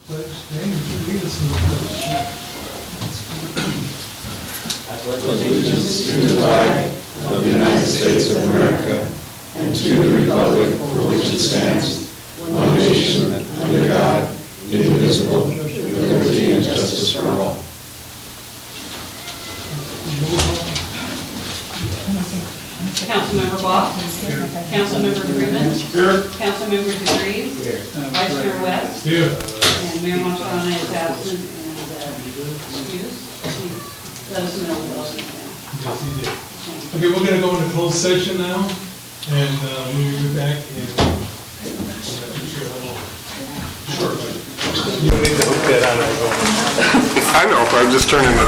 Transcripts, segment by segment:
Pledge, Dane, would you lead us in the pledge? I pledge allegiance to the flag of the United States of America and to the republic for which it stands, one nation, under God, indivisible, with liberty and justice for all. Councilmember Bach. Councilmember Freeman. Here. Councilmember DeVries. Here. Vice Mayor West. Here. And Mayor Montana is absent and excused. Let us know what else you can. Yes, he did. Okay, we're gonna go into closed session now, and we'll be back in. Sure. You don't need to hook that on everyone. I know, but I'm just turning it on.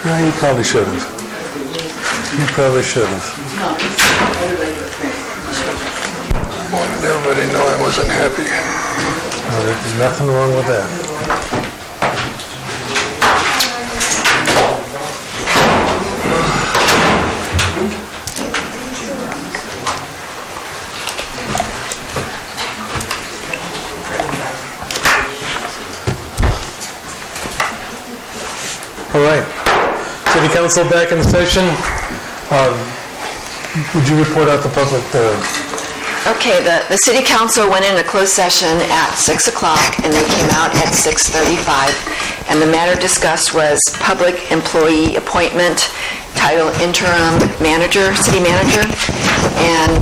No, you probably should have. You probably should have. Wanted everybody to know I wasn't happy. Oh, there's nothing wrong with that. All right. City Council back in session. Would you report out the public? Okay, the city council went into closed session at 6 o'clock and they came out at 6:35. And the matter discussed was public employee appointment, title interim manager, city manager, and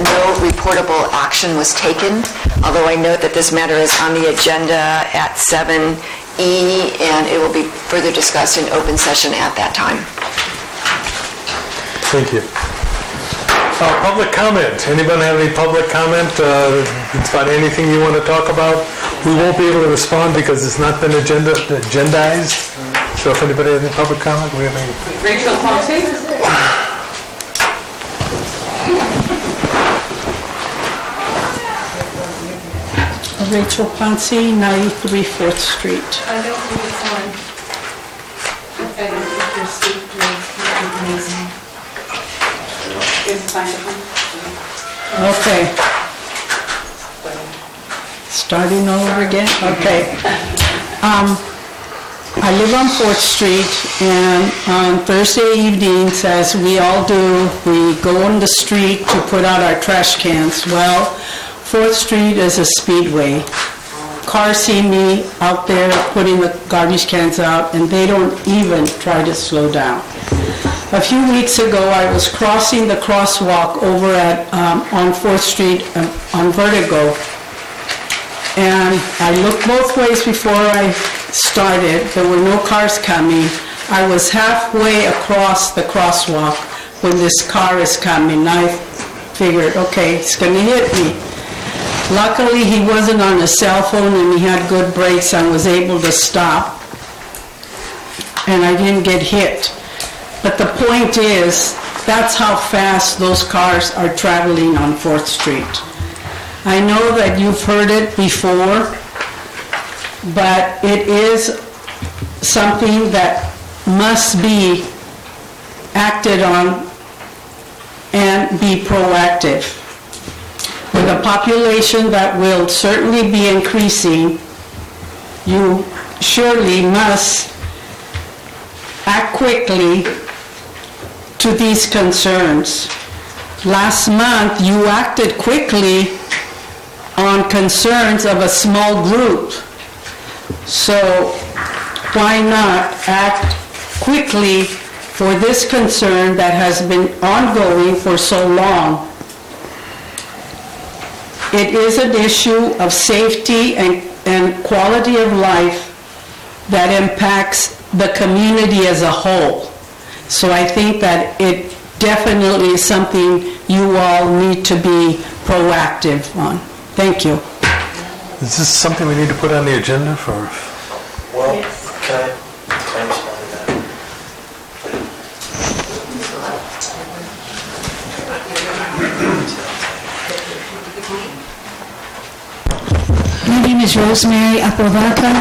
no reportable action was taken. Although I note that this matter is on the agenda at 7E and it will be further discussed in open session at that time. Thank you. Public comment. Anybody have any public comment about anything you want to talk about? We won't be able to respond because it's not been agendized. So if anybody has any public comment, we have any... Rachel Ponte? Rachel Ponce, 93 4th Street. I don't think it's on. I don't think your seat is amazing. Okay. Starting over again? Okay. I live on 4th Street, and on Thursday evenings, as we all do, we go on the street to put out our trash cans. Well, 4th Street is a speedway. Cars see me out there putting the garbage cans out, and they don't even try to slow down. A few weeks ago, I was crossing the crosswalk over on 4th Street on Vertigo, and I looked both ways before I started. There were no cars coming. I was halfway across the crosswalk when this car is coming. I figured, okay, it's going to hit me. Luckily, he wasn't on a cell phone and he had good brakes and was able to stop, and I didn't get hit. But the point is, that's how fast those cars are traveling on 4th Street. I know that you've heard it before, but it is something that must be acted on and be proactive. With a population that will certainly be increasing, you surely must act quickly to these concerns. Last month, you acted quickly on concerns of a small group. So why not act quickly for this concern that has been ongoing for so long? It is an issue of safety and quality of life that impacts the community as a whole. So I think that it definitely is something you all need to be proactive on. Thank you. Is this something we need to put on the agenda for? Well, can I respond to that? My name is Rosemary Apodaca.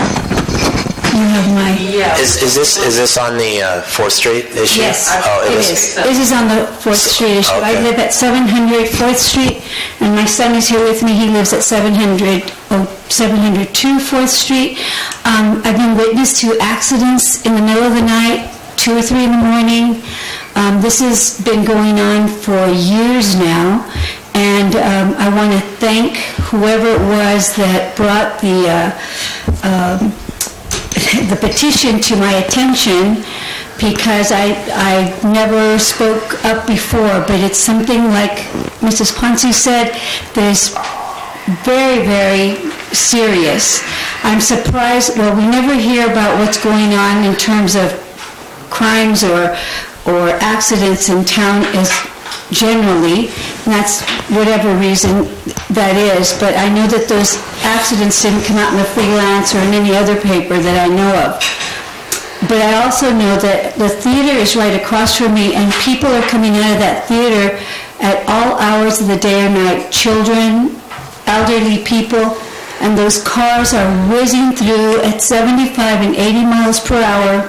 You have my... Is this on the 4th Street issue? Yes, Oh, it is. This is on the 4th Street issue. I Okay. live at 700 4th Street, and my son is here with me. He lives at 702 4th Street. I've been witness to accidents in the middle of the night, 2 or 3 in the morning. This has been going on for years now, and I want to thank whoever it was that brought the petition to my attention, because I never spoke up before, but it's something like Mrs. Ponce said, that is very, very serious. I'm surprised, well, we never hear about what's going on in terms of crimes or accidents in town as generally, and that's whatever reason that is, but I know that those accidents didn't come out in the Freelance or in any other paper that I know of. But I also know that the theater is right across from me, and people are coming out of that theater at all hours of the day or night, children, elderly people, and those cars are whizzing through at 75 and 80 miles per hour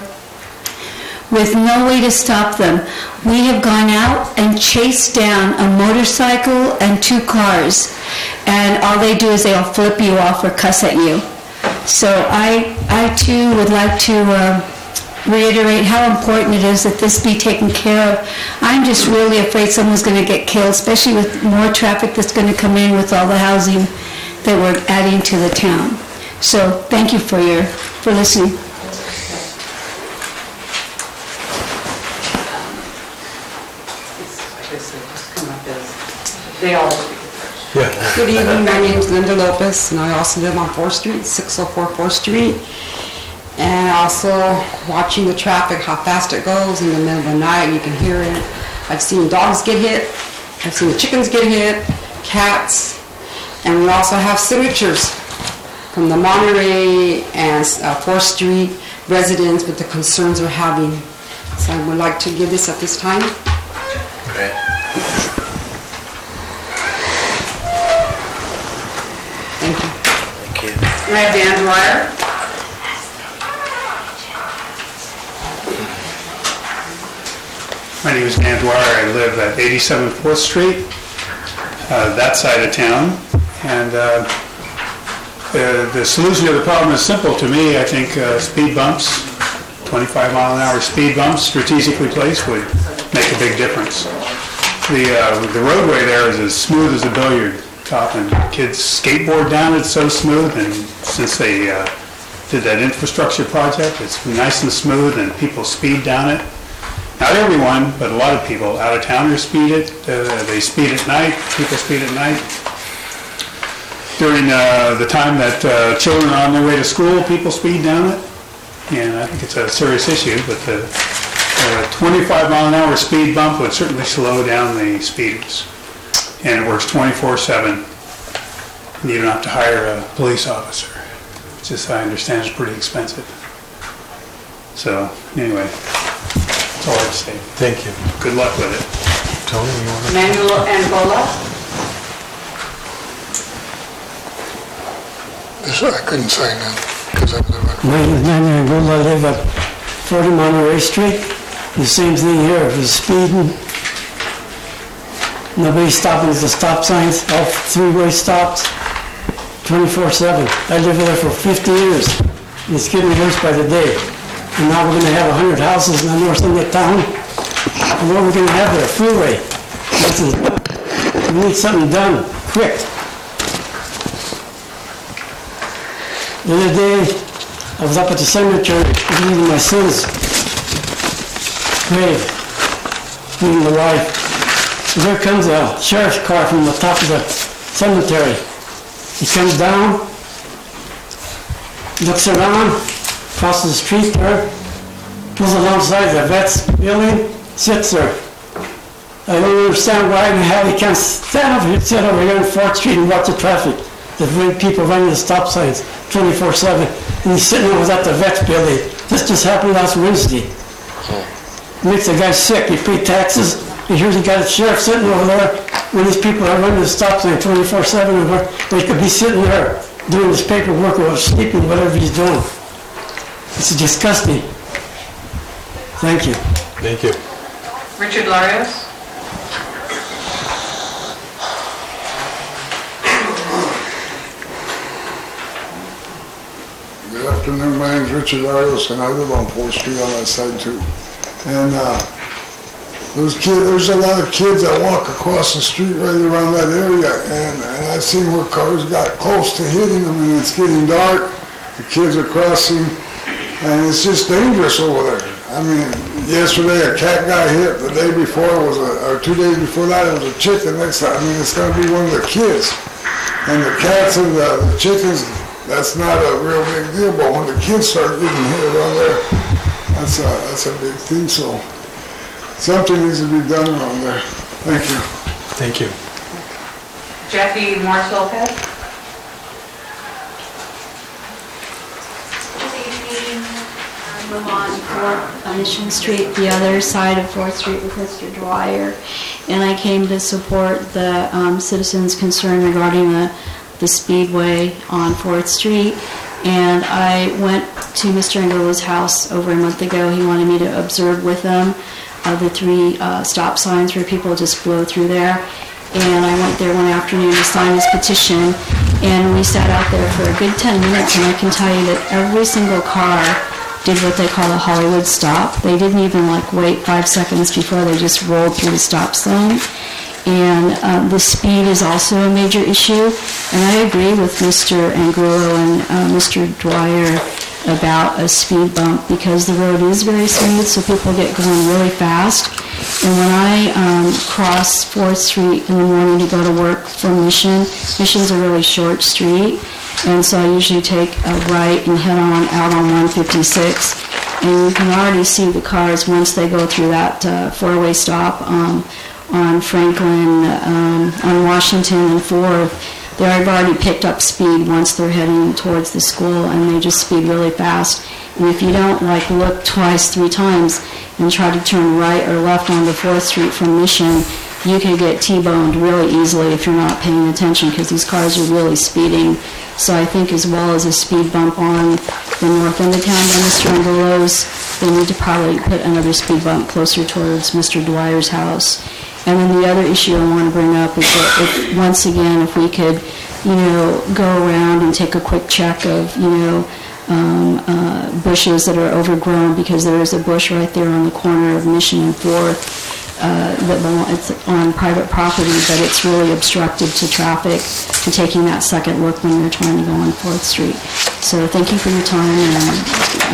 with no way to stop them. We have gone out and chased down a motorcycle and 2 cars, and all they do is they'll flip you off or cuss at you. So I too would like to reiterate how important it is that this be taken care of. I'm just really afraid someone's going to get killed, especially with more traffic that's going to come in with all the housing that we're adding to the town. So thank you for listening. They all Yeah. Good evening, my name is Linda Lopez, and I also live on 4th Street, 604 4th Street. And also watching the traffic, how fast it goes in the middle of the night, you can hear it. I've seen dogs get hit, I've seen the chickens get hit, cats, and we also have signatures from the Monterey and 4th Street residents with the concerns we're having. So I would like to give this at this time. Okay. Thank you. Thank you. I have Dan Dwyer. My name is Dan Dwyer. I live at 87 4th Street, that side of town. And the solution to the problem is simple to me. I think speed bumps, 25 mile an hour speed bumps strategically placed would make a big difference. The roadway there is as smooth as a billiard top, and kids skateboard down it so smooth, and since they did that infrastructure project, it's nice and smooth, and people speed down it. Not everyone, but a lot of people, out-of-towners speed it. They speed at night. People speed at night. During the time that children are on their way to school, people speed down it. And I think it's a serious issue, but the 25 mile an hour speed bump would certainly slow down the speeders. And it works 24/7. And you don't have to hire a police officer, which, as I understand, is pretty expensive. So, anyway. That's all I have to say. Thank you. Good luck with it. Tony, you want to? Manuel Angola. I couldn't sign that because I live My name is Manuel Angola. I live at 40 Monterey Street. The same thing here. If it's speeding, nobody's stopping at the stop signs. All 3-way stops, 24/7. I lived there for 50 years. And it's getting worse by the day. And now we're going to have 100 houses in the north end of town. And what are we going to have there? A freeway. We need something done, quick. The other day, I was up at the cemetery, leaving my son's grave, leaving the wife. So there comes a sheriff's car from the top of the cemetery. He comes down, looks around, crosses the street there, pulls alongside the vet's building, sits there. I don't understand why in the hell he can't stand over here, sit over here on 4th Street and watch the traffic. The people running the stop signs 24/7. And he's sitting over at the vet's building. This just happened last Wednesday. Makes the guy sick. He paid taxes. He hears he got a sheriff sitting over there when these people are running the stop sign 24/7. But he could be sitting there doing his paperwork or sleeping, whatever he's doing. It's disgusting. Thank you. Thank you. Richard Larios. Good afternoon, my name's Richard Arias, and I live on 4th Street on that side too. And there's a lot of kids that walk across the street right around that area, and I've seen where cars got close to hitting them, and it's getting dark. The kids are crossing, and it's just dangerous over there. I mean, yesterday a cat got hit. The day before or 2 days before that it was a chicken. Next time, I mean, it's going to be one of the kids, and the cats and the chickens. That's not a real big deal, but when the kids start getting hit around there, that's a big thing. So something needs to be done around there. Thank you. Thank you. Jackie Morris Lopez? I'm on 4th Mission Street, the other side of 4th Street with Mr. Dwyer, and I came to support the citizens' concern regarding the speedway on 4th Street. And I went to Mr. Angelo's house over a month ago. He wanted me to observe with them the 3 stop signs where people just blow through there. And I went there one afternoon to sign his petition, and we sat out there for a good 10 minutes, and I can tell you that every single car did what they call a Hollywood stop. They didn't even wait 5 seconds before they just rolled through the stop sign. And the speed is also a major issue. And I agree with Mr. Angulo and Mr. Dwyer about a speed bump because the road is very smooth, so people get going really fast. And when I cross 4th Street in the morning to go to work from Mission's a really short street. And so I usually take a right and head on out on 156. And you can already see the cars once they go through that 4-way stop on Franklin, on Washington and 4th. They've already picked up speed once they're heading towards the school, and they just speed really fast. And if you don't look twice, 3 times, and try to turn right or left onto 4th Street from Mission, you can get T-boned really easily if you're not paying attention because these cars are really speeding. So I think as well as a speed bump on the north end of town by Mr. Angelo's, they need to probably put another speed bump closer towards Mr. Dwyer's house. And then the other issue I want to bring up is that once again, if we could, go around and take a quick check of, bushes that are overgrown, because there is a bush right there on the corner of Mission and 4th it's on private property, but it's really obstructive to traffic, to taking that second look when you're trying to go on 4th Street. So thank you for your time, and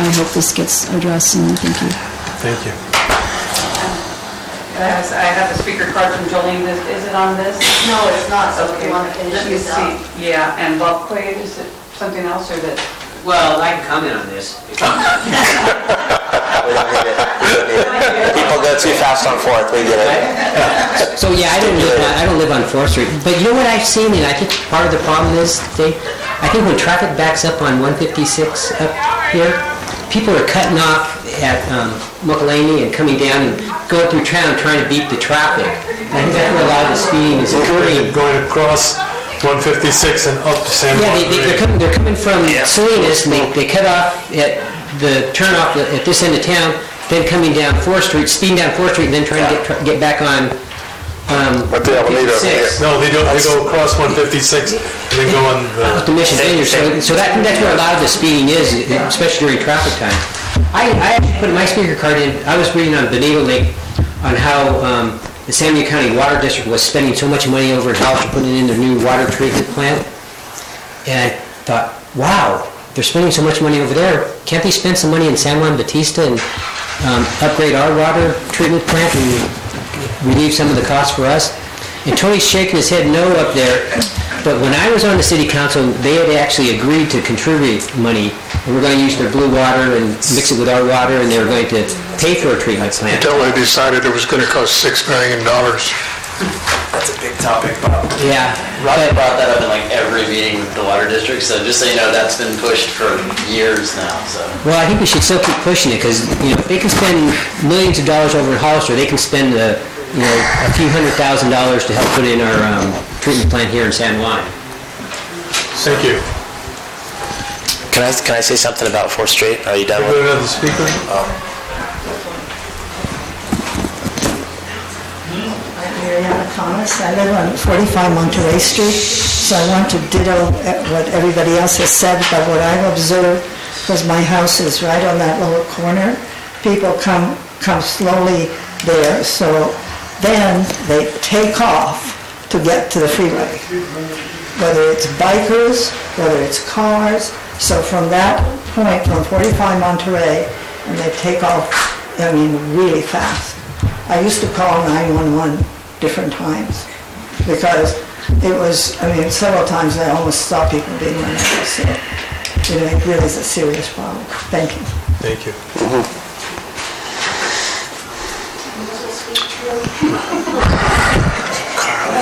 I hope this gets addressed, and thank you. Thank you. I have a speaker card from Jolene. Is it on this? No, it's not, so if Okay. you want to finish Let me this out. see. Yeah, and Bob Quaid, is it something else or that? Well, I can comment on this. We don't need it. People go too fast on 4th, we get it. So yeah, I don't live on 4th Street, but you know what I've seen, and I think part of the problem is, I think when traffic backs up on 156 up here, people are cutting off at Muckalany and coming down and going through town trying to beat the traffic. I think that's where a lot of the speeding is occurring. Going across 156 and up to San Juan. Yeah, they're coming from Salinas, and they cut off at the turnoff at this end of town, then coming down 4th Street, speeding down 4th Street, and then trying to get back on But they don't need a... No, they don't. They go across 156 and then go on the Mission Vineyard. So that's where a lot of the speeding is, especially during traffic time. I actually put my speaker card in. I was reading on Bonito Lake on how the San Diego County Water District was spending so much money over in Hollister putting in their new water treatment plant. And I thought, wow, they're spending so much money over there. Can't they spend some money in San Juan Bautista and upgrade our water treatment plant and relieve some of the costs for us? And Tony's shaking his head no up there. But when I was on the city council, they had actually agreed to contribute money, and we're going to use their blue water and mix it with our water, and they were going to pay for a treatment plant. Until they decided it was going to cost $6 million. That's a big topic, Bob. Yeah. Roger brought that up in every meeting with the water district, so just so you know, that's been pushed for years now, so. Well, I think we should still keep pushing it, because, if they can spend millions of dollars over in Hollister, they can spend, a few $100,000 to help put in our treatment plant here in San Juan. Thank you. Can I say something about 4th Street? Are you done with it? Another speaker? Mariana Thomas. I live on 45 Monterey Street, so I want to ditto what everybody else has said, but what I've observed, because my house is right on that lower corner, people come slowly there, so then they take off to get to the freeway, whether it's bikers, whether it's cars. So from that point, from 45 Monterey, and they take off, really fast. I used to call 911 different times because it was, several times I almost saw people being run over. So, it really is a serious problem. Thank you. Thank you.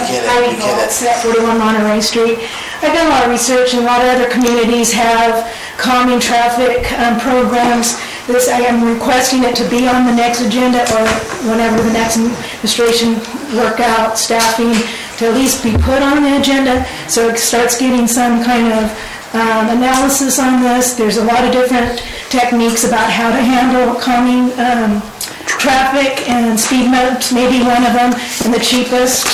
Heidi Volz at 41 Monterey Street. I've done a lot of research, and a lot of other communities have calming traffic programs. I am requesting it to be on the next agenda, or whenever the next administration work out staffing, to at least be put on the agenda, so it starts getting some kind of analysis on this. There's a lot of different techniques about how to handle calming traffic, and speed bumps may be one of them, and the cheapest.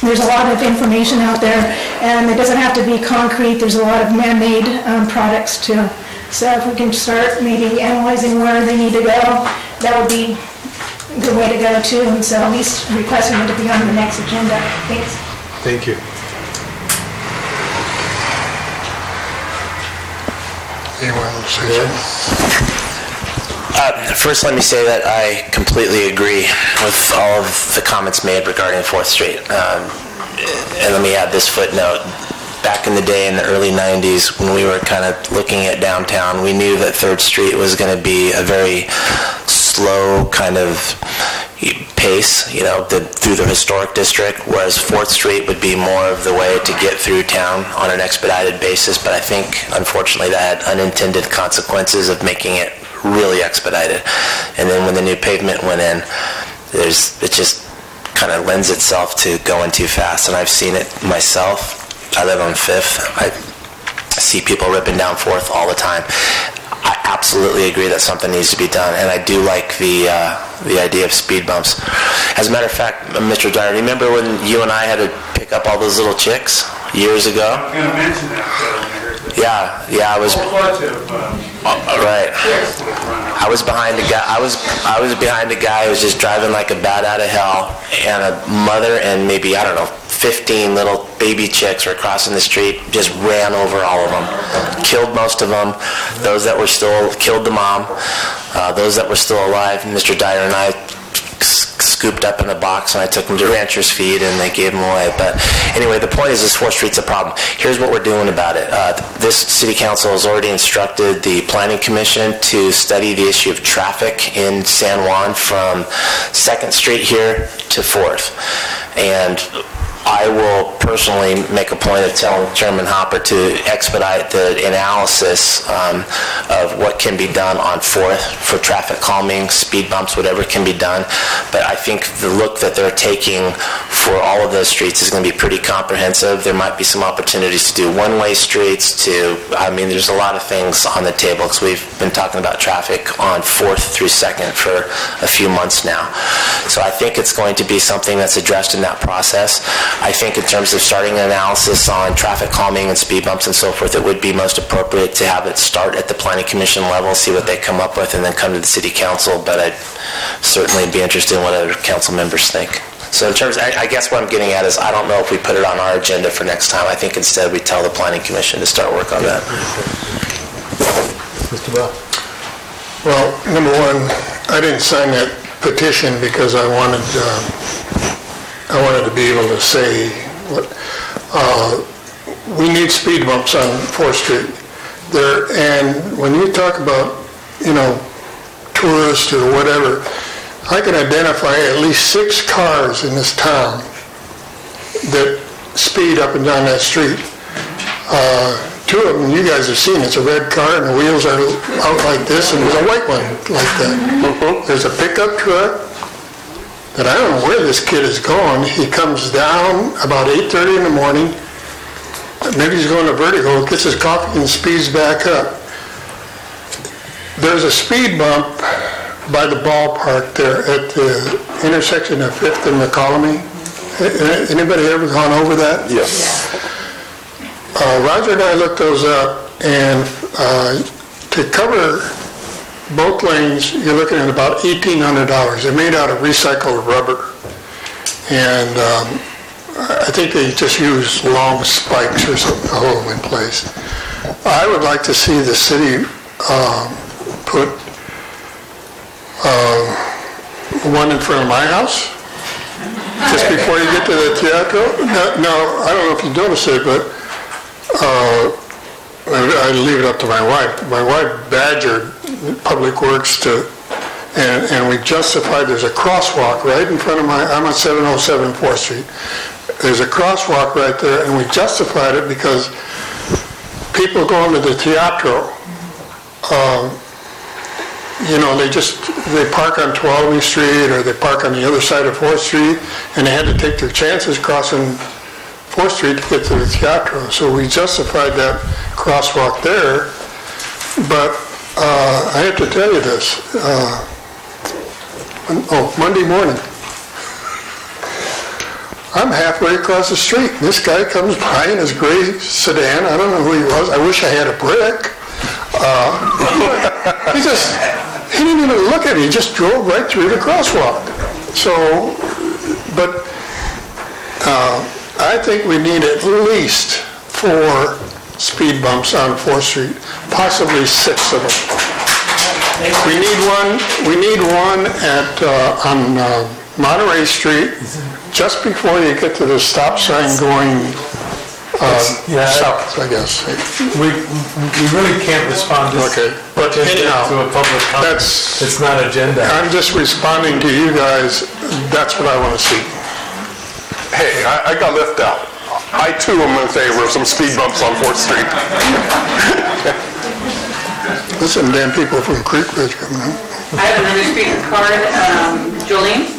There's a lot of information out there, and it doesn't have to be concrete. There's a lot of man-made products too. So if we can start maybe analyzing where they need to go, that would be a good way to go too, and so at least requesting it to be on the next agenda. Thanks. Thank you. Anyone else say something? First, let me say that I completely agree with all of the comments made regarding 4th Street. And let me add this footnote. Back in the day, in the early 90s, when we were kind of looking at downtown, we knew that 3rd Street was going to be a very slow kind of pace, you know, through the historic district, whereas 4th Street would be more of the way to get through town on an expedited basis. But I think, unfortunately, that had unintended consequences of making it really expedited. And then when the new pavement went in, it just kind of lends itself to going too fast. And I've seen it myself. I live on 5th. I see people ripping down 4th all the time. I absolutely agree that something needs to be done, and I do like the idea of speed bumps. As a matter of fact, Mr. Dyer, remember when you and I had to pick up all those little chicks years ago? I'm going to mention that when I heard that. Yeah, I was. Right. I was behind a guy. I was behind a guy who was just driving like a bat out of hell, and a mother and maybe, I don't know, 15 little baby chicks were crossing the street, just ran over all of them, killed most of them. Those that were still, killed the mom. Those that were still alive, Mr. Dyer and I scooped up in a box, and I took them to Rancher's Feed, and they gave them away. But anyway, the point is this 4th Street's a problem. Here's what we're doing about it. This city council has already instructed the planning commission to study the issue of traffic in San Juan from 2nd Street here to 4th. And I will personally make a point of telling Chairman Hopper to expedite the analysis of what can be done on 4th for traffic calming, speed bumps, whatever can be done. But I think the look that they're taking for all of those streets is going to be pretty comprehensive. There might be some opportunities to do one-way streets, there's a lot of things on the table, because we've been talking about traffic on 4th through 2nd for a few months now. So I think it's going to be something that's addressed in that process. I think in terms of starting an analysis on traffic calming and speed bumps and so forth, it would be most appropriate to have it start at the planning commission level, see what they come up with, and then come to the city council. But I'd certainly be interested in what other council members think. So in terms, I guess what I'm getting at is I don't know if we put it on our agenda for next time. I think instead we tell the planning commission to start work on that. Mr. Bell? Well, number one, I didn't sign that petition because I wanted to be able to say we need speed bumps on 4th Street there. And when you talk about, tourists or whatever, I can identify at least 6 cars in this town that speed up and down that street. 2 of them you guys have seen. It's a red car and the wheels are out like this, and there's a white one like that. There's a pickup truck that I don't know where this kid is going. He comes down about 8:30 in the morning. Maybe he's going to Vertigo, gets his coffee and speeds back up. There's a speed bump by the ballpark there at the intersection of 5th and McCollum. Anybody ever gone over that? Yes. Roger and I looked those up, and to cover both lanes, you're looking at about $1,800. They're made out of recycled rubber. And I think they just use long spikes or something to hold them in place. I would like to see the city put one in front of my house, just before you get to the teatro. No, I don't know if you noticed it, but I leave it up to my wife. My wife badgered Public Works and we justified there's a crosswalk right in front of I'm on 707 4th Street. there's a crosswalk right there, and we justified it because people going to the Teatro, they park on 12th Street or they park on the other side of 4th Street, and they had to take their chances crossing 4th Street to get to the Teatro. So we justified that crosswalk there. But I have to tell you this. Monday morning, I'm halfway across the street. This guy comes by in his gray sedan. I don't know who he was. I wish I had a brick. He didn't even look at me. He just drove right through the crosswalk. So, but I think we need at least 4 speed bumps on 4th Street, possibly 6 of them. We need one at on Monterey Street, just before you get to the stop sign going south, I guess. We really can't respond to But anyhow, to a public comment. It's not agenda. I'm just responding to you guys. That's what I want to see. Hey, I got left out. I too am in favor of some speed bumps on 4th Street. Listen, damn people from Creek Ridge coming out. I have another speaker card, Jolene.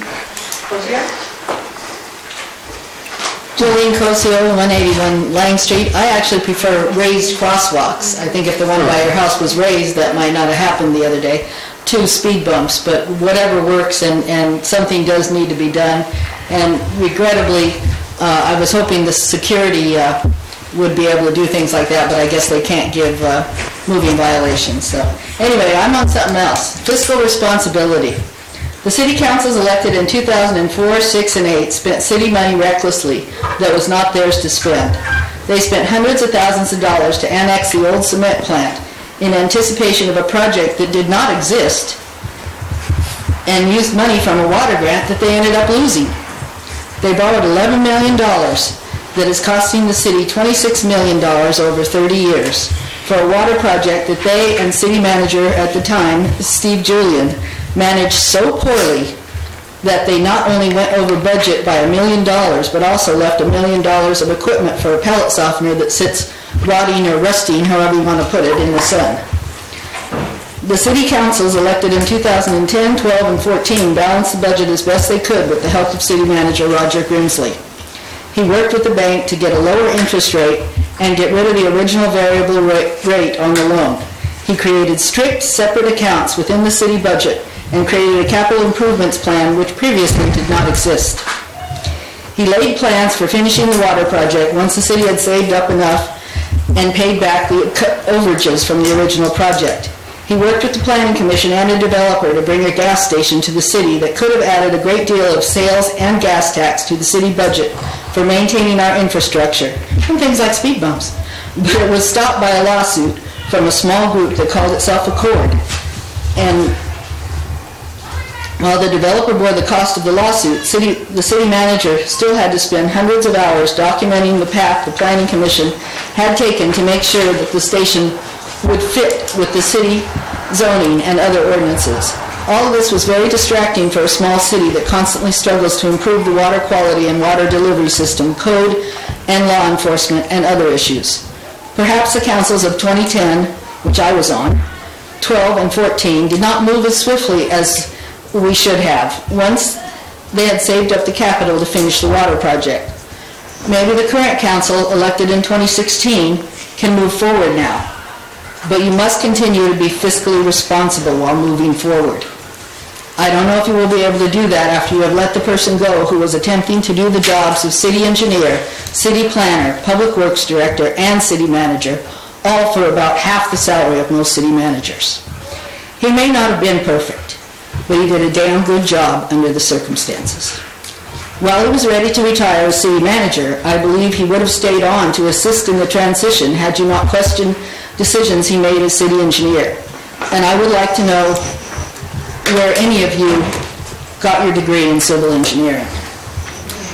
Jolene Cosio, 181 Lang Street. I actually prefer raised crosswalks. I think if the one by your house was raised, that might not have happened the other day. 2 speed bumps, but whatever works, and something does need to be done. And regrettably, I was hoping the security would be able to do things like that, but I guess they can't give moving violations. So anyway, I'm on something else. Fiscal responsibility. The city councils elected in 2004, 6, and 8 spent city money recklessly that was not theirs to spend. They spent hundreds of thousands of dollars to annex the old cement plant in anticipation of a project that did not exist, and used money from a water grant that they ended up losing. They borrowed $11 million that is costing the city $26 million over 30 years for a water project that they and city manager at the time, Steve Julian, managed so poorly that they not only went over budget by $1 million, but also left $1 million of equipment for a pellet softener that sits rotting or rusting, however you want to put it, in the sun. The city councils elected in 2010, 12, and 14 balanced the budget as best they could with the help of city manager Roger Grimsley. He worked with the bank to get a lower interest rate and get rid of the original variable rate on the loan. He created strict, separate accounts within the city budget and created a capital improvements plan which previously did not exist. He laid plans for finishing the water project once the city had saved up enough and paid back the overages from the original project. He worked with the Planning Commission and a developer to bring a gas station to the city that could have added a great deal of sales and gas tax to the city budget for maintaining our infrastructure, and things like speed bumps. But it was stopped by a lawsuit from a small group that called itself Accord. And while the developer bore the cost of the lawsuit, the city manager still had to spend hundreds of hours documenting the path the Planning Commission had taken to make sure that the station would fit with the city zoning and other ordinances. All of this was very distracting for a small city that constantly struggles to improve the water quality and water delivery system, code, and law enforcement, and other issues. Perhaps the councils of 2010, which I was on, 12 and 14, did not move as swiftly as we should have once they had saved up the capital to finish the water project. Maybe the current council, elected in 2016, can move forward now. But you must continue to be fiscally responsible while moving forward. I don't know if you will be able to do that after you have let the person go who was attempting to do the jobs of city engineer, city planner, public works director, and city manager, all for about half the salary of most city managers. He may not have been perfect, but he did a damn good job under the circumstances. While he was ready to retire as city manager, I believe he would have stayed on to assist in the transition had you not questioned decisions he made as city engineer. And I would like to know where any of you got your degree in civil engineering.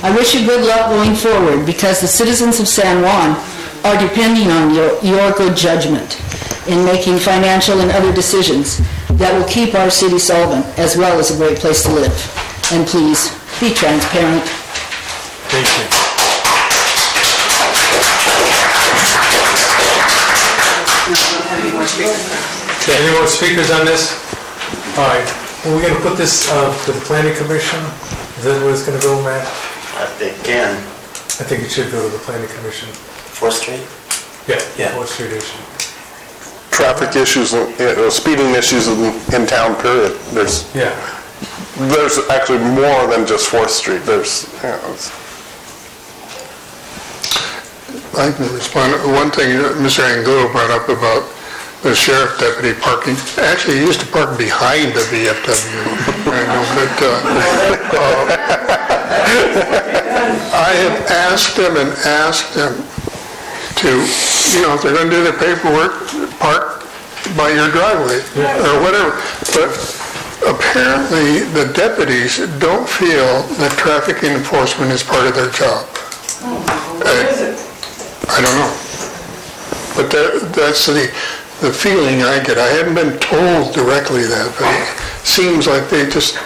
I wish you good luck going forward because the citizens of San Juan are depending on your good judgment in making financial and other decisions that will keep our city solvent as well as a great place to live. And please, be transparent. Thank you. Any more speakers? Okay, any more speakers on this? All right, well, we're gonna put this to the planning commission. Is that where it's gonna go, Matt? They can. I think it should go to the planning commission. 4th Street? Yeah, Yeah. 4th Street issue. Traffic issues, speeding issues in town, period. There's actually more than just 4th Street. There's, I can respond. One thing Mr. Angulo brought up about the sheriff deputy parking. Actually, he used to park behind the VFW. I know, but I have asked them to, if they're going to do their paperwork, park by your driveway or whatever. But apparently, the deputies don't feel that traffic enforcement is part of their job. I don't know. But that's the feeling I get. I haven't been told directly that, but it seems like they just,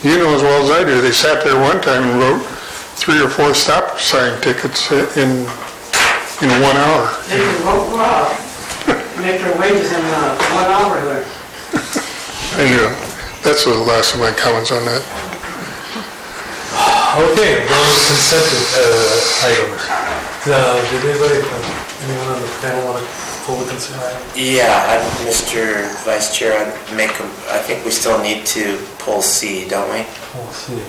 you know as well as I do, they sat there one time and wrote 3 or 4 stop sign tickets in 1 hour. They can vote Rob, make their wages in 1 hour there. Anyway, that's the last of my comments on that. Okay, going to the consent items. Did anyone on the panel want to pull the consent item? Yeah, Mr. Vice Chair, I think we still need to pull C, don't we? Pull C.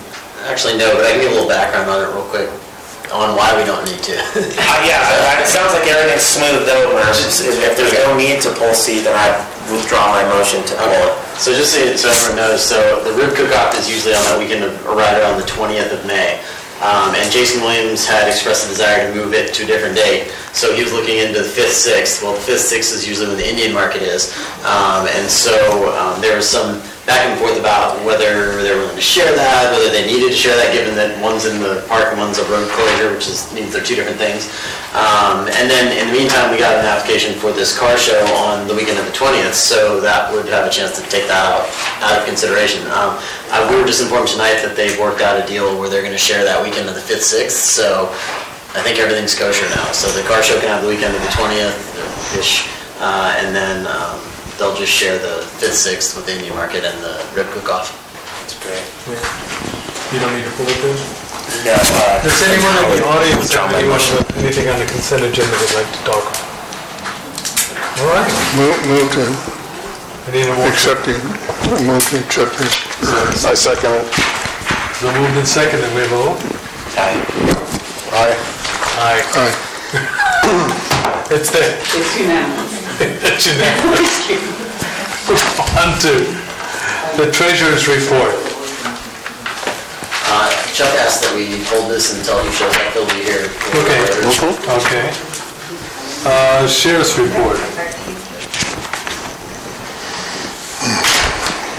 Actually, no, but I can give a little background on it real quick, on why we don't need to. Yeah, it sounds like everything's smoothed over. If there's no need to pull C, then I withdraw my motion to pull it. So just so everyone knows, so the rib cook-off is usually on that weekend or right around the 20th of May. And Jason Williams had expressed a desire to move it to a different date. So he was looking into the 5th, 6th. Well, the 5th, 6th is usually when the Indian market is. And so there was some back and forth about whether they were willing to share that, whether they needed to share that, given that one's in the park and one's a road closure, which means they're 2 different things. And then in the meantime, we got an application for this car show on the weekend of the 20th, so that would have a chance to take that out of consideration. We were just informed tonight that they've worked out a deal where they're going to share that weekend of the 5th, 6th, so I think everything's kosher now. So the car show can have the weekend of the 20th-ish, and then they'll just share the 5th, 6th with the Indian market and the rib cook-off. That's great. Yeah. You don't need to pull it then? No. Does anyone in the audience have anything on the consent agenda they'd like to talk about? All right. Move to accept it. I second it. So moved and seconded, we have a vote? Aye. Aye. Aye. It's there. It's unanimous. It's unanimous. On to the treasurer's report. Chuck asked that we hold this until he shows up. He'll be here. Okay. Sheriff's report.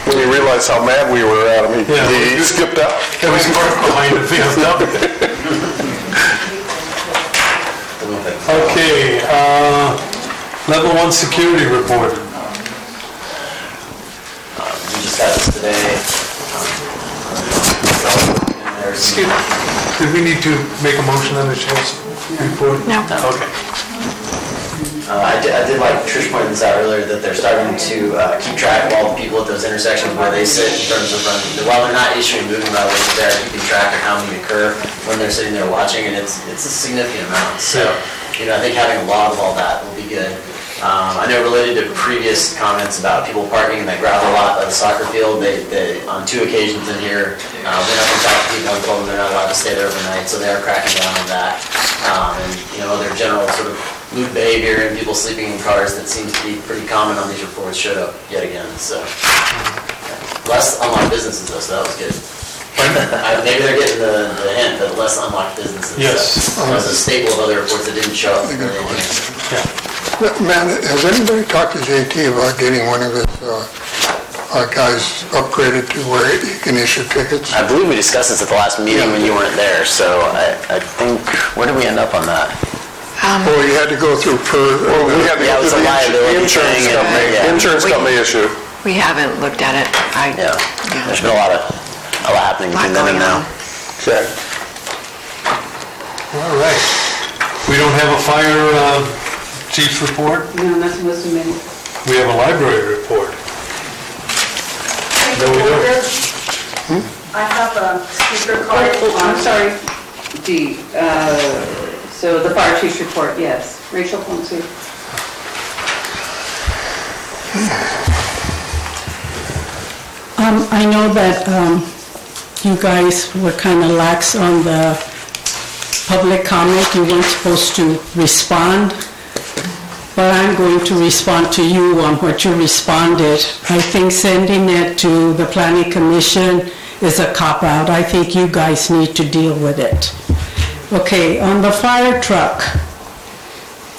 When you realize how mad we were at him, he skipped out. He was parked behind the VFW. Okay, level 1 security report. We just got this today. Excuse me, did we need to make a motion on the sheriff's report? No. Okay. I did like Trish pointed this out earlier, that they're starting to keep track of all the people at those intersections where they sit in terms of running. While they're not issuing moving violations, they're keeping track of how many occur when they're sitting there watching, and it's a significant amount. So, I think having a log of all that will be good. I know related to previous comments about people parking in that gravel lot by the soccer field, they on 2 occasions in here, went up and talked to people and told them they're not allowed to stay there overnight, so they are cracking down on that. And, other general sort of lewd behavior and people sleeping in cars that seems to be pretty common on these reports showed up yet again, so. Less unlocked businesses though, so that was good. Maybe they're getting the hint, but less unlocked businesses. Yes. That was a staple of other reports that didn't show up. Man, has anybody talked to JT about getting one of his guys upgraded to where he can issue tickets? I believe we discussed this at the last meeting when you weren't there, so I think, where did we end up on that? Well, you had to go through we had to go through the insurance company issue. We haven't looked at it. There's been a lot happening between then and now. Okay. All right. We don't have a fire chief's report? No, nothing was submitted. We have a library report. No, we don't. I have a speaker card. I'm sorry. So the fire chief's report, yes. Rachel Ponce. I know that you guys were kind of lax on the public comment. You weren't supposed to respond, but I'm going to respond to you on what you responded. I think sending it to the planning commission is a cop-out. I think you guys need to deal with it. Okay, on the fire truck.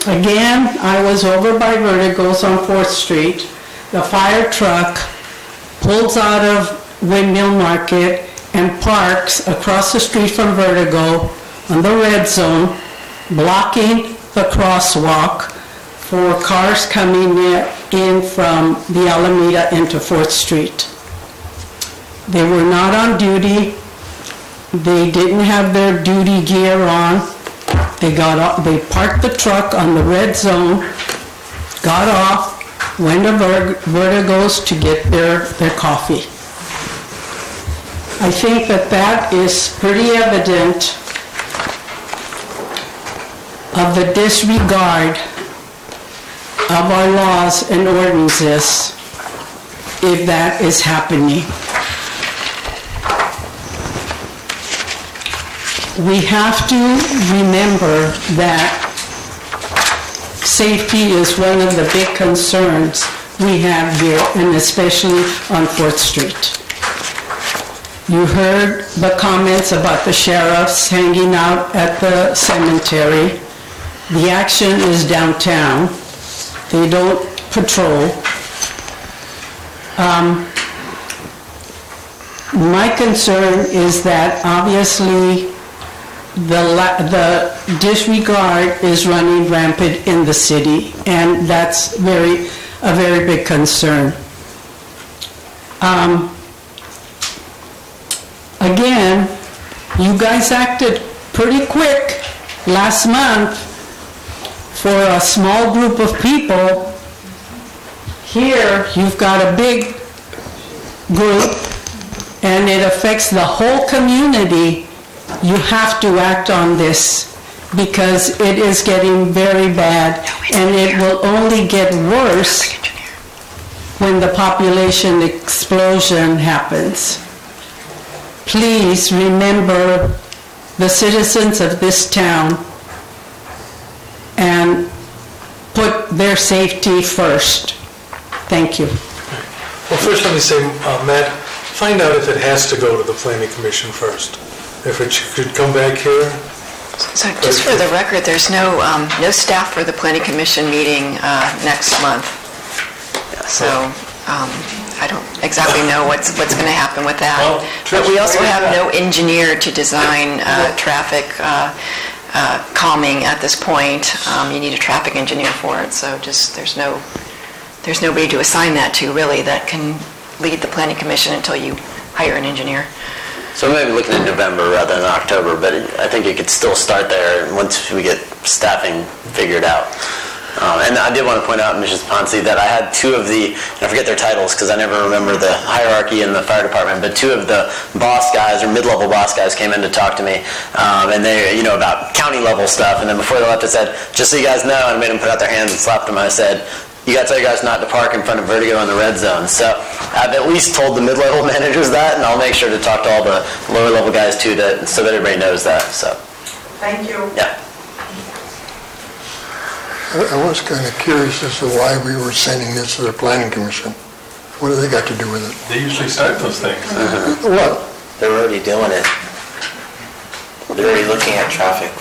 Again, I was over by Vertigo's on 4th Street. The fire truck pulls out of Windmill Market and parks across the street from Vertigo on the red zone, blocking the crosswalk for cars coming in from the Alameda into 4th Street. They were not on duty. They didn't have their duty gear on. They parked the truck on the red zone, got off, went to Vertigo's to get their coffee. I think that is pretty evident of the disregard of our laws and ordinances if that is happening. We have to remember that safety is one of the big concerns we have here, and especially on 4th Street. You heard the comments about the sheriffs hanging out at the cemetery. The action is downtown. They don't patrol. My concern is that obviously the disregard is running rampant in the city, and that's a very big concern. Again, you guys acted pretty quick last month for a small group of people. Here, you've got a big group, and it affects the whole community. You have to act on this because it is getting very bad, and it will only get worse when the population explosion happens. Please remember the citizens of this town and put their safety first. Thank you. Well, first let me say, Matt, find out if it has to go to the planning commission first. If it could come back here. So just for the record, there's no staff for the planning commission meeting next month. So I don't exactly know what's going to happen with that. But we also have no engineer to design traffic calming at this point. You need a traffic engineer for it. So just there's nobody to assign that to really that can lead the planning commission until you hire an engineer. So maybe looking at November rather than October, but I think it could still start there once we get staffing figured out. And I did want to point out, Mrs. Ponce, that I had two of the, and I forget their titles because I never remember the hierarchy in the fire department, but two of the boss guys or mid-level boss guys came in to talk to me, and they, about county level stuff, and then before they left I said, just so you guys know, and I made them put out their hands and slapped them, and I said, you got to tell you guys not to park in front of Vertigo in the red zone. So I've at least told the mid-level managers that, and I'll make sure to talk to all the lower-level guys too, so that everybody knows that. So. Thank you. Yeah. I was kind of curious as to why we were sending this to the planning commission. What do they got to do with it? They usually start those things. What? They're already doing it. They're already looking at traffic,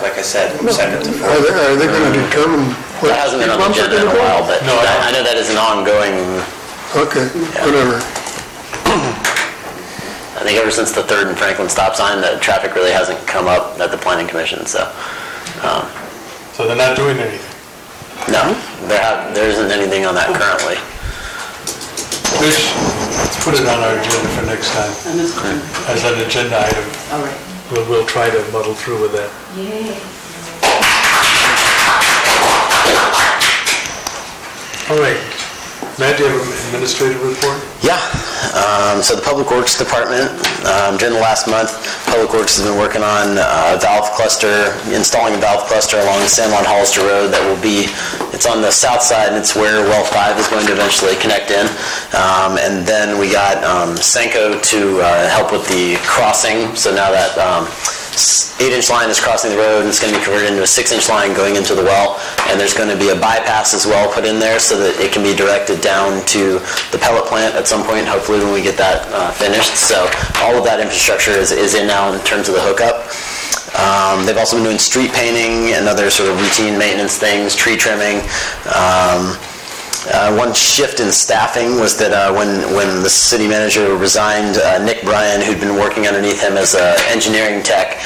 like I said, from 2nd to 4th. Are they going to determine what? That hasn't been on the agenda in a while, but no, I know that is an ongoing. Okay, whatever. I think ever since the 3rd and Franklin stop sign, the traffic really hasn't come up at the planning commission. So. So they're not doing anything. No, there isn't anything on that currently. Rich, let's put it on our agenda for next time as an agenda item. All right. We'll try to muddle through with that. Yay. Matt, do you have an administrative report? Yeah, so the Public Works Department, during the last month, Public Works has been working on a valve cluster, installing a valve cluster along San Juan Hollister Road that will be, it's on the south side and it's where well 5 is going to eventually connect in. And then we got Senko to help with the crossing, so now that 8-inch line is crossing the road and it's going to be converted into a 6-inch line going into the well, and there's going to be a bypass as well put in there so that it can be directed down to the pellet plant at some point, hopefully when we get that finished. So all of that infrastructure is in now in terms of the hookup. They've also been doing street painting and other sort of routine maintenance things, tree trimming. One shift in staffing was that when the city manager resigned, Nick Bryan, who'd been working underneath him as an engineering tech,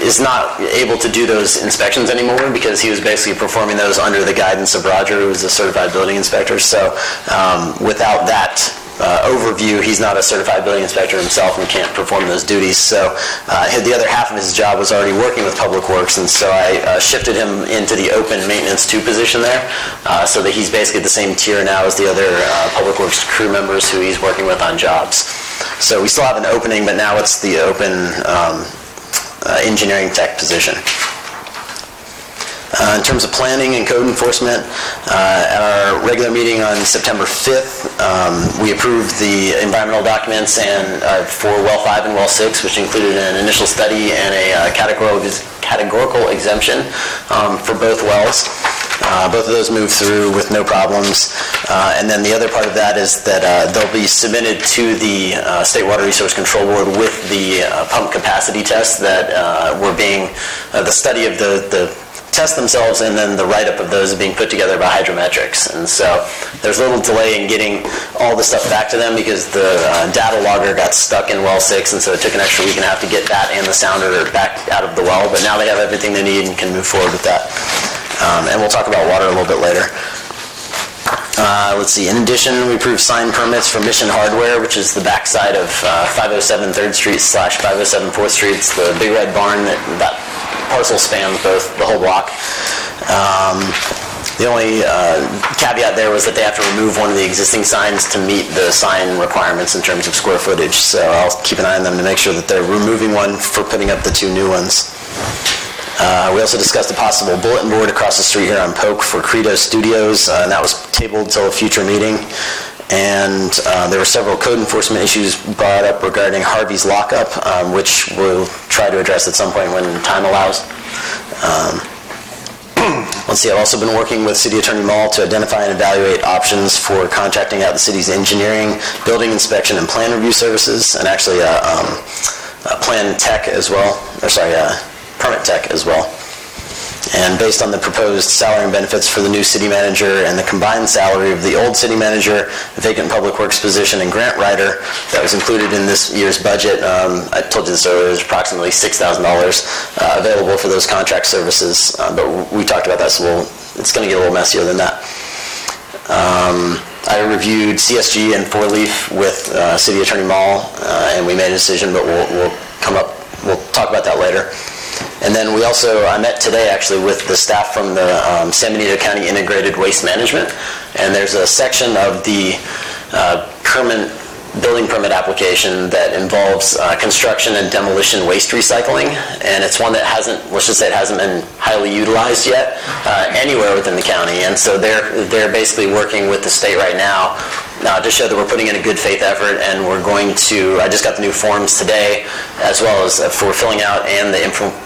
is not able to do those inspections anymore because he was basically performing those under the guidance of Roger, who was a certified building inspector. So without that overview, he's not a certified building inspector himself and can't perform those duties. So the other half of his job was already working with Public Works, and so I shifted him into the open maintenance 2 position there, so that he's basically the same tier now as the other Public Works crew members who he's working with on jobs. So we still have an opening, but now it's the open engineering tech position. In terms of planning and code enforcement, at our regular meeting on September 5th, we approved the environmental documents and for well 5 and well 6, which included an initial study and a categorical exemption for both wells. Both of those moved through with no problems. And then the other part of that is that they'll be submitted to the State Water Resource Control Board with the pump capacity tests that were being, the study of the tests themselves and then the write-up of those being put together by Hydrometrics. And so there's a little delay in getting all the stuff back to them because the data logger got stuck in well 6, and so it took an extra week and a half to get that and the sounder back out of the well, but now they have everything they need and can move forward with that. And we'll talk about water a little bit later. Let's see, in addition, we approved sign permits for Mission Hardware, which is the backside of 507 3rd Street / 507 4th Street. It's the big red barn that parcel spans both, the whole block. The only caveat there was that they have to remove one of the existing signs to meet the sign requirements in terms of square footage. So I'll keep an eye on them to make sure that they're removing one for putting up the 2 new ones. We also discussed a possible bulletin board across the street here on Polk for Credo Studios, and that was tabled till a future meeting. And there were several code enforcement issues brought up regarding Harvey's lockup, which we'll try to address at some point when time allows. Let's see, I've also been working with City Attorney Mall to identify and evaluate options for contracting out the city's engineering, building inspection, and plan review services, and actually a plan tech as well, permit tech as well. And based on the proposed salary and benefits for the new city manager and the combined salary of the old city manager, vacant public works position, and grant writer that was included in this year's budget, I told you this earlier, there's approximately $6,000 available for those contract services, but we talked about that, so it's going to get a little messier than that. I reviewed CSG and 4-Leaf with City Attorney Mall, and we made a decision, but we'll talk about that later. And then I met today actually with the staff from the San Benito County Integrated Waste Management, and there's a section of the building permit application that involves construction and demolition waste recycling, and it's one that hasn't been highly utilized yet anywhere within the county, and so they're basically working with the state right now to show that we're putting in a good faith effort, and we're going to, I just got the new forms today, as well as for filling out and the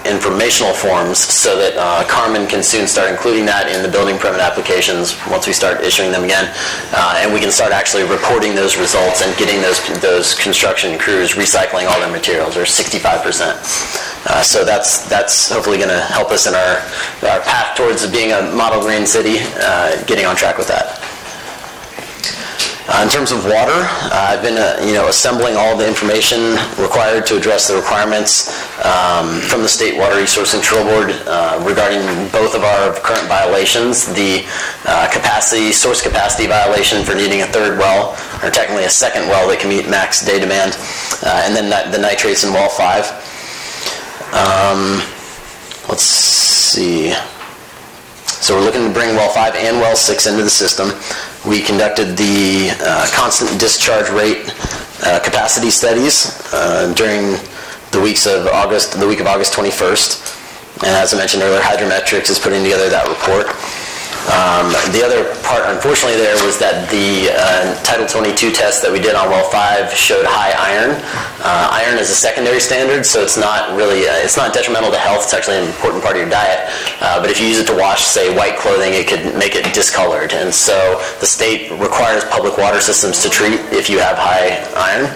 informational forms, so that Carmen can soon start including that in the building permit applications once we start issuing them again, and we can start actually reporting those results and getting those construction crews recycling all their materials, or 65%. So that's hopefully going to help us in our path towards being a model green city, getting on track with that. In terms of water, I've been assembling all the information required to address the requirements from the State Water Resource Control Board regarding both of our current violations, the source capacity violation for needing a 3rd well, or technically a 2nd well that can meet max day demand, and then the nitrates in well 5. Let's see. So we're looking to bring well 5 and well 6 into the system. We conducted the constant discharge rate capacity studies during the week of August 21st. And as I mentioned earlier, Hydrometrics is putting together that report. The other part, unfortunately, there was that the Title 22 test that we did on well 5 showed high iron. Iron is a secondary standard, so it's not really, it's not detrimental to health. It's actually an important part of your diet. But if you use it to wash, say, white clothing, it could make it discolored. And so the state requires public water systems to treat if you have high iron.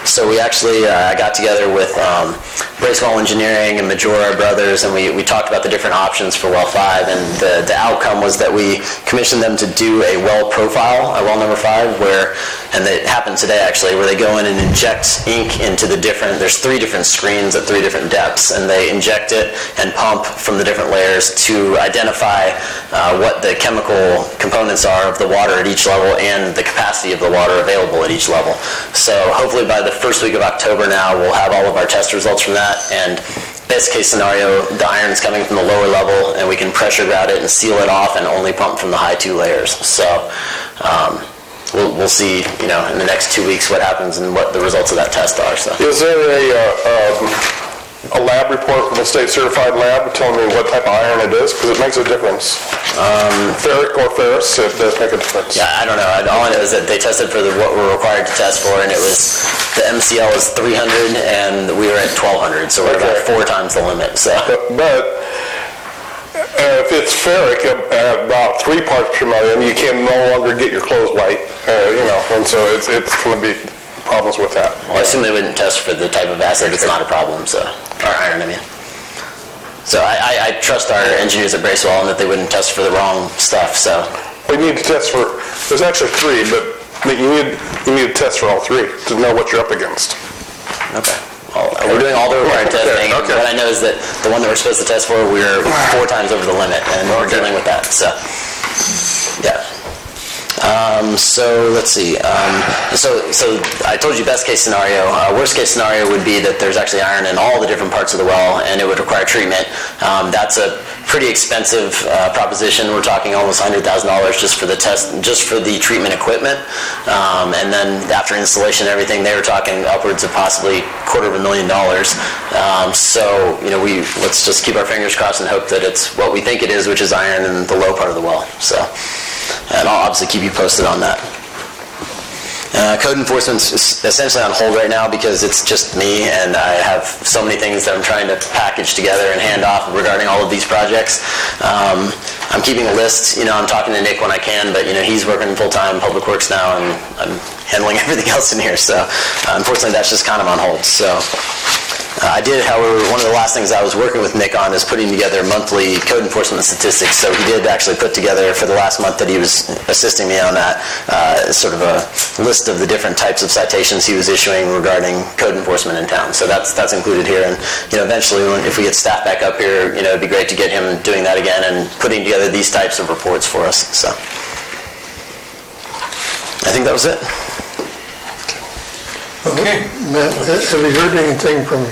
So we actually got together with Bracewell Engineering and Majora Brothers, and we talked about the different options for well 5, and the outcome was that we commissioned them to do a well profile, a well number 5, and it happened today actually, where they go in and inject ink into there's 3 different screens at 3 different depths, and they inject it and pump from the different layers to identify what the chemical components are of the water at each level and the capacity of the water available at each level. So hopefully by the first week of October now, we'll have all of our test results from that, and best case scenario, the iron is coming from the lower level, and we can pressure grout it and seal it off and only pump from the high 2 layers. So we'll see, in the next 2 weeks what happens and what the results of that test are. So. Is there a lab report from a state certified lab telling me what type of iron it is? Because it makes a difference. Ferric or ferrous, it does make a difference. Yeah, I don't know. All I know is that they tested for what we're required to test for, and it was, the MCL is 300 and we were at 1200, so we're about 4 times the limit. So. But if it's ferric at about 3 parts per million, you can no longer get your clothes white, and so it's going to be problems with that. Well, I assume they wouldn't test for the type of acid. It's not a problem, so, or iron, I mean. So I trust our engineers at Bracewell and that they wouldn't test for the wrong stuff, so. We need to test for, there's actually 3, but you need to test for all 3 to know what you're up against. Okay. Well, we're doing all the required testing. Okay. What I know is that the one that we're supposed to test for, we're 4 times over the limit, and we're dealing with that, so, yeah. So let's see. So I told you best case scenario. Worst case scenario would be that there's actually iron in all the different parts of the well, and it would require treatment. That's a pretty expensive proposition. We're talking almost $100,000 just for the test, just for the treatment equipment, and then after installation and everything, they were talking upwards of possibly $250,000. So let's just keep our fingers crossed and hope that it's what we think it is, which is iron in the low part of the well. So. And I'll obviously keep you posted on that. Code enforcement's essentially on hold right now because it's just me, and I have so many things that I'm trying to package together and hand off regarding all of these projects. I'm keeping a list. I'm talking to Nick when I can, but he's working full-time Public Works now, and I'm handling everything else in here. So unfortunately, that's just kind of on hold. So. I did, however, one of the last things I was working with Nick on is putting together monthly code enforcement statistics. So he did actually put together, for the last month that he was assisting me on that, sort of a list of the different types of citations he was issuing regarding code enforcement in town. So that's included here. And eventually, if we get staff back up here, it'd be great to get him doing that again and putting together these types of reports for us. So I think that was it. Okay. Matt, have you heard anything from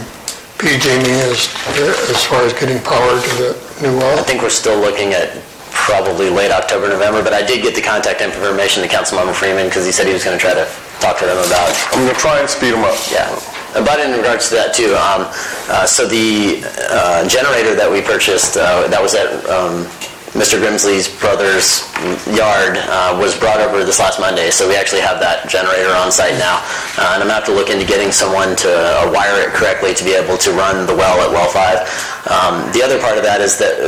PG&E as far as getting power to the new well? I think we're still looking at probably late October, November, but I did get the contact information to Councilmember Freeman because he said he was going to try to talk to them about. I'm going to try and speed them up. Yeah. But in regards to that too, so the generator that we purchased, that was at Mr. Grimsley's brother's yard, was brought over this last Monday, so we actually have that generator on site now. And I'm going to have to look into getting someone to wire it correctly to be able to run the well at well 5. The other part of that is that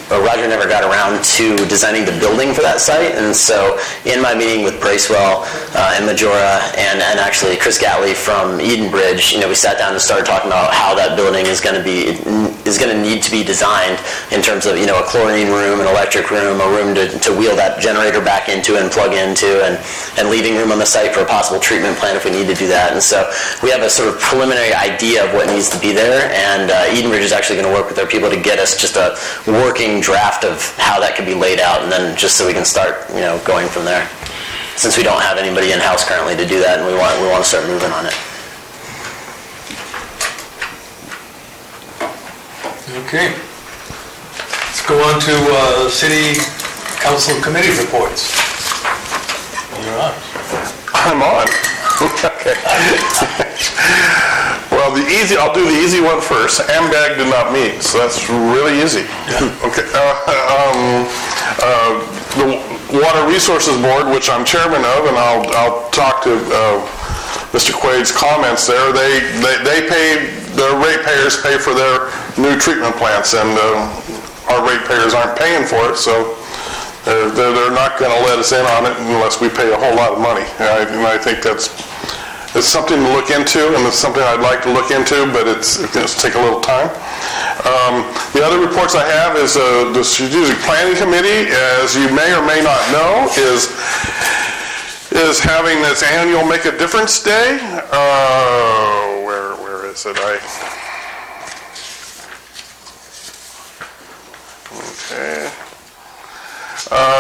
Roger never got around to designing the building for that site, and so in my meeting with Bracewell and Majora and actually Chris Gatley from Edenbridge, we sat down and started talking about how that building is going to need to be designed in terms of a chlorine room, an electric room, a room to wheel that generator back into and plug into, and leaving room on the site for a possible treatment plant if we need to do that. And so we have a sort of preliminary idea of what needs to be there, and Edenbridge is actually going to work with their people to get us just a working draft of how that could be laid out, and then just so we can start going from there, since we don't have anybody in-house currently to do that, and we want to start moving on it. Okay. Let's go on to city council committee reports. You're on. I'm on. Okay. Well, I'll do the easy one first. AMDAG did not meet, so that's really easy. Okay. The Water Resources Board, which I'm chairman of, and I'll talk to Mr. Quaid's comments there. They pay, the ratepayers pay for their new treatment plants, and our ratepayers aren't paying for it, so they're not going to let us in on it unless we pay a whole lot of money. And I think it's something to look into, and it's something I'd like to look into, but it's going to take a little time. The other reports I have is the Strategic Planning Committee, as you may or may not know, is having this annual Make a Difference Day. Where is it? Okay.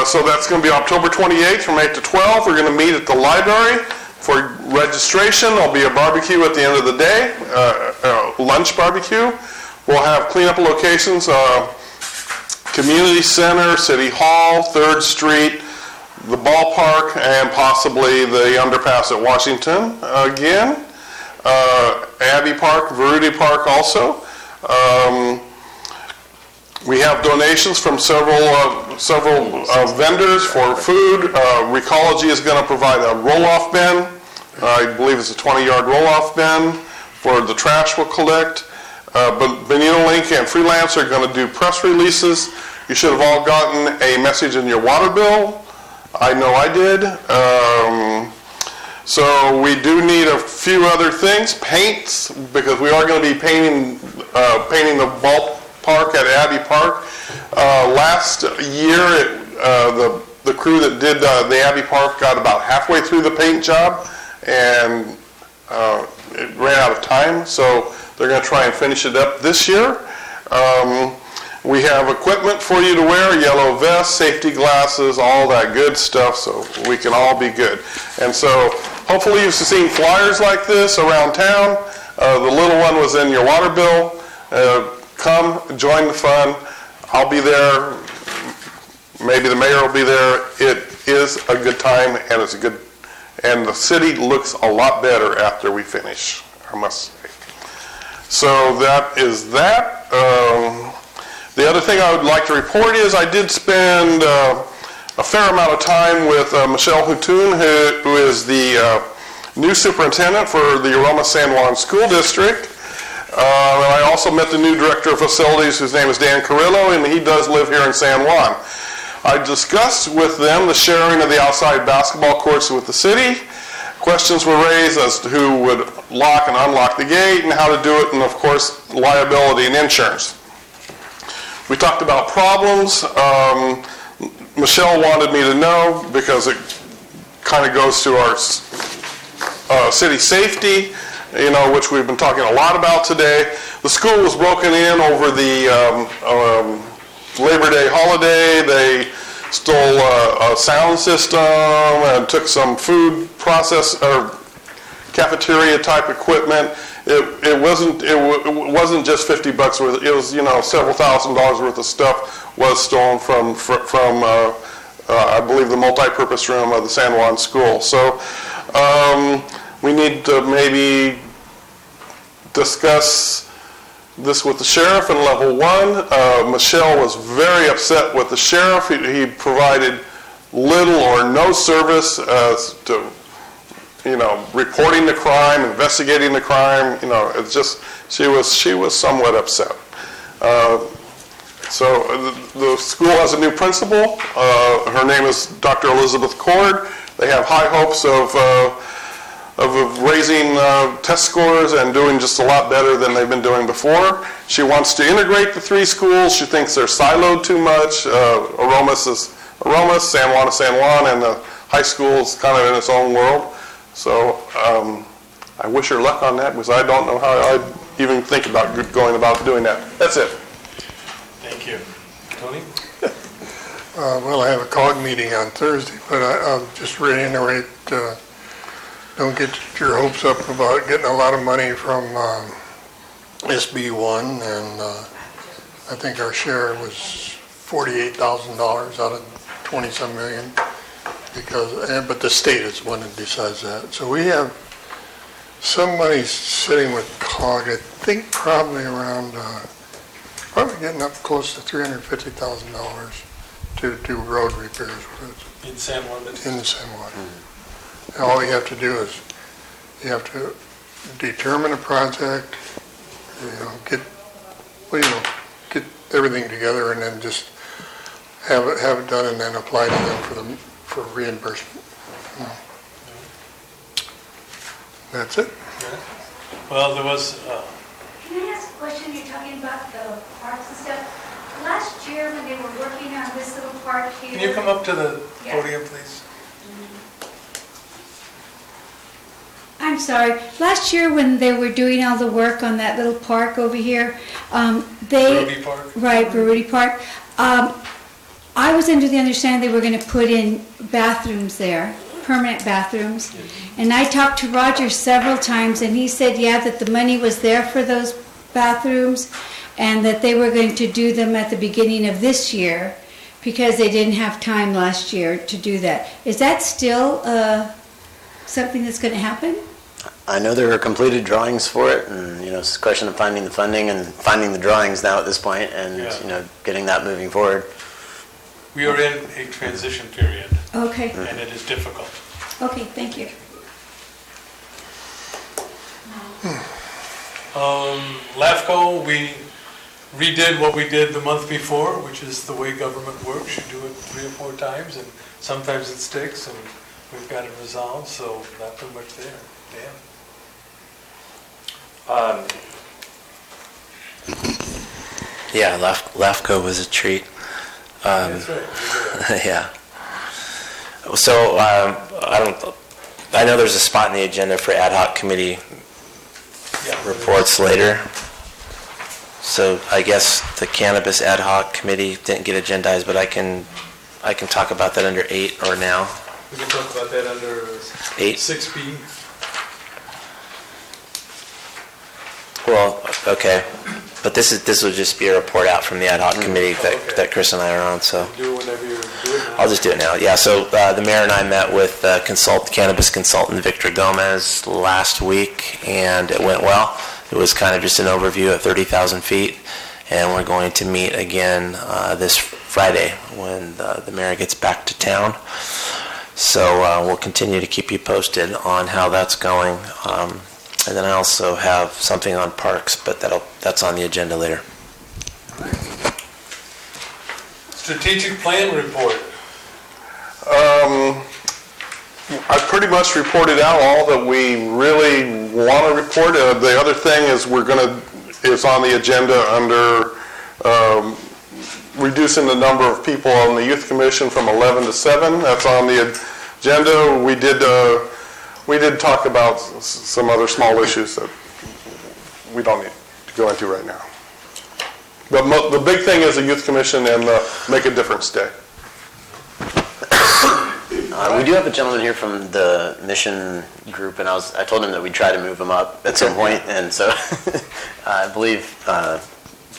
So that's going to be October 28th from 8 to 12. We're going to meet at the library for registration. There'll be a barbecue at the end of the day, lunch barbecue. We'll have cleanup locations, Community Center, City Hall, 3rd Street, the ballpark, and possibly the underpass at Washington again. Abbey Park, Verudy Park also. We have donations from several vendors for food. Recology is going to provide a roll-off bin. I believe it's a 20-yard roll-off bin for the trash we'll collect. But Benito Link and Freelance are going to do press releases. You should have all gotten a message in your water bill. I know I did. So we do need a few other things. Paints, because we are going to be painting the ballpark at Abbey Park. Last year, the crew that did the Abbey Park got about halfway through the paint job, and it ran out of time, so they're going to try and finish it up this year. We have equipment for you to wear, yellow vests, safety glasses, all that good stuff, so we can all be good. And so hopefully you've seen flyers like this around town. The little one was in your water bill. Come, join the fun. I'll be there. Maybe the mayor will be there. It is a good time, and it's a good, and the city looks a lot better after we finish, I must say. So that is that. The other thing I would like to report is I did spend a fair amount of time with Michelle Hutoon, who is the new superintendent for the Aroma San Juan School District. And I also met the new director of facilities, whose name is Dan Carrillo, and he does live here in San Juan. I discussed with them the sharing of the outside basketball courts with the city. Questions were raised as to who would lock and unlock the gate and how to do it, and of course, liability and insurance. We talked about problems. Michelle wanted me to know, because it kind of goes to our city safety, which we've been talking a lot about today. The school was broken in over the Labor Day holiday. They stole a sound system and took some food process or cafeteria type equipment. It wasn't just $50 worth. It was several $1,000s worth of stuff was stolen from I believe the multi-purpose room of the San Juan school. So we need to maybe discuss this with the sheriff in level 1. Michelle was very upset with the sheriff. He provided little or no service to reporting the crime, investigating the crime. It's just she was somewhat upset. So the school has a new principal. Her name is Dr. Elizabeth Cord. They have high hopes of raising test scores and doing just a lot better than they've been doing before. She wants to integrate the 3 schools. She thinks they're siloed too much. Aromas is Aromas, San Juan is San Juan, and the high school is kind of in its own world. So I wish her luck on that, because I don't know how I'd even think about going about doing that. That's it. Thank you. Tony? Well, I have a COG meeting on Thursday, but I'll just reiterate, don't get your hopes up about getting a lot of money from SB1, and I think our share was $48,000 out of 20-some million, but the state is the one that decides that. So we have some money sitting with COG, I think probably around, probably getting up close to $350,000 to do road repairs with. In San Juan? In San Juan. And all you have to do is, you have to determine a project, get everything together and then just have it done and then apply to them for reimbursement. That's it. Well, there was, Can I ask a question? You're talking about the parks and stuff. Last year, when they were working on this little park here... can you come up to the podium, please? I'm sorry. Last year, when they were doing all the work on that little park over here, Rudy Park? Right, Rudy Park. I was under the understanding they were going to put in bathrooms there, permanent bathrooms. And I talked to Roger several times, and he said, yeah, that the money was there for those bathrooms, and that they were going to do them at the beginning of this year, because they didn't have time last year to do that. Is that still something that's going to happen? I know there are completed drawings for it, and it's a question of finding the funding and finding the drawings now at this point, and getting that moving forward. We are in a transition period. Okay. And it is difficult. Okay, thank you. LAFCO, we redid what we did the month before, which is the way government works. You do it 3 or 4 times, and sometimes it sticks, and we've got it resolved, so not too much there. Dan? Yeah, LAFCO was a treat. That's right. Yeah. So I know there's a spot in the agenda for ad hoc committee reports later. So I guess the cannabis ad hoc committee didn't get agendized, but I can talk about that under 8 or now. We can talk about that under 8. 6B. Well, okay. But this will just be a report out from the ad hoc committee that Chris and I are on, so. Do it whenever you're doing it. I'll just do it now. Yeah, so the mayor and I met with cannabis consultant Victor Gomez last week, and it went well. It was kind of just an overview at 30,000 feet, and we're going to meet again this Friday when the mayor gets back to town. So we'll continue to keep you posted on how that's going. And then I also have something on parks, but that's on the agenda later. Strategic plan report. I pretty much reported out all that we really want to report. The other thing is is on the agenda under reducing the number of people on the youth commission from 11 to 7. That's on the agenda. We did talk about some other small issues that we don't need to go into right now. But the big thing is the youth commission and the Make a Difference Day. We do have a gentleman here from the mission group, and I told him that we'd try to move him up at some point, and so I believe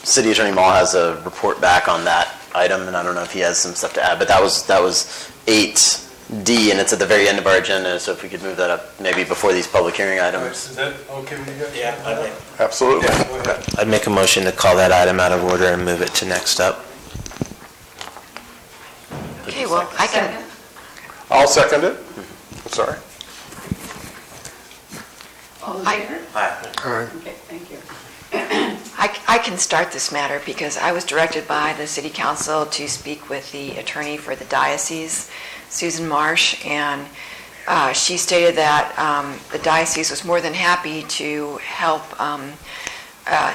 City Attorney Mall has a report back on that item, and I don't know if he has some stuff to add, but that was 8D, and it's at the very end of our agenda, so if we could move that up maybe before these public hearing items. Is that okay with you guys? Yeah, Absolutely. Yeah, go ahead. I'd make a motion to call that item out of order and move it to next up. Okay, well, I can... I'll second it. I'm sorry. All in favor? Aye. Okay, thank you. I can start this matter because I was directed by the city council to speak with the attorney for the diocese, Susan Marsh, and she stated that the diocese was more than happy to help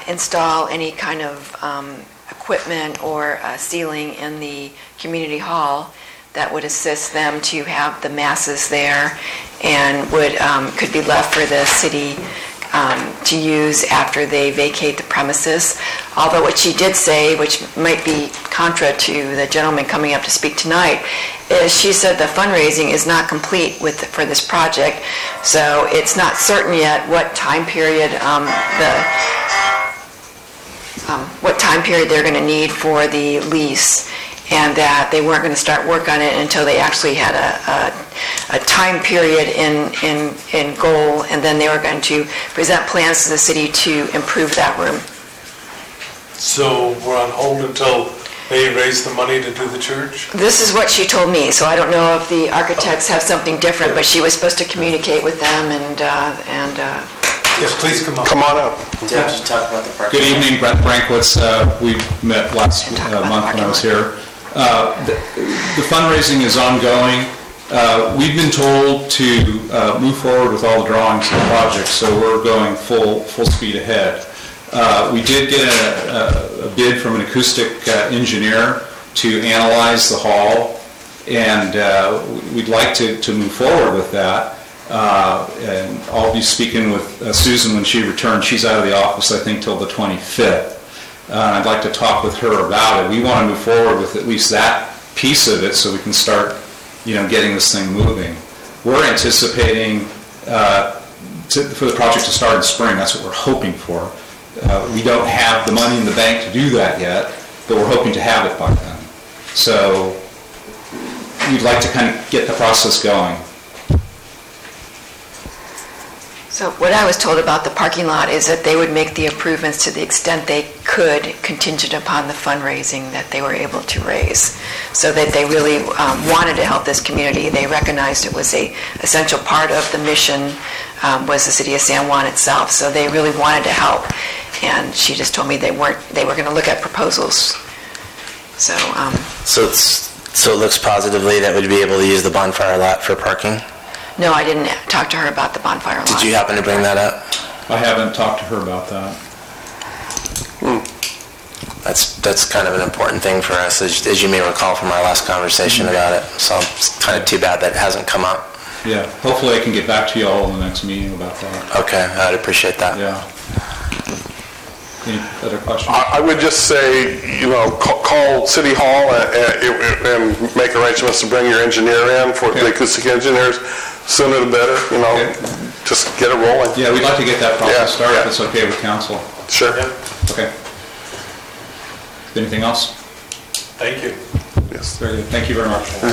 install any kind of equipment or ceiling in the community hall that would assist them to have the masses there and could be left for the city to use after they vacate the premises. Although what she did say, which might be contra to the gentleman coming up to speak tonight, is she said the fundraising is not complete for this project, so it's not certain yet what time period they're going to need for the lease. and that they weren't going to start work on it until they actually had a time period in goal, and then they were going to present plans to the city to improve that room. So we're on hold until they raise the money to do the church? This is what she told me, so I don't know if the architects have something different, but she was supposed to communicate with them and yes, please come on. Come on up. Yeah, just talk about the parking. Good evening, Brett Brankwitz. We met last month when I was here. The fundraising is ongoing. We've been told to move forward with all the drawings of the project, so we're going full speed ahead. We did get a bid from an acoustic engineer to analyze the hall, and we'd like to move forward with that. And I'll be speaking with Susan when she returns. She's out of the office, I think, till the 25th. I'd like to talk with her about it. We want to move forward with at least that piece of it so we can start, getting this thing moving. We're anticipating for the project to start in spring. That's what we're hoping for. We don't have the money in the bank to do that yet, but we're hoping to have it by then. So we'd like to kind of get the process going. So what I was told about the parking lot is that they would make the improvements to the extent they could, contingent upon the fundraising that they were able to raise. So that they really wanted to help this community. They recognized it was an essential part of the mission, was the city of San Juan itself. So they really wanted to help. And she just told me they were going to look at proposals. So So it looks positively that we'd be able to use the bonfire lot for parking? no, I didn't talk to her about the bonfire lot. Did you happen to bring that up? I haven't talked to her about that. That's kind of an important thing for us, as you may recall from our last conversation about it. So it's kind of too bad that it hasn't come up. Yeah, hopefully I can get back to you all in the next meeting about that. Okay, I'd appreciate that. Yeah. Any other questions? I would just say, call City Hall and make arrangements to bring your engineer in for the acoustic engineers. Sooner the better, just get it rolling. Yeah, we'd like to get that process started if it's okay with council. Sure. Okay. Anything else? Thank you. Yes. Very good. Thank you very much. All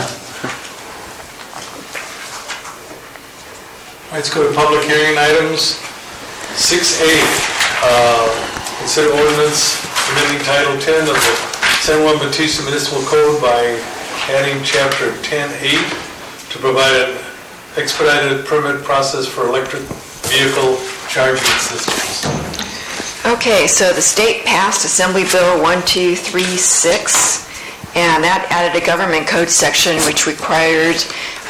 right, let's go to public hearing items. 6A, consider ordinance amending Title 10 of the San Juan Bautista Municipal Code by adding Chapter 10.8 to provide an expedited permit process for electric vehicle charging systems. Okay, so the state passed Assembly Bill 1236, and that added a government code section which required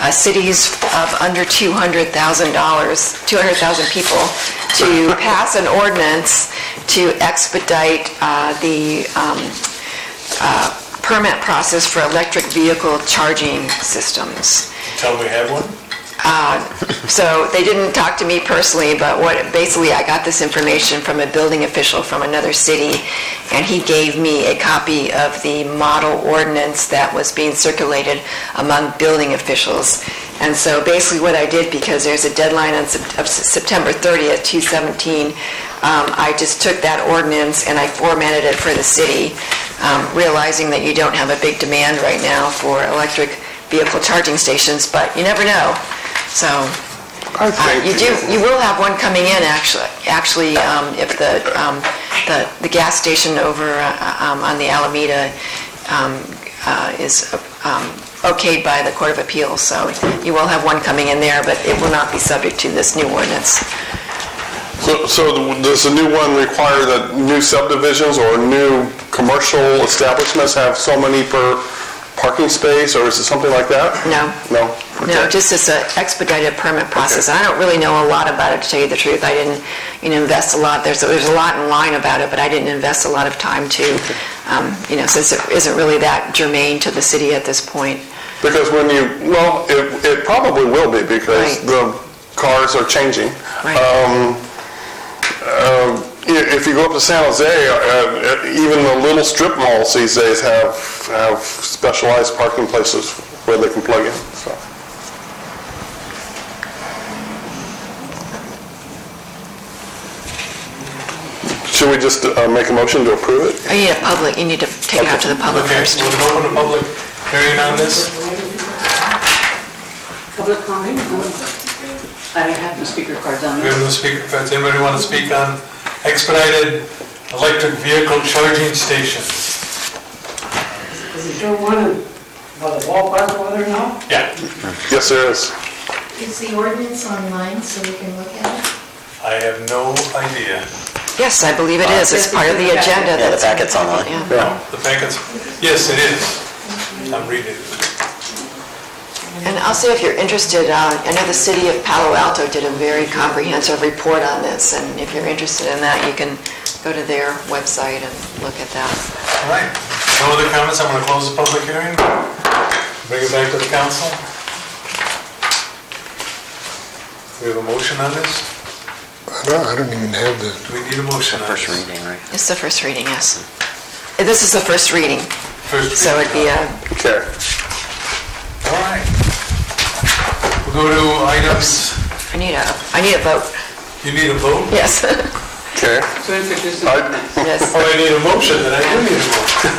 cities of under $200,000 people to pass an ordinance to expedite the permit process for electric vehicle charging systems. Tell them we have one? So they didn't talk to me personally, but basically I got this information from a building official from another city, and he gave me a copy of the model ordinance that was being circulated among building officials. And so basically what I did, because there's a deadline of September 30th, 2017, I just took that ordinance and I formatted it for the city, realizing that you don't have a big demand right now for electric vehicle charging stations, but you never know. So you will have one coming in actually if the gas station over on the Alameda is okayed by the Court of Appeals. So you will have one coming in there, but it will not be subject to this new ordinance. So does the new one require that new subdivisions or new commercial establishments have so many per parking space, or is it something like that? No. No? Okay. No, just as an expedited permit process. Okay. I don't really know a lot about it, to tell you the truth. I didn't invest a lot. There's a lot in line about it, but I didn't invest a lot of time to, since it isn't really that germane to the city at this point. Because it probably will be, because the cars are changing. Right. If you go up to San Jose, even the little strip malls these days have specialized parking places where they can plug in. So. Should we just make a motion to approve it? You need to take it out to the public Okay, first. we'll open a public hearing on this. Public comment? I don't have the speaker cards on We have no speaker cards. Anybody want to speak on expedited electric vehicle charging stations? Is there one by the ballpark over there now? Yeah. Yes, there is. Is the ordinance online so we can look at it? I have no idea. Yes, I believe it is. It's part of the agenda. Yeah, the that's in packet's online. Yeah. The packets, yes, it is. I'm reading it. And also, if you're interested, I know the city of Palo Alto did a very comprehensive report on this, and if you're interested in that, you can go to their website and look at that. All right. No other comments? I'm going to close the public hearing. Bring it back to the council. We have a motion on this? I don't even have the... Do we need a motion on this? First reading, right? It's the first reading, yes. This is the first reading. So it'd be a... Okay. All right. We'll go to items. I need a vote. You need a vote? Yes. Okay. Yes. Oh, I need a motion, then I do need a motion.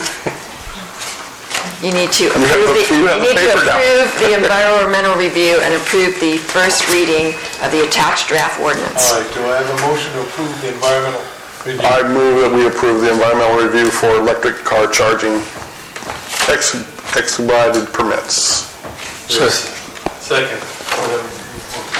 You need to approve the environmental review and approve the first reading of the attached draft ordinance. All right, do I have a motion to approve the environmental review? I move that we approve the environmental review for electric car charging expedited permits. Second.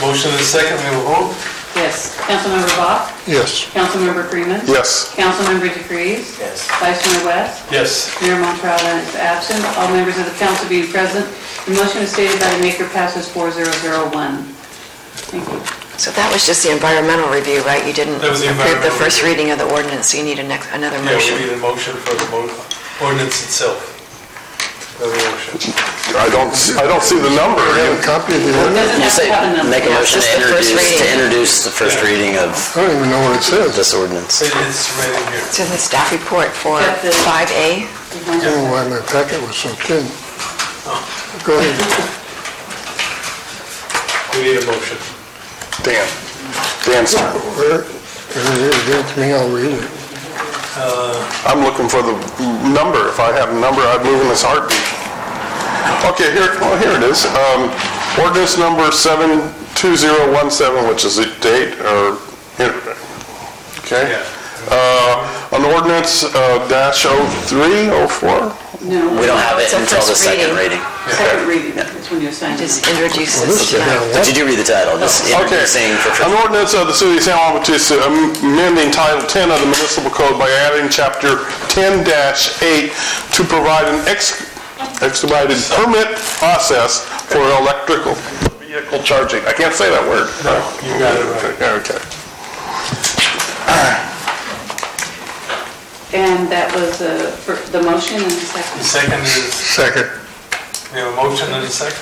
Motion is second, we will vote? Yes. Councilmember Bach? Yes. Councilmember Freeman? Yes. Councilmember DeFreeze? Yes. Vice Mayor West? Yes. Mayor Montrata is absent. All members of the council being present, the motion is stated by the maker passes 4001. Thank you. So that was just the environmental review, right? You didn't That was the approve the environmental first review. reading of the ordinance, so you need another Yeah, motion. we need a motion for the ordinance itself. Another motion. I don't see the number. I have a copy of the Doesn't ordinance. have to have a number. Make a Yeah, motion just the first reading. to introduce the first reading of I don't even know what it says. this ordinance. It's right in here. It's in the staff report for Got the- 5A. I don't know why my packet was so thin. Go ahead. We need a motion. Dan's turn. Where, give it to me, I'll read it. I'm looking for the number. If I had a number, I'd move in this heartbeat. Okay, here it is. Ordinance number 72017, which is the date, or, okay. On ordinance -0304? No. We don't have it It's a until the first second reading. reading. Second reading, that's when you assign it. Just introduce this to But you do read the title, just Okay. introducing for An ordinance of the City of San Juan Bautista amending Title 10 of the Municipal Code by adding Chapter 10-8 to provide an expedited permit process for electrical vehicle charging. I can't say that word. You got it right. Okay. And that was the motion and the second. The second is, Second. we have a motion and a second.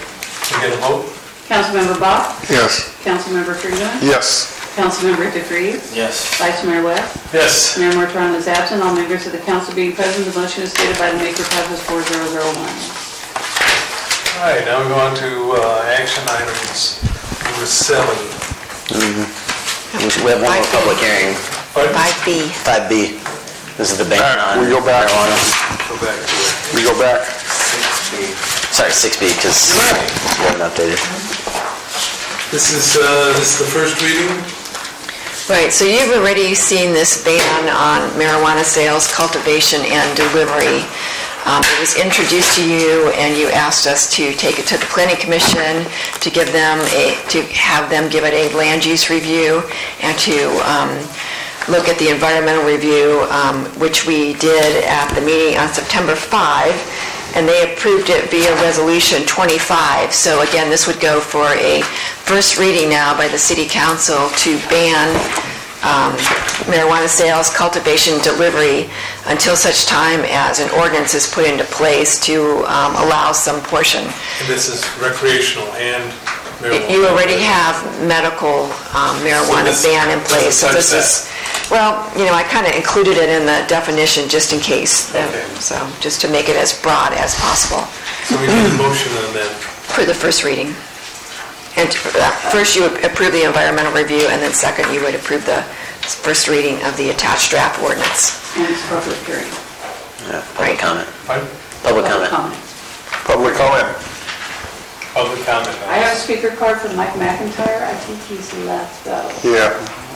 We get a vote? Councilmember Bach? Yes. Councilmember Freeman? Yes. Councilmember DeFreeze? Yes. Vice Mayor West? Yes. Mayor Morton is absent. All members of the council being present, the motion is stated by the maker passes 4001. All right, now we go on to action items number 7. We have one more public hearing, 5B. 5B. This is the ban on We go back. marijuana. Go back to it. We go back. Sorry, 6B, because we haven't updated. This is the first reading. Right, so you've already seen this ban on marijuana sales, cultivation, and delivery. It was introduced to you, and you asked us to take it to the planning commission, to have them give it a land use review, and to look at the environmental review, which we did at the meeting on September 5, and they approved it via Resolution 25. So again, this would go for a first reading now by the City Council to ban marijuana sales, cultivation, delivery until such time as an ordinance is put into place to allow some portion. And this is recreational and marijuana. You already have medical marijuana So this- ban in place, so this is, well, I kind of included it in the definition just in case, so just to make it as broad as possible So we need a motion on that. for the first reading. And first you would approve the environmental review, and then second you would approve the first reading of the attached draft ordinance. And it's public hearing. Public comment. Pardon? Public comment. Public comment. Public comment. I have a speaker card from Mike McIntyre. I think he's left though. Yeah.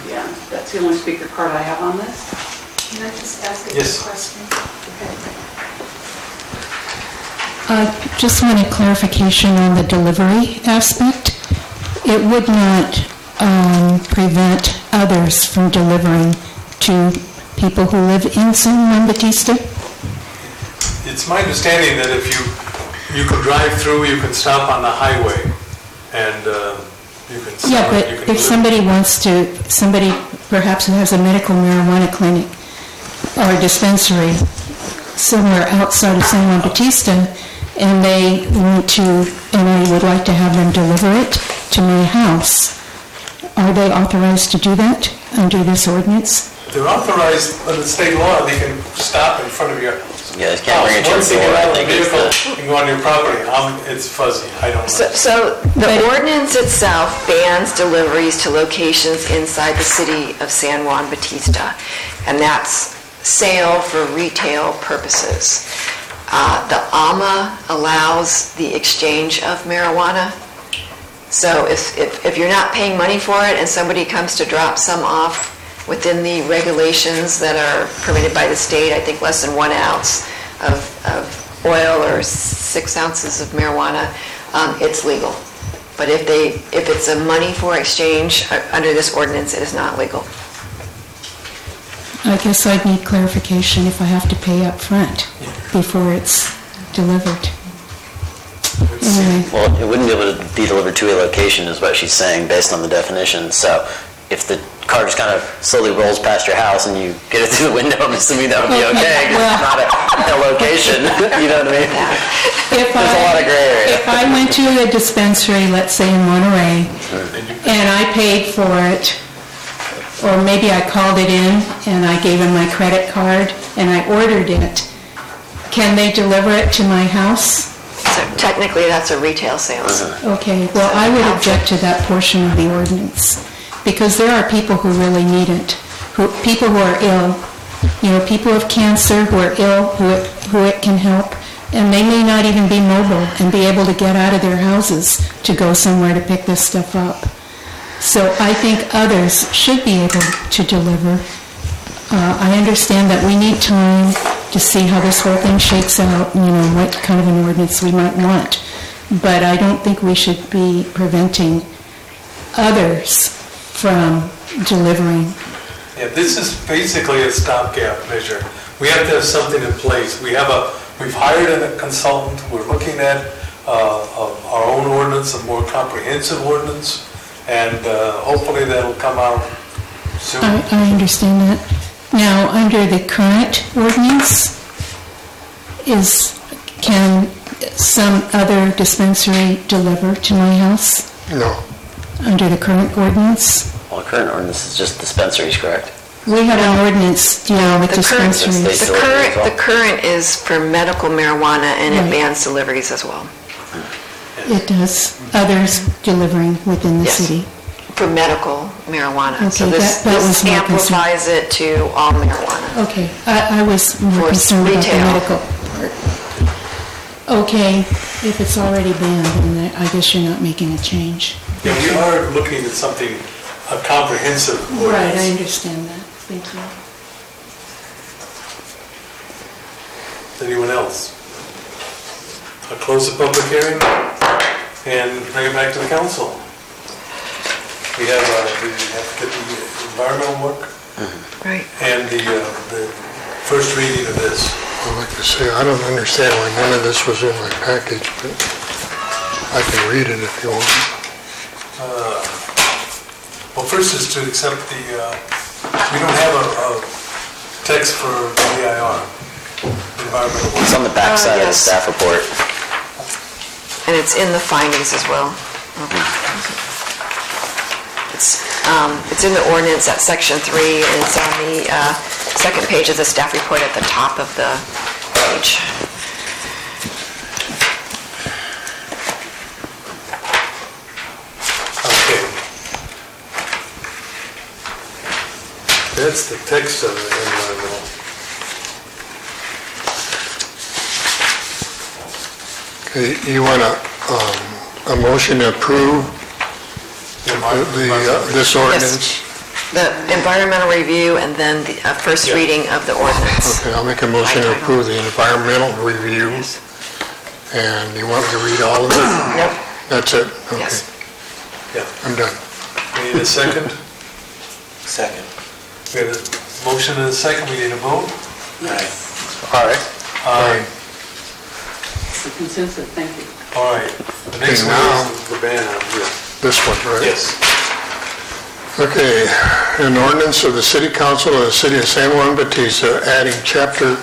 Yeah, that's the only speaker card I have on this. Can I just ask a Yes. quick question? Just wanted clarification on the delivery aspect. It would not prevent others from delivering to people who live in San Juan Bautista? It's my understanding that if you can drive through, you can stop on the highway, and you can sell Yeah, it, but you can if deliver. somebody wants to, somebody perhaps who has a medical marijuana clinic or a dispensary somewhere outside of San Juan Bautista, and they want to, and I would like to have them deliver it to my house, are they authorized to do that under this ordinance? They're authorized under state law, they can stop in front of your house. Yeah, you can't bring it to Once they your get door, out I of the think is vehicle and go on your property, it's fuzzy, I don't know. So the ordinance itself bans deliveries to locations inside the city of San Juan Bautista, and that's sale for retail purposes. The AMA allows the exchange of marijuana. So if you're not paying money for it and somebody comes to drop some off within the regulations that are permitted by the state, I think less than 1 ounce of oil or 6 ounces of marijuana, it's legal. But if it's a money for exchange under this ordinance, it is not legal. I guess I'd need clarification if I have to pay up front before it's delivered. Anyway. Well, it wouldn't be able to be delivered to a location is what she's saying based on the definition. So if the car just kind of slowly rolls past your house and you get it through the window, I'm assuming that would be okay, 'cause it's not a location, you know what I mean? There's a lot of gray area. If I went to a dispensary, let's say in Monterey, and I paid for it, or maybe I called it in and I gave them my credit card and I ordered it, can they deliver it to my house? So technically, that's a retail sales. Okay, well, I would object to that portion of the ordinance, because there are people who really need it, people who are ill, people with cancer who are ill, who it can help, and they may not even be mobile and be able to get out of their houses to go somewhere to pick this stuff up. So I think others should be able to deliver. I understand that we need time to see how this whole thing shakes out, what kind of an ordinance we might want. But I don't think we should be preventing others from delivering. Yeah, this is basically a stopgap measure. We have to have something in place. We've hired a consultant, we're looking at our own ordinance, a more comprehensive ordinance, and hopefully that'll come out soon. I understand that. Now, under the current ordinance, can some other dispensary deliver to my house? No. Under the current ordinance? Well, the current ordinance is just dispensaries, correct? We have an ordinance dealing with dispensaries. The current is for medical marijuana, and it bans deliveries as well. It does. Others delivering within the city. For medical marijuana. Okay, So this that was my amplifies it to all marijuana. Okay, I was more For concerned about the retail. medical part. Okay, if it's already banned, then I guess you're not making a change. Yeah, we are looking at something, a comprehensive ordinance. Right, I understand that. Thank you. Anyone else? I'll close the public hearing and bring it back to the council. We have to get the environmental work Right. and the first reading of this. I'd like to say, I don't understand why none of this was in my package, but I can read it if you want. Well, first is to accept we don't have a text for EIR, environmental work. It's on the back side of the yes. staff report. And it's in the findings as well. It's in the ordinance at section 3, and it's on the second page of the staff report at the top of the page. Okay. that's the text of the environmental. Okay, you want a motion to approve this ordinance? The environmental review and then the first reading of the ordinance. Okay, I'll make a motion to approve the environmental review. And you want me to read all of it? Yep. That's it? Okay. Yes. Yeah. I'm done. We need a second? Second. We have a motion and a second, we need a vote? Aye. Aye. It's a consensus, thank you. All right, the next Okay, one now- is the ban on, This one, right? yes. Okay, an ordinance of the City Council of the City of San Juan Bautista adding Chapter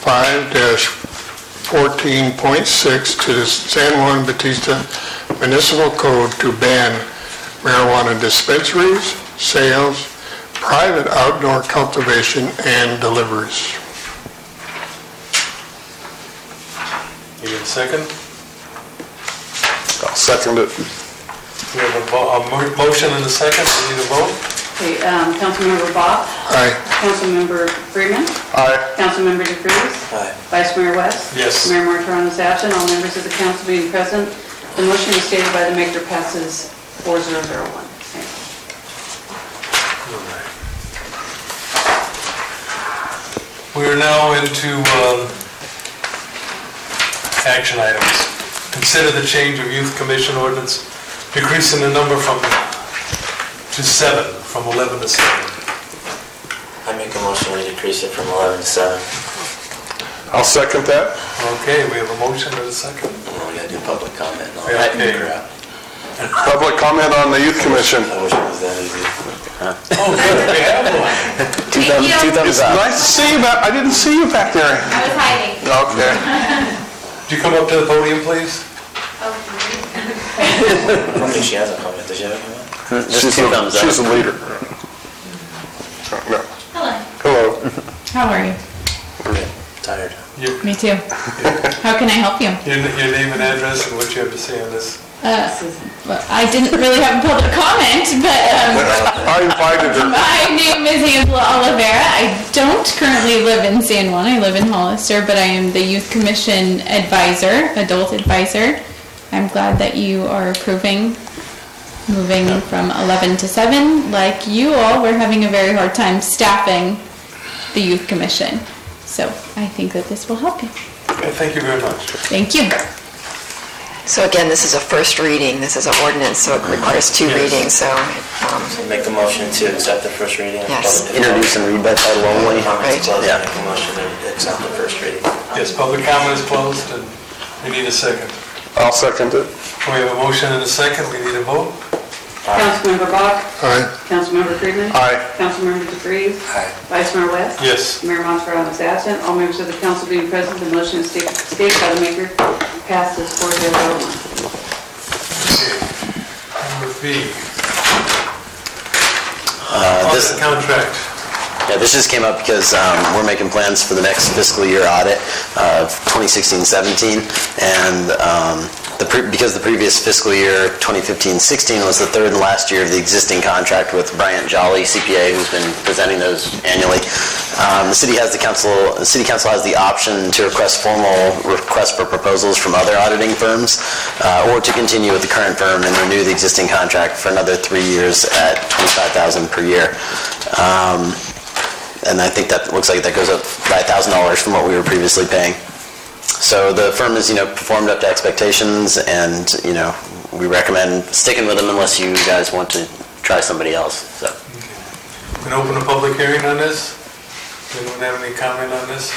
5-14.6 to the San Juan Bautista Municipal Code to ban marijuana dispensaries, sales, private outdoor cultivation, and deliveries. You need a second? I'll second it. We have a motion and a second, we need a vote? Okay, Councilmember Bach? Aye. Councilmember Freeman? Aye. Councilmember DeFreeze? Aye. Vice Mayor West? Yes. Mayor Martoron is absent. All members of the council being present, the motion is stated by the maker passes 4001. Thank We you. are now into action items. Consider the change of youth commission ordinance, decreasing the number to 7, from 11 to 7. I make a motion we decrease it from 11 to 7. I'll second that. Okay, we have a motion and a second. Well, we gotta do public comment and all Yeah, that okay. crap. Public comment on the youth commission. I wish it was that easy. Oh, good, we have one. Two thumbs It's up. nice to see you back. I didn't see you back there. I was hiding. Okay. Would you come up to the podium, please? Oh, I don't think she has a comment. Does she have a comment? Just two thumbs up. She's a leader. No. hello. Hello. How are you? Tired. Me too. How can I help you? Your name and address and what you have to say on this. Well, I didn't really have a public comment, but I invited her. my name is Angela Oliveira. I don't currently live in San Juan. I live in Hollister, but I am the Youth Commission advisor, adult advisor. I'm glad that you are approving moving from 11 to 7. Like you all, we're having a very hard time staffing the Youth Commission. So I think that this will help you. Okay, thank you very much. Thank you. So again, this is a first reading. This is an ordinance, so it requires two readings, so. So make the motion to accept the first reading. Yes. Introduce and read by title only. Right. Yeah. Make the motion to accept the first reading. Yes, public comment is closed and we need a second. I'll second it. We have a motion and a second, we need a vote? Councilmember Bach? Aye. Councilmember Freeman? Aye. Councilmember DeFreeze? Aye. Vice Mayor West? Yes. Mayor Montaron is absent. All members of the council being present, the motion is stated by the maker passes 4001. Number B. This Contract. Yeah, this just came up because we're making plans for the next fiscal year audit of 2016-17, and because the previous fiscal year, 2015-16, was the third and last year of the existing contract with Bryant Jolly CPA, who's been presenting those annually. The city council has the option to request formal requests for proposals from other auditing firms, or to continue with the current firm and renew the existing contract for another 3 years at $25,000 per year. And I think that looks like that goes up by $1,000 from what we were previously paying. So the firm has, performed up to expectations, and, we recommend sticking with them unless you guys want to try somebody else, so. We can open a public hearing on this. Anyone have any comment on this?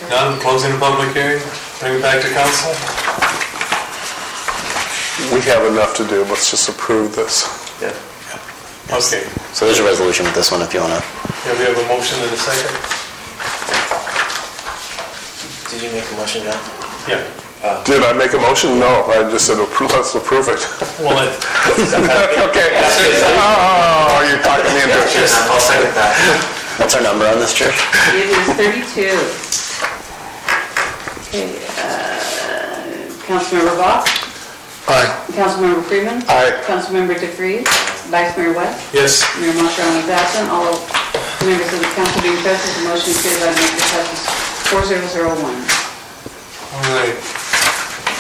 None, closing the public hearing, bring it back to council. We have enough to do. Let's just approve this. Yeah. Okay. So there's a resolution with this one if you want to. Yeah, we have a motion and a second. Did you make a motion, John? Yeah. Did I make a motion? No, I just said let's approve it. Well, Okay. Oh, you're talking me into it. I'll second that. What's our number on this, Trish? It is 32. Okay, Councilmember Bach? Aye. Councilmember Freeman? Aye. Councilmember DeFreeze? Vice Mayor West? Yes. Mayor Marshall is absent. All members of the council being present, the motion is carried by the maker passes 4001. All right.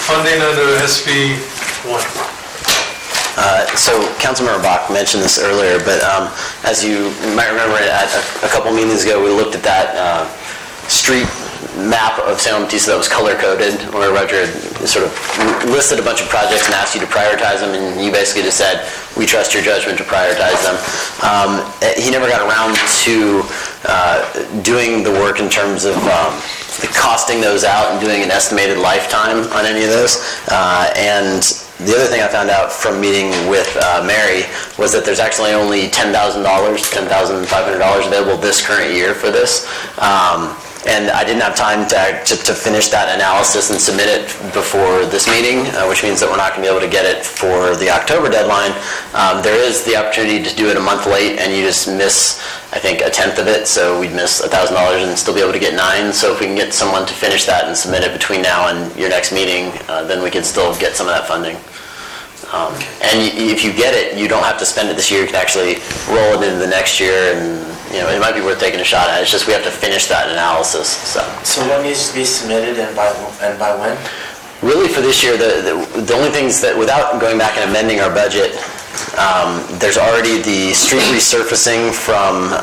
Funding under SB 1. So Councilmember Bach mentioned this earlier, but as you might remember, at a couple meetings ago, we looked at that street map of San Juan Bautista that was color-coded, where Roger had sort of listed a bunch of projects and asked you to prioritize them, and you basically just said, we trust your judgment to prioritize them. He never got around to doing the work in terms of costing those out and doing an estimated lifetime on any of those. And the other thing I found out from meeting with Mary was that there's actually only $10,000, $10,500 available this current year for this. And I didn't have time to finish that analysis and submit it before this meeting, which means that we're not going to be able to get it for the October deadline. There is the opportunity to do it a month late, and you just miss, I think, a tenth of it, so we'd miss $1,000 and still be able to get 9. So if we can get someone to finish that and submit it between now and your next meeting, then we can still get some of that funding. And if you get it, you don't have to spend it this year. You can actually roll it into the next year, and it might be worth taking a shot at. It's just we have to finish that analysis. So what needs to be submitted and by when? Really, for this year, the only things that, without going back and amending our budget, there's already the street resurfacing from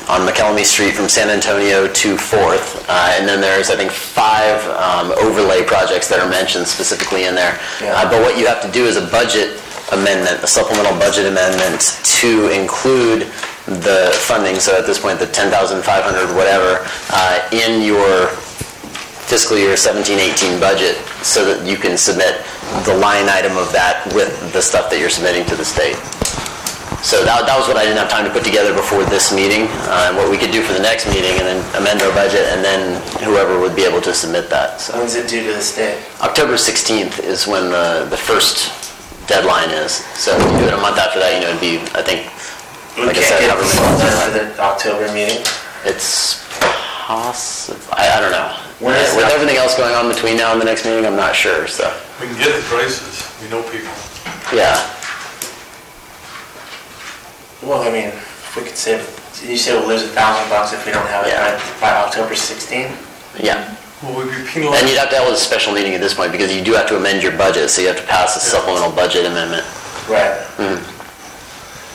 on McElmy Street from San Antonio to 4th, and then there's, I think, 5 overlay projects that are mentioned specifically in there. But what you have to do is a budget amendment, a supplemental budget amendment to include the funding, so at this point the $10,500 whatever, in your fiscal year 17-18 budget, so that you can submit the line item of that with the stuff that you're submitting to the state. So that was what I didn't have time to put together before this meeting, and what we could do for the next meeting, and then amend our budget, and then whoever would be able to submit that. So when's it due to the state? October 16th is when the first deadline is. So if you do it a month after that, it'd be, I think, like I said, government for the October meeting? It's possible. I don't know. With everything else going on between now and the next meeting, I'm not sure. So we can get the prices. We know people. Yeah. Well, I mean, if we could save, you say we'll lose $1,000 if we don't have it by October 16th? Yeah. Will we be penalized? And you'd have to have a special meeting at this point, because you do have to amend your budget, so you have to pass a supplemental budget amendment. Right.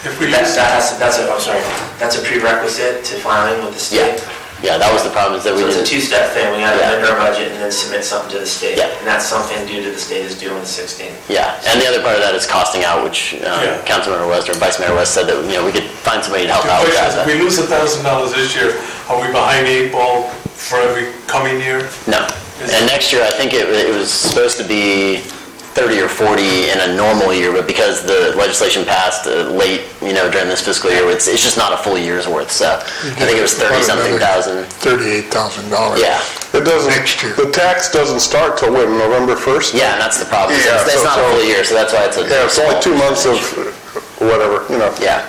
If we that's a prerequisite to filing with the state? Yeah, that was the problem, is that we So it's a didn't... two-step thing. We got to amend our budget and then submit something to the state. Yeah. And that's something due to the state is due on the 16th. Yeah, and the other part of that is costing out, which Councilmember West or Vice Mayor West said that we could find somebody to help out with that. If we lose $1,000 this year, are we behind the 8 ball for every coming year? No. And next year, I think it was supposed to be 30 or 40 in a normal year, but because the legislation passed late, during this fiscal year, it's just not a full year's worth. So I think it was 30-something thousand. $38,000. Yeah. It doesn't. Next year. The tax doesn't start till when, November 1st? Yeah, and that's the problem. It's not a full year, so that's why it's a... Yeah, it's only 2 months of whatever, Yeah.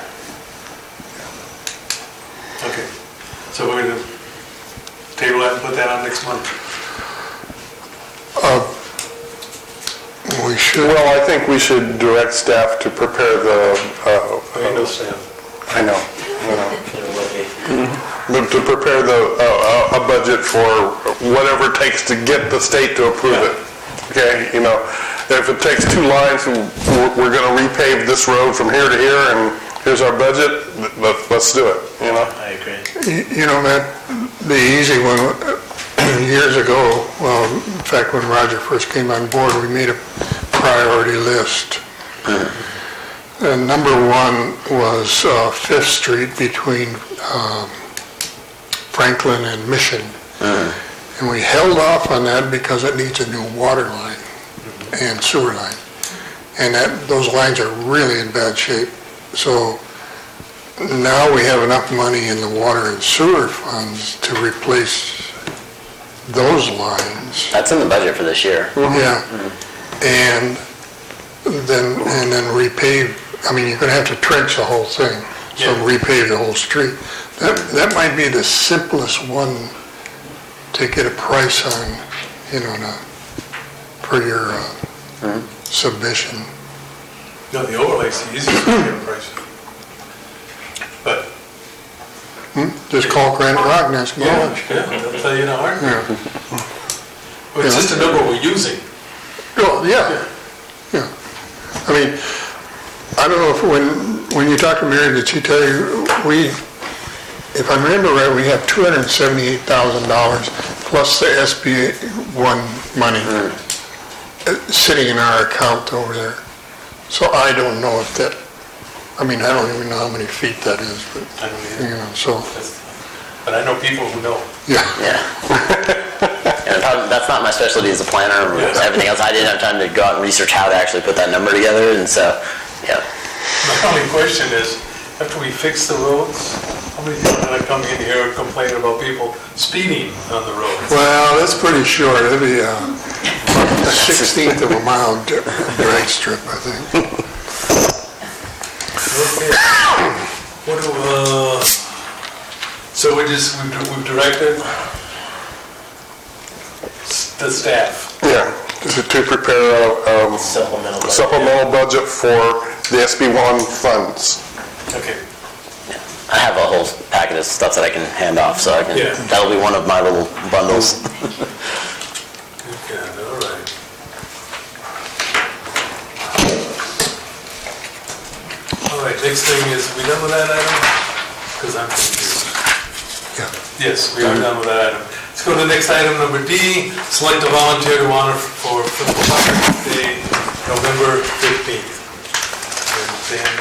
Okay. So we're going to table that and put that on next month. We should. Well, I think we should direct staff to prepare the... I know, Sam. I know. To prepare a budget for whatever it takes to get the state to approve it. Okay, if it takes 2 lines, we're going to repave this road from here to here, and here's our budget, let's do it, I agree. Matt, the easy one, years ago, well, in fact, when Roger first came on board, we made a priority list. And number 1 was 5th Street between Franklin and Mission. And we held off on that because it needs a new water line and sewer line. And those lines are really in bad shape. So now we have enough money in the water and sewer funds to replace those lines. That's in the budget for this year. Yeah. And then repave, you're going to have to trench the whole thing, so repave the whole street. That might be the simplest one to get a price on, for your submission. No, the overlay's the easiest to get a price. But, Just call Granite Rock and ask them how yeah, much. they'll tell you in a heartbeat. Yeah. Well, it's just a number we're using. Oh, yeah. I mean, I don't know if when you talk to Mary, did she tell you, if I remember right, we have $278,000 plus the SB 1 money sitting in our account over there. So I don't know if that, I mean, I don't even know how many feet that is, but, I don't either. you know, so, But I know people who know. yeah. And that's not my specialty as a planner or everything else. I didn't have time to go out and research how to actually put that number together, and so, yeah. My only question is, after we fix the roads, how many people are gonna come in here and complain about people speeding on the roads? Well, that's pretty short. It'll be a 16th of a mile drag strip, I think. Okay. What do, so we've directed the staff. Yeah, to prepare a supplemental budget for the SB1 funds. Okay. I have a whole packet of stuff that I can hand off, so that'll be one of my little bundles. Okay, all right. All right, next thing is, we done with that item? Because I'm confused. Yes, we are done with that item. Let's go to the next item, number D, select a volunteer to honor for Veterans Day, November 15th. And Dan,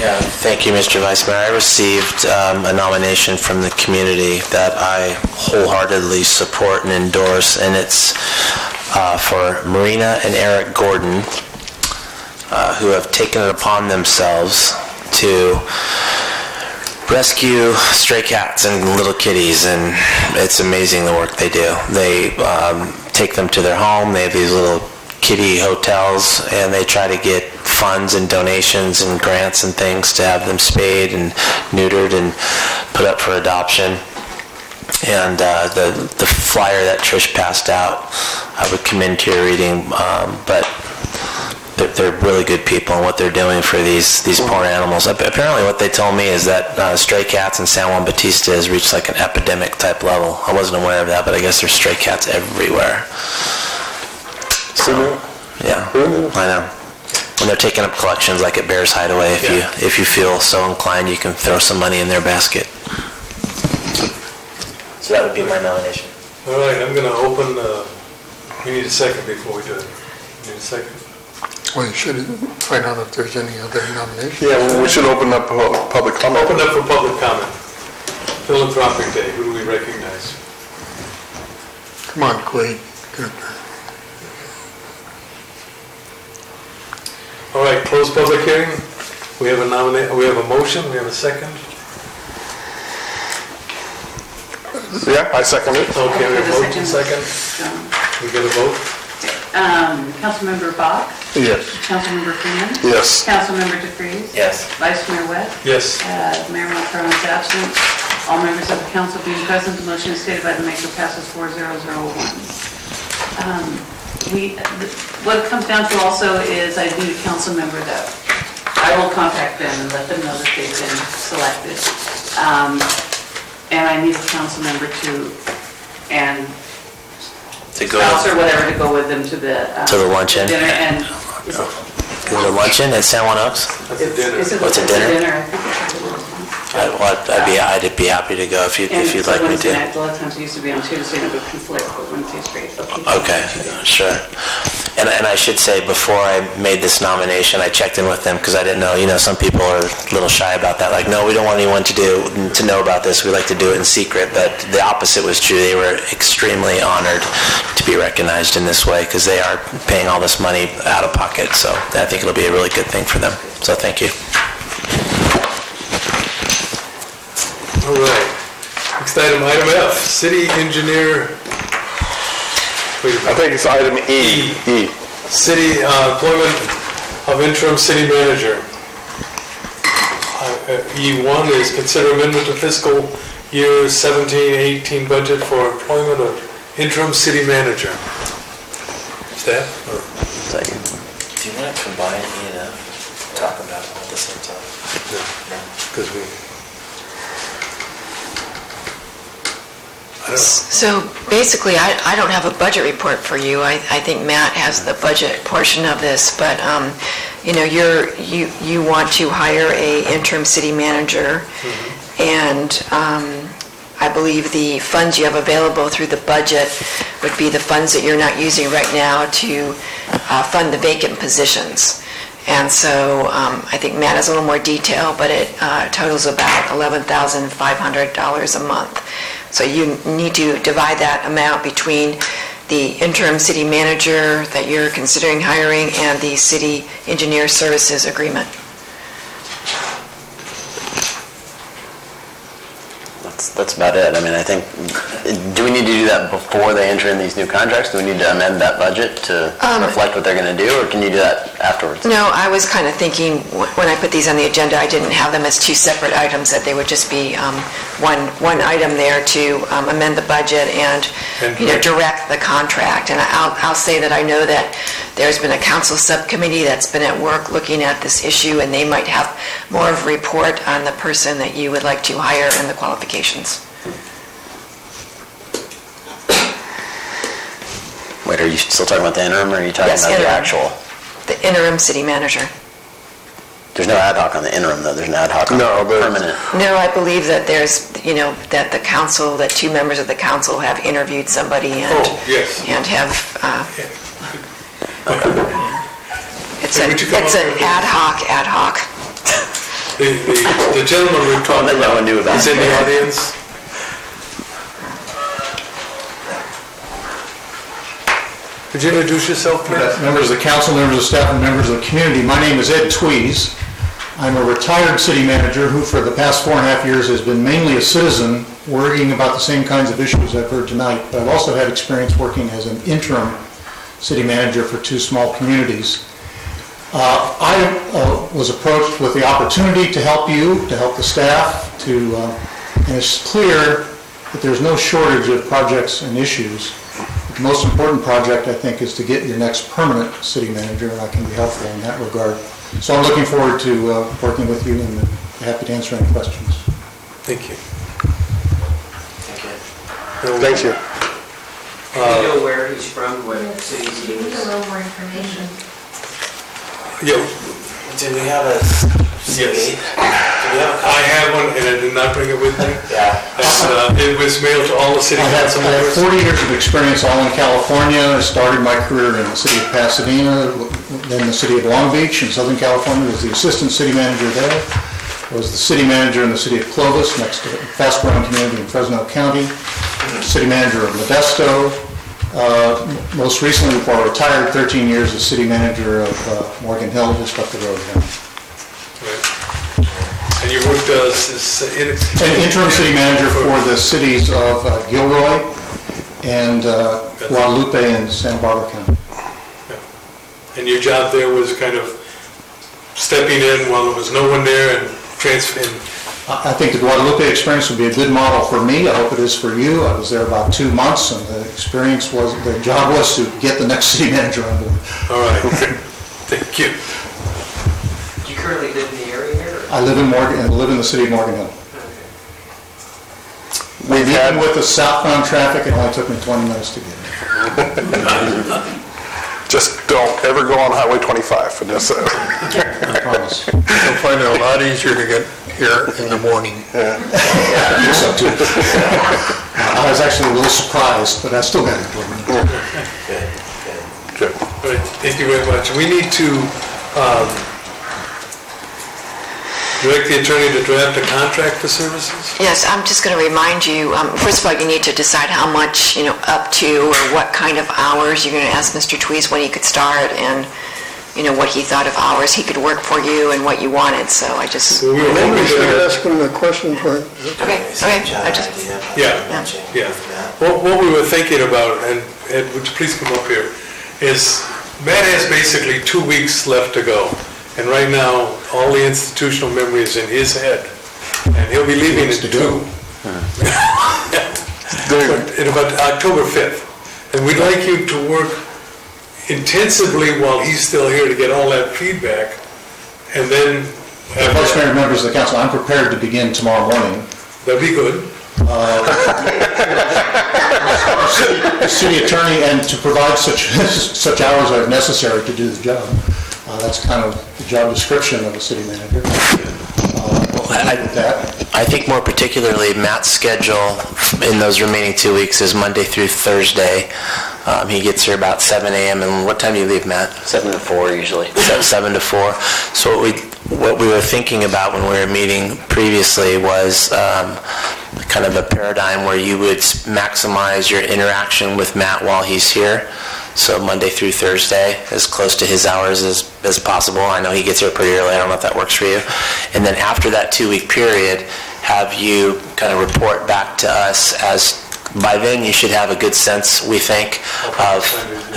Yeah, thank you, Mr. Vice Mayor. I received a nomination from the community that I wholeheartedly support and endorse, and it's for Marina and Eric Gordon, who have taken it upon themselves to rescue stray cats and little kitties, and it's amazing the work they do. They take them to their home. They have these little kitty hotels, and they try to get funds and donations and grants and things to have them spayed and neutered and put up for adoption. And the flyer that Trish passed out, I would commend to your reading, but they're really good people, and what they're doing for these poor animals. Apparently what they told me is that stray cats in San Juan Bautista has reached like an epidemic type level. I wasn't aware of that, but I guess there's stray cats everywhere. So, yeah, I know. And they're taking up collections like at Bear's Hideaway. If you feel so inclined, you can throw some money in their basket. So that would be my nomination. all right, I'm gonna open, we need a second before we do it. Need a second? Well, you should find out if there's any other nominations. Yeah, well, we should open up public comment. Open up for public comment. Philanthropic Day, who do we recognize? Come on, Quade. Good. All right, close public hearing. We have a we have a motion, we have a second. Yeah, I second it. Okay, we have a motion, second. We get a vote? Councilmember Bach? Yes. Councilmember Freeman? Yes. Councilmember DeFreeze? Yes. Vice Mayor Webb? Yes. Mayor Montrone is absent. All members of the council being present, the motion is stated by the maker passes 4001. What it comes down to also is I need a council member that I will contact them and let them know that they've been selected. And I need a council member to go spouse or whatever to go with them to the luncheon. dinner. And Is it a luncheon at San Juan Oaks? That's a dinner. What's a dinner? I think it's a dinner. I'd be happy to go if you'd like me to. A lot of times it used to be on Tuesday, and it would conflict, but Wednesday's great. Okay, sure. And I should say, before I made this nomination, I checked in with them because I didn't know, some people are a little shy about that. Like, no, we don't want anyone to know about this. We like to do it in secret. But the opposite was true. They were extremely honored to be recognized in this way because they are paying all this money out of pocket. So I think it'll be a really good thing for them. So thank you. All right. Next item F, city engineer. I think it's item E. City employment of interim city manager. E1 is consider amendment to fiscal year 17-18 budget for employment of interim city manager. Staff? Second. Do you want to combine E and F, talk about it at the same time? Because So basically, I don't have a budget report for you. I think Matt has the budget portion of this, but, you want to hire a interim city manager, and I believe the funds you have available through the budget would be the funds that you're not using right now to fund the vacant positions. And so I think Matt has a little more detail, but it totals about $11,500 a month. So you need to divide that amount between the interim city manager that you're considering hiring and the city engineer services agreement. That's about it. I mean, I think, do we need to do that before they enter in these new contracts? Do we need to amend that budget to reflect what they're going to do, or can you do that afterwards? No, I was kind of thinking, when I put these on the agenda, I didn't have them as two separate items, that they would just be one item there to amend the budget and direct the contract. And I'll say that I know that there's been a council subcommittee that's been at work looking at this issue, and they might have more of a report on the person that you would like to hire and the qualifications. Wait, are you still talking about the interim, or are you talking about the actual? The interim city manager. There's no ad hoc on the interim, though. There's an ad hoc on the permanent. No, I believe that there's, that the council, that two members of the council have interviewed somebody and have. It's an ad hoc. The gentleman we're talking about, no one knew about is in the audience. Could you introduce yourself, please? Members of the council, members of staff, and members of the community, my name is Ed Tweez. I'm a retired city manager who for the past 4.5 years has been mainly a citizen worrying about the same kinds of issues I've heard tonight, but I've also had experience working as an interim city manager for 2 small communities. I was approached with the opportunity to help you, to help the staff, and it's clear that there's no shortage of projects and issues. The most important project, I think, is to get your next permanent city manager, and I can be helpful in that regard. So I'm looking forward to working with you, and happy to answer any questions. Thank you. Thank you. Do you know where he's from, what city he is? We need a little more information. Yeah. Do we have a Yes. I have one, and I did not bring it with me. Yeah. It was mailed to all the city council members. I have 40 years of experience all in California. I started my career in the city of Pasadena, then the city of Long Beach in Southern California. I was the assistant city manager there. I was the city manager in the city of Clovis, next to a fast-growing community in Fresno County. City manager of Modesto. Most recently, before I retired, 13 years as city manager of Morgan Hill, just up the road here. And you worked as an interim city manager for the cities of Gilroy and Guadalupe and Santa Barbara County. And your job there was kind of stepping in while there was no one there and transferring. I think the Guadalupe experience would be a good model for me. I hope it is for you. I was there about 2 months, and the job was to get the next city manager on board. All right. Thank you. Do you currently live in the area here? I live in the city of Morgan Hill. Even with the southbound traffic, it only took me 20 minutes to get here. Just don't ever go on Highway 25 for this. I promise. You'll find it a lot easier to get here in the morning. Yeah, I think so too. I was actually a little surprised, but I still got it. Good. All right. Thank you very much. We need to direct the attorney to draft a contract for services? Yes, I'm just going to remind you, first of all, you need to decide how much, up to, or what kind of hours you're going to ask Mr. Tweez when he could start, and, what he thought of hours he could work for you and what you wanted, so I just... Maybe we should ask him the question for... Okay. Yeah. What we were thinking about, and Ed, would you please come up here, is Matt has basically 2 weeks left to go. And right now, all the institutional memory is in his head. And he'll be leaving in 2. In about October 5th. And we'd like you to work intensively while he's still here to get all that feedback, and then... Vice Mayor, members of the council, I'm prepared to begin tomorrow morning. That'd be good. City attorney, and to provide such hours as necessary to do the job. That's kind of the job description of a city manager. I think more particularly Matt's schedule in those remaining 2 weeks is Monday through Thursday. He gets here about 7 a.m. And what time do you leave, Matt? 7 to 4 usually. 7 to 4. So what we were thinking about when we were meeting previously was kind of a paradigm where you would maximize your interaction with Matt while he's here. So Monday through Thursday, as close to his hours as possible. I know he gets here pretty early. I don't know if that works for you. And then after that 2-week period, have you kind of report back to us as by then you should have a good sense, we think, of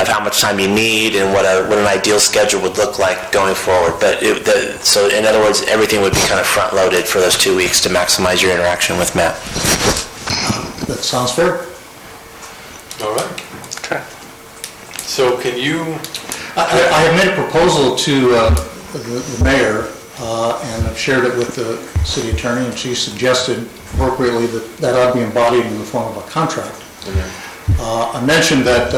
how much time you need and what an ideal schedule would look like going forward. But so in other words, everything would be kind of front-loaded for those 2 weeks to maximize your interaction with Matt. That sounds fair. All right. Okay. So can you... I have made a proposal to the mayor, and I've shared it with the city attorney, and she suggested appropriately that ought to be embodied in the form of a contract. I mentioned that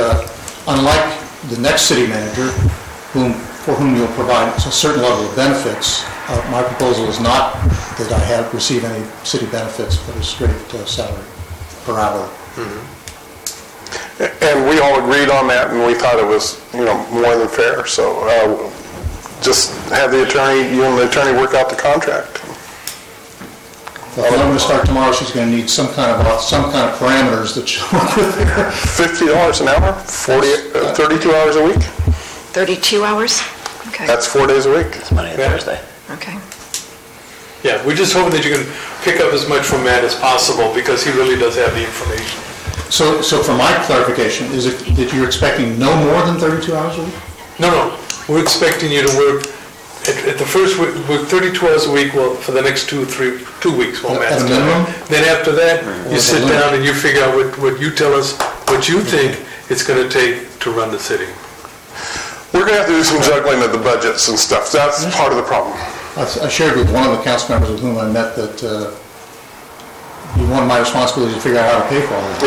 unlike the next city manager, for whom you'll provide a certain level of benefits, my proposal is not that I receive any city benefits, but a straight salary per hour. And we all agreed on that, and we thought it was, more than fair. So just have the attorney, you and the attorney work out the contract. Well, if I'm going to start tomorrow, she's going to need some kind of parameters that she'll work with there. $50 an hour, 32 hours a week. 32 hours? Okay. That's 4 days a week. It's Monday and Thursday. Okay. Yeah, we're just hoping that you can pick up as much from Matt as possible because he really does have the information. So for my clarification, is it that you're expecting no more than 32 hours a week? No. We're expecting you to work at the first week, work 32 hours a week, well, for the next 2 weeks while Matt's At a minimum? Then after that, you sit down and you figure out what you tell us, what you think it's going to take to run the city. We're going to have to do some juggling of the budgets and stuff. That's part of the problem. I shared with one of the council members with whom I met that one of my responsibilities is to figure out how to pay for all of it.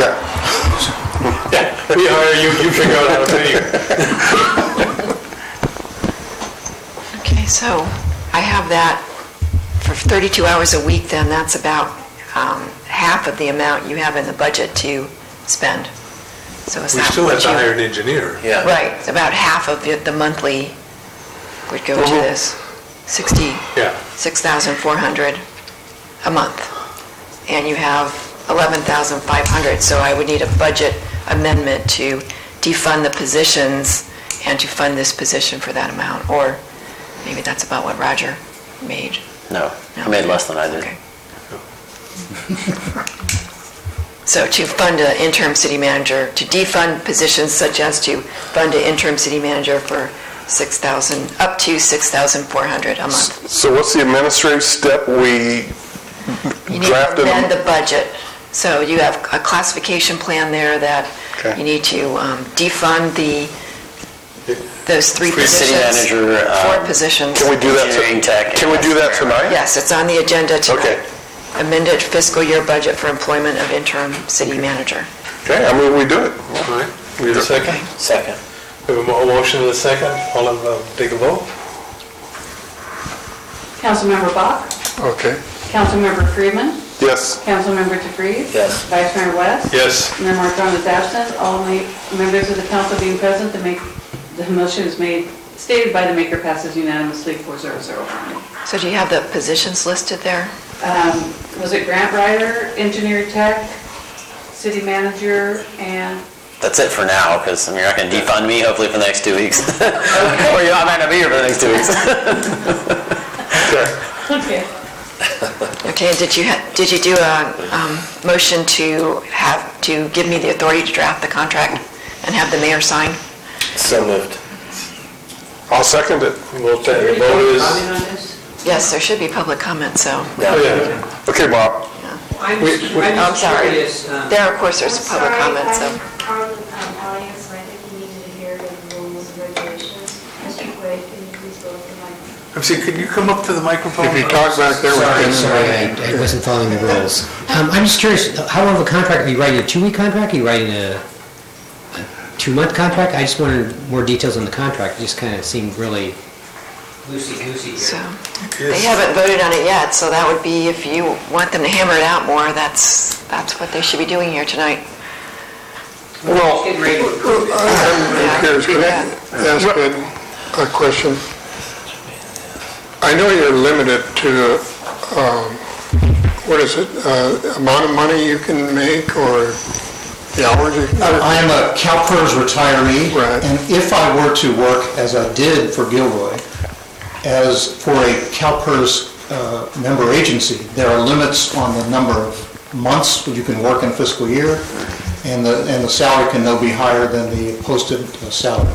Yeah. We hire you, you figure out how to pay. Okay, so I have that for 32 hours a week, then that's about half of the amount you have in the budget to spend. So is We that still what have to you- hire an engineer. Yeah. Right, about half of the monthly would go to this, 6,400 a month. And you have 11,500, so I would need a budget amendment to defund the positions and to fund this position for that amount, or maybe that's about what Roger made. No, I made less than I did. Okay. So to fund an interim city manager, to defund positions such as to fund an interim city manager for up to 6,400 a month. So what's the administrative step? We You need to drafted amend the budget. So you have a classification plan there that you need to defund those 3 positions. City manager, 4 positions. Can we do that? Engineering tech. Can we do that tonight? Yes, it's on the agenda tonight. Okay. Amended fiscal year budget for employment of interim city manager. Okay, I mean, we do it. All right. We have a second? Second. We have a motion and a second. All of take a vote. Councilmember Bach? Okay. Councilmember Freeman? Yes. Councilmember DeVries? Yes. Vice Mayor West? Yes. Mayor Martone is absent. All members of the council being present, the motion is stated by the maker, passes unanimously 4-0-0. So do you have the positions listed there? Was it grant writer, engineer tech, city manager, and... That's it for now, because you're not going to defund me, hopefully, for the next 2 weeks. Or I might not be here for the next 2 weeks. Okay. Okay, and did you do a motion to give me the authority to draft the contract and have the mayor sign? So moved. I'll second it. We'll take the vote is... Yes, there should be public comment, so. Okay, Bob. I'm sorry. curious. There, of course, there's public comment, so. Our audience, I think he needed to adhere to the rules and regulations. Mr. Quaid, can you please go to the microphone? I'm saying, could you come up to the microphone? If you talk back there. Sorry, I wasn't following the rules. I'm just curious, how long of a contract, are you writing a 2-week contract? Are you writing a 2-month contract? I just wanted more details on the contract. It just kind of seemed really loosey-goosey here. So, they haven't voted on it yet, so that would be, if you want them to hammer it out more, that's what they should be doing here tonight. Well, I'm curious, can I ask a question? I know you're limited to, what is it, amount of money you can make, or the hours you can work? I am a CalPERS retiree, Right. and if I were to work, as I did for Gilroy, as for a CalPERS member agency, there are limits on the number of months that you can work in a fiscal year, and the salary can no be higher than the posted salary.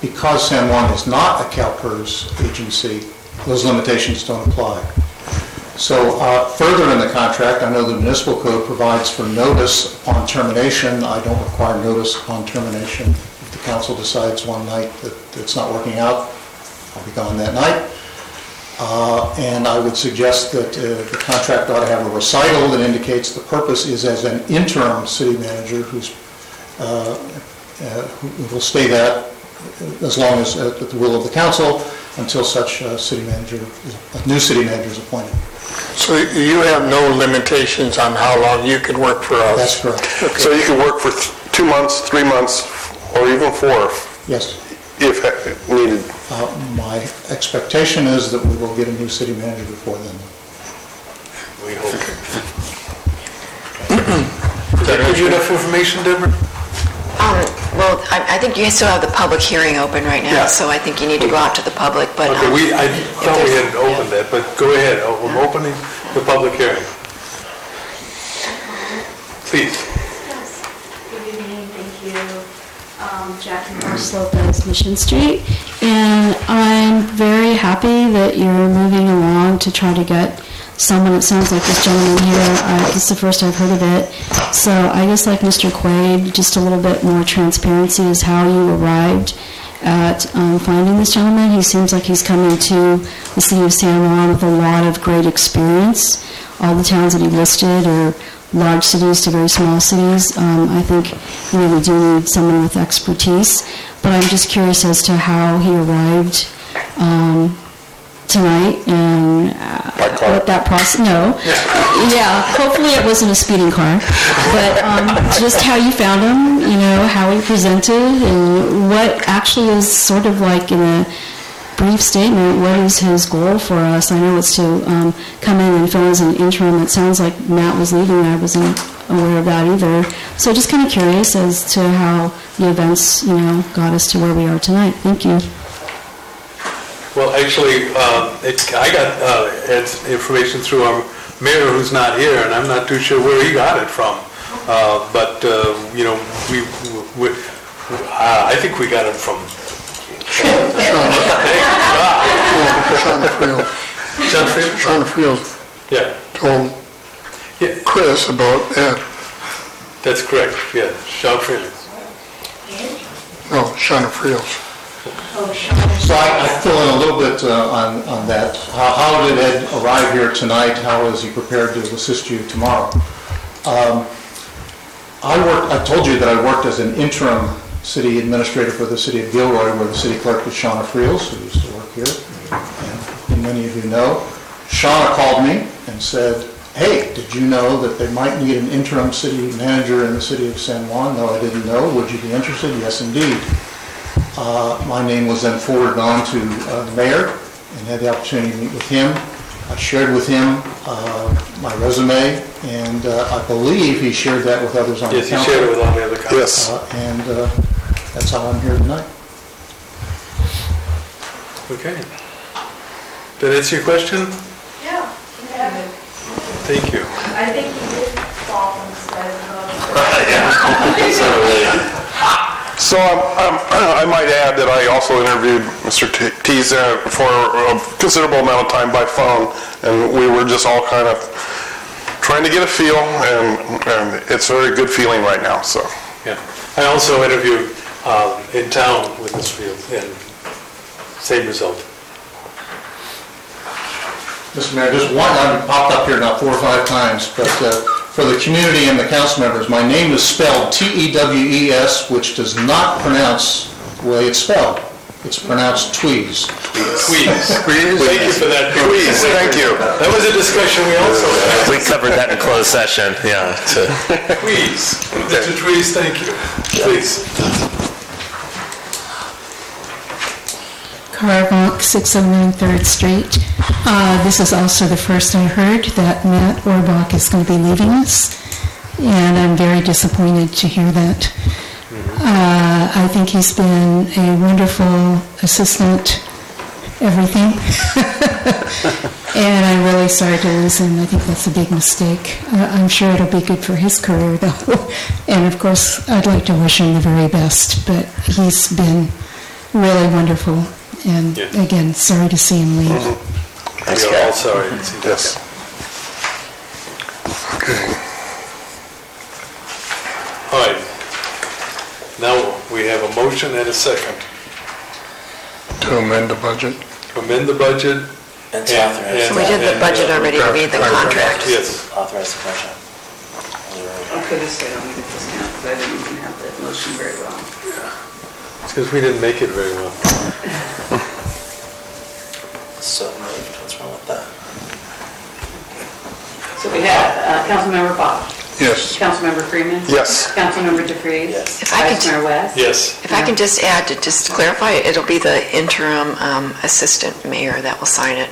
Because San Juan is not a CalPERS agency, those limitations don't apply. So further in the contract, I know the municipal code provides for notice upon termination. I don't require notice upon termination. If the council decides one night that it's not working out, I'll be gone that night. And I would suggest that the contract ought to have a recital that indicates the purpose is as an interim city manager who will stay that as long as at the will of the council until such a new city manager is appointed. So you have no limitations on how long you can work for us? That's correct. Okay. So you can work for 2 months, 3 months, or even 4? Yes. If needed. My expectation is that we will get a new city manager before then. We hope. Does that give you enough information, Deborah? Well, I think you still have the public hearing open right now, Yeah. so I think you need to go out to the public, but... Okay, I thought we hadn't opened that, but go ahead, I'm opening the public hearing. Please. Yes. Good evening, thank you. Jackie Morse Lopez, Mission Street. And I'm very happy that you're moving along to try to get someone, it sounds like this gentleman here, this is the first I've heard of it. So I guess like Mr. Quaid, just a little bit more transparency is how you arrived at finding this gentleman. He seems like he's coming to the city of San Juan with a lot of great experience. All the towns that he listed are large cities to very small cities. I think we do need someone with expertise, but I'm just curious as to how he arrived tonight and what that process. No, yeah. Hopefully it wasn't a speeding car, but just how you found him. How he presented and what actually is sort of like in a brief statement, what is his goal for us? I know it's to come in and fill as an interim. It sounds like Matt was leaving. I wasn't aware of that either. So just kind of curious as to how the events, got us to where we are tonight. Thank you. Well, actually, I got Ed's information through our mayor, who's not here, and I'm not too sure where he got it from. But I think we got it from Sean Field told Chris about Ed. That's correct, yeah, Sean Freelands. No, Sean Field. So I fill in a little bit on that. How did Ed arrive here tonight? How is he prepared to assist you tomorrow? I told you that I worked as an interim city administrator for the city of Gilroy, where the city clerk was Shauna Friels, who used to work here, and many of you know. Shauna called me and said, hey, did you know that they might need an interim city manager in the city of San Juan? No, I didn't know. Would you be interested? Yes, indeed. My name was then forwarded on to the mayor and had the opportunity to meet with him. I shared with him my resume, and I believe he shared that with others on the council. Yes, he shared it with all the other council. Yes. And that's how I'm here tonight. Okay. Did that answer your question? Yeah. Thank you. I think you did fall from the sky above. So I might add that I also interviewed Mr. Teese for a considerable amount of time by phone, and we were just all kind of trying to get a feel, and it's a very good feeling right now. So yeah, I also interviewed in town with this field, and same result. Mr. Mayor, just one, I've popped up here now 4 or 5 times, but for the community and the council members, my name is spelled T-E-W-E-S, which does not pronounce the way it's spelled. It's pronounced Tweez. Tweez. Thank you for that. Tweez, thank you. That was a discussion we also had. We covered that in closed session, yeah. Tweez. Mr. Tweez, thank you. Please. Carvonk, 609 3rd Street. This is also the first I heard that Matt Orbach is going to be leaving us, and I'm very disappointed to hear that. I think he's been a wonderful assistant, everything. And I'm really sorry to lose him. I think that's a big mistake. I'm sure it'll be good for his career, though. And of course, I'd like to wish him the very best, but he's been really wonderful. And again, sorry to see him leave. We're all sorry to see that. Yes. Okay. All right. Now we have a motion and a second. To amend the budget. To amend the budget. And to authorize. So we did the budget already, we made the contract. Yes. Authorize the budget. Okay, this I don't need a discount, because I didn't even have that motion very well. It's because we didn't make it very well. So moved. What's wrong with that? So we have Councilmember Bob. Yes. Councilmember Freeman. Yes. Councilmember DeFreeze. Yes. If I could- Vice Mayor West. Yes. If I can just add, to just clarify, it'll be the interim assistant mayor that will sign it,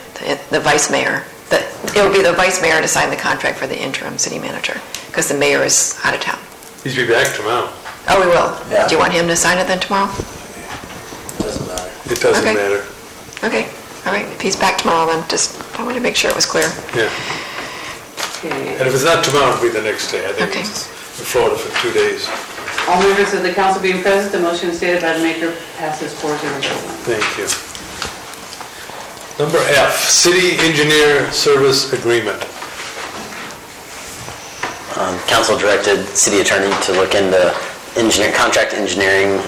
the vice mayor. It'll be the vice mayor to sign the contract for the interim city manager, because the mayor is out of town. He's be back tomorrow. Oh, we will? Yeah. Do you want him to sign it then tomorrow? Doesn't matter. It doesn't Okay. matter. Okay, all right, if he's back tomorrow, then just, I want to make sure it was clear. Yeah. Okay. And if it's not tomorrow, it'll be the next day. I think Okay. it's in Florida for 2 days. All members of the council being present, the motion stated by the maker passes 4-0. Thank you. Number F, City Engineer Service Agreement. Council directed city attorney to look into contract engineering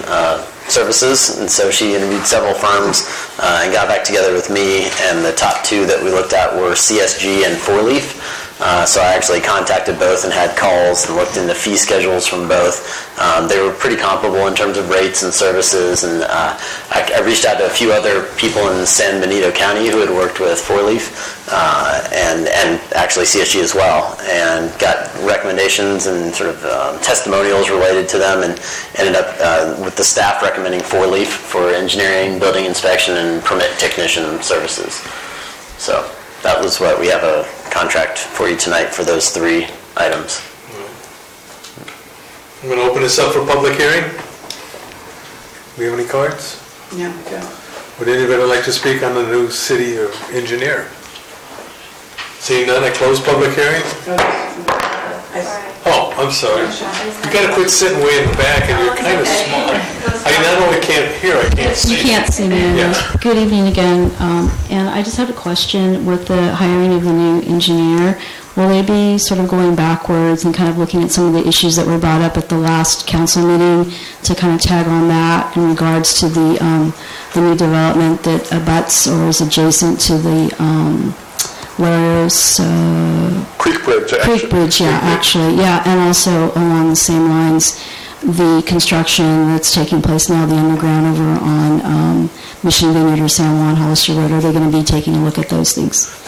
services, and so she interviewed several firms and got back together with me, and the top 2 that we looked at were CSG and Four Leaf. So I actually contacted both and had calls and looked into fee schedules from both. They were pretty comparable in terms of rates and services, and I reached out to a few other people in San Benito County who had worked with Four Leaf and actually CSG as well, and got recommendations and sort of testimonials related to them, and ended up with the staff recommending Four Leaf for engineering, building inspection, and permit technician services. So that was what we have a contract for you tonight for those 3 items. I'm going to open this up for public hearing. We have any cards? Yeah, we go. Would anybody like to speak on the new city engineer? Seeing none, I close public hearing. Oh, I'm sorry. You got to quit sitting way in the back, and you're kind of small. I not only can't hear, I can't see. You can't see me. Yeah. Good evening again. And I just had a question with the hiring of the new engineer. Will they be sort of going backwards and kind of looking at some of the issues that were brought up at the last council meeting to kind of tag on that in regards to the new development that abuts or is adjacent to the Lawyers Creek Bridge, actually. Creek Bridge, yeah, actually, yeah, and also along the same lines, the construction that's taking place now, the underground over on Mission Vineyard or San Juan Hollister Road. Are they going to be taking a look at those things?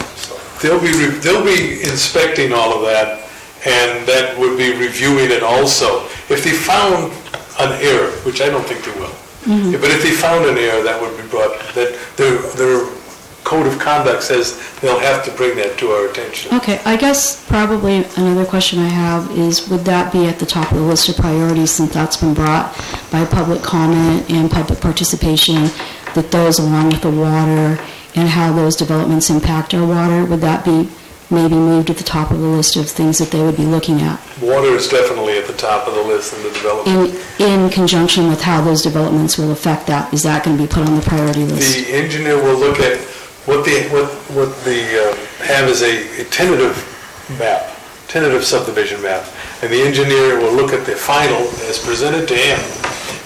They'll be inspecting all of that, and that would be reviewing it also. If they found an error, which I don't think they will, but if they found an error, that would be brought, that their code of conduct says they'll have to bring that to our attention. Okay, I guess probably another question I have is, would that be at the top of the list of priorities since that's been brought by public comment and public participation, that those along with the water and how those developments impact our water, would that be maybe moved at the top of the list of things that they would be looking at? Water is definitely at the top of the list in the development. In conjunction with how those developments will affect that, is that going to be put on the priority list? The engineer will look at what they have is a tentative map, tentative subdivision map, and the engineer will look at the final as presented to him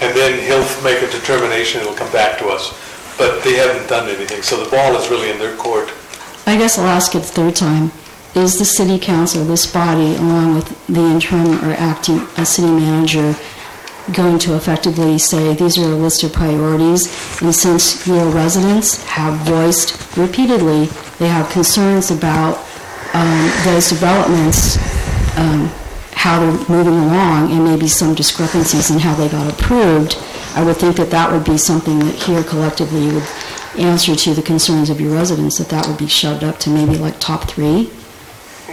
and then he'll make a determination, it'll come back to us. But they haven't done anything, so the ball is really in their court. I guess I'll ask it the third time. Is the city council, this body, along with the interim or acting city manager, going to effectively say these are a list of priorities, and since your residents have voiced repeatedly they have concerns about those developments, how they're moving along, and maybe some discrepancies in how they got approved, I would think that that would be something that here collectively would answer to the concerns of your residents, that would be shoved up to maybe like top 3.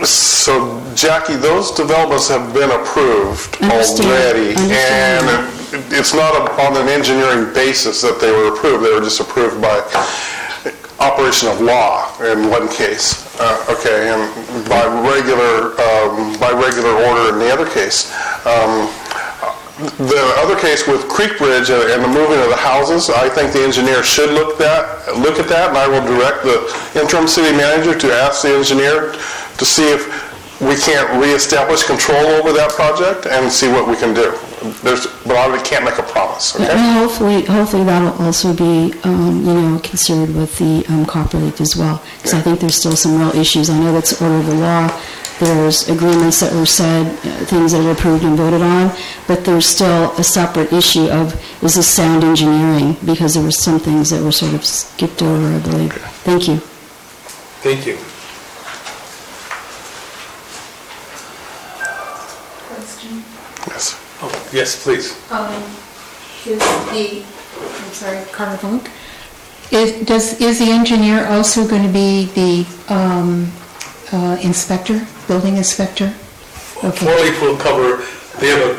So, Jackie, those developments have been approved already, and it's not on an engineering basis that they were approved. They were just approved by operation of law in one case, okay, and by regular order in the other case. The other case with Creek Bridge and the moving of the houses, I think the engineer should look at that, and I will direct the interim city manager to ask the engineer to see if we can't reestablish control over that project and see what we can do. But I can't make a promise. Okay? And hopefully that'll also be, considered with the copper leak as well, because I think there's still some real issues. I know that's order of the law. There's agreements that were said, things that were approved and voted on, but there's still a separate issue of, is this sound engineering? Because there were some things that were sort of skipped over, I believe. Thank you. Thank you. Question? Yes. Oh, yes, please. Carter Funk. Is the engineer also going to be the inspector, building inspector? Okay. Four-leaf will cover, they have a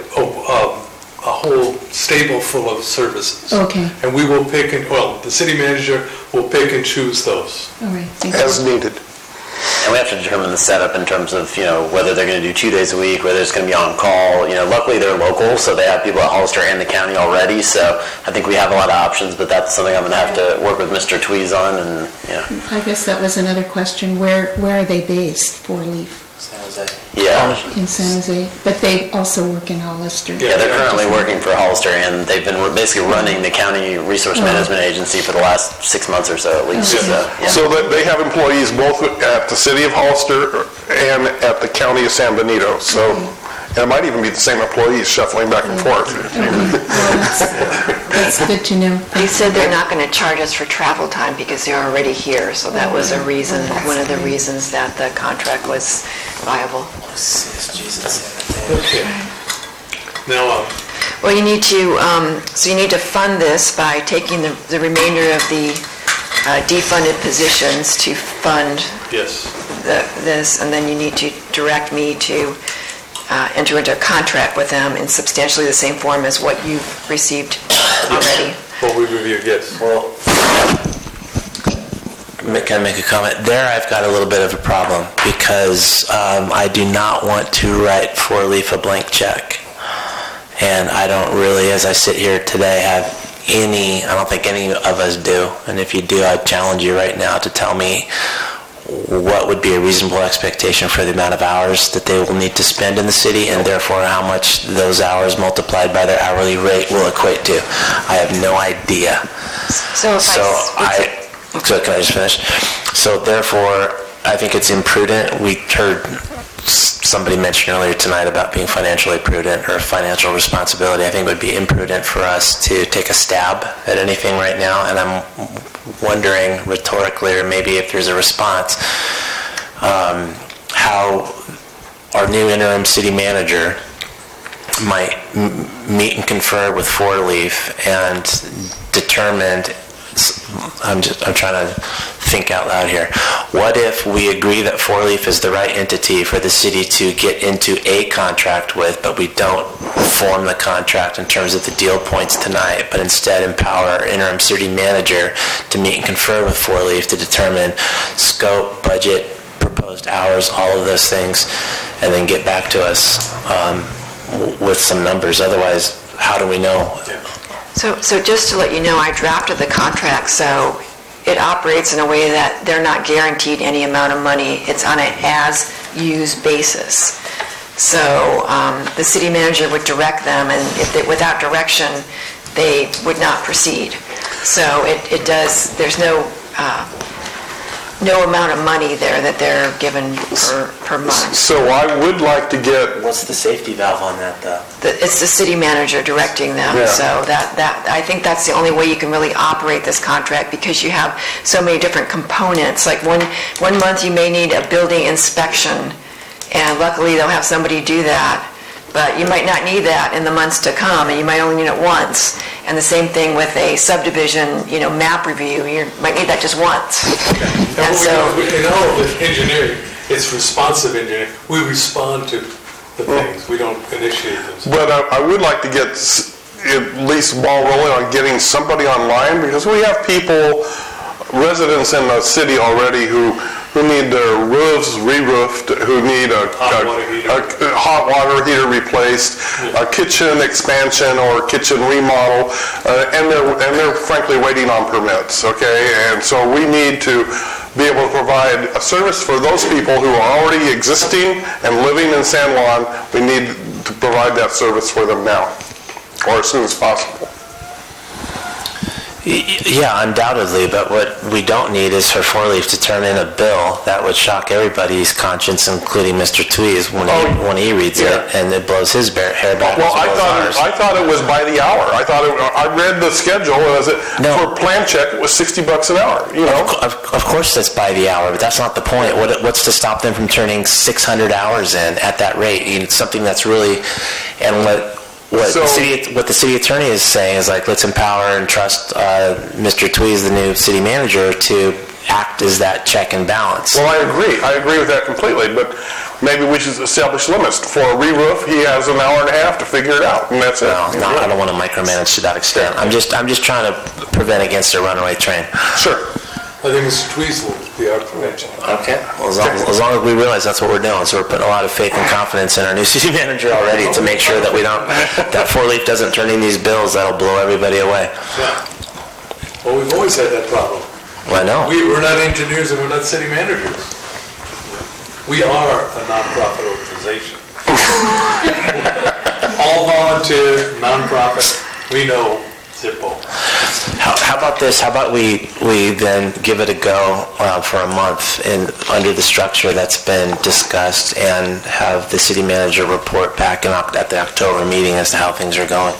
whole stable full of services. Okay. And we will pick, the city manager will pick and choose those. All right, thank you. As needed. And we have to determine the setup in terms of, whether they're going to do 2 days a week, whether it's going to be on call. Luckily they're local, so they have people at Hollister and the county already, so I think we have a lot of options, but that's something I'm going to have to work with Mr. Tweez on, and, I guess that was another question. Where are they based, Four Leaf? San Jose. Yeah. In San Jose, but they also work in Hollister. Yeah, they're currently working for Hollister, and they've been basically running the county resource management agency for the last 6 months or so at least. So that they have employees both at the city of Hollister and at the county of San Benito. So, and it might even be the same employees shuffling back and forth. That's good to know. They said they're not going to charge us for travel time because they're already here, so that was a reason, one of the reasons that the contract was viable. Okay. Now, Well, you need to, fund this by taking the remainder of the defunded positions to fund yes. this, and then you need to direct me to enter into a contract with them in substantially the same form as what you've received already. What we reviewed, yes. Well, can I make a comment? There I've got a little bit of a problem because I do not want to write Four Leaf a blank check. And I don't really, as I sit here today, have I don't think any of us do. And if you do, I challenge you right now to tell me what would be a reasonable expectation for the amount of hours that they will need to spend in the city, and therefore how much those hours multiplied by their hourly rate will equate to. I have no idea. So can I just finish? So therefore, I think it's imprudent. We heard somebody mention earlier tonight about being financially prudent or financial responsibility. I think it would be imprudent for us to take a stab at anything right now, and I'm wondering rhetorically, or maybe if there's a response, how our new interim city manager might meet and confer with Four Leaf and determine. I'm trying to think out loud here. What if we agree that Four Leaf is the right entity for the city to get into a contract with, but we don't form the contract in terms of the deal points tonight, but instead empower our interim city manager to meet and confer with Four Leaf to determine scope, budget, proposed hours, all of those things, and then get back to us with some numbers. Otherwise, how do we know? So just to let you know, I drafted the contract, so it operates in a way that they're not guaranteed any amount of money. It's on an as-used basis. So the city manager would direct them, and if they, without direction, they would not proceed. So it does, there's no amount of money there that they're given per month. So I would like to get... What's the safety valve on that, though? It's the city manager directing them, Yeah. so that I think that's the only way you can really operate this contract, because you have so many different components. Like one month you may need a building inspection, and luckily they'll have somebody do that. But you might not need that in the months to come, and you might only need it once. And the same thing with a subdivision, map review. You might need that just once. And so, In all of engineering, it's responsive engineering. We respond to the things. We don't initiate them. But I would like to get at least ball rolling on getting somebody online, because we have people, residents in the city already who need their roofs re-roofed, who need a hot water heater replaced, a kitchen expansion or kitchen remodel, and they're frankly waiting on permits, okay? And so we need to be able to provide a service for those people who are already existing and living in San Juan. We need to provide that service for them now, or as soon as possible. Yeah, undoubtedly, but what we don't need is for Four Leaf to turn in a bill that would shock everybody's conscience, including Mr. Tweez, when he reads it, and it blows his hair back. Well, I thought it was by the hour. I read the schedule, for plan check, it was $60 an hour, Of course that's by the hour, but that's not the point. What's to stop them from turning 600 hours in at that rate? It's something that's really, and what the city attorney is saying is let's empower and trust Mr. Tweez, the new city manager, to act as that check and balance. Well, I agree with that completely, but maybe we should establish limits. For a re-roof, he has an hour and a half to figure it out, and that's it. No, I don't want to micromanage to that extent. I'm just trying to prevent against a runaway train. Sure. I think Mr. Tweez will be our prevention. Okay. Well, as long as we realize that's what we're doing, so we're putting a lot of faith and confidence in our new city manager already to make sure that that Four Leaf doesn't turn in these bills that'll blow everybody away. Yeah. Well, we've always had that problem. Well, I know. We're not engineers and we're not city managers. We are a nonprofit organization. All volunteer, nonprofit. We know Zippo. How about this? How about we then give it a go for a month under the structure that's been discussed, and have the city manager report back at the October meeting as to how things are going,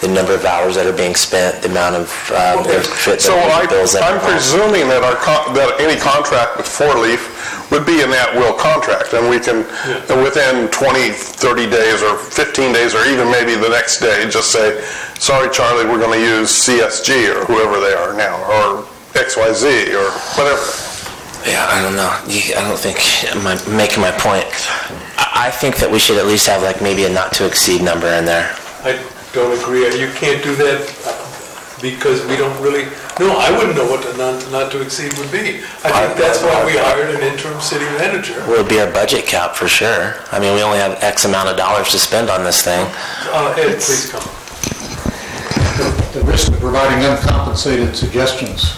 the number of hours that are being spent, the amount of So I'm presuming that any contract with Four Leaf would be an at-will contract, and we can, within 20, 30 days or 15 days, or even maybe the next day, just say, sorry, Charlie, we're going to use CSG or whoever they are now, or XYZ or whatever. Yeah, I don't know. I don't think I'm making my point. I think that we should at least have maybe a not-to-exceed number in there. I don't agree. You can't do that because we don't really... No, I wouldn't know what the not to exceed would be. I think that's why we hired an interim city manager. Well, it'd be our budget cap for sure. I mean, we only have X amount of dollars to spend on this thing. Ed, please come. The risk of providing uncompensated suggestions.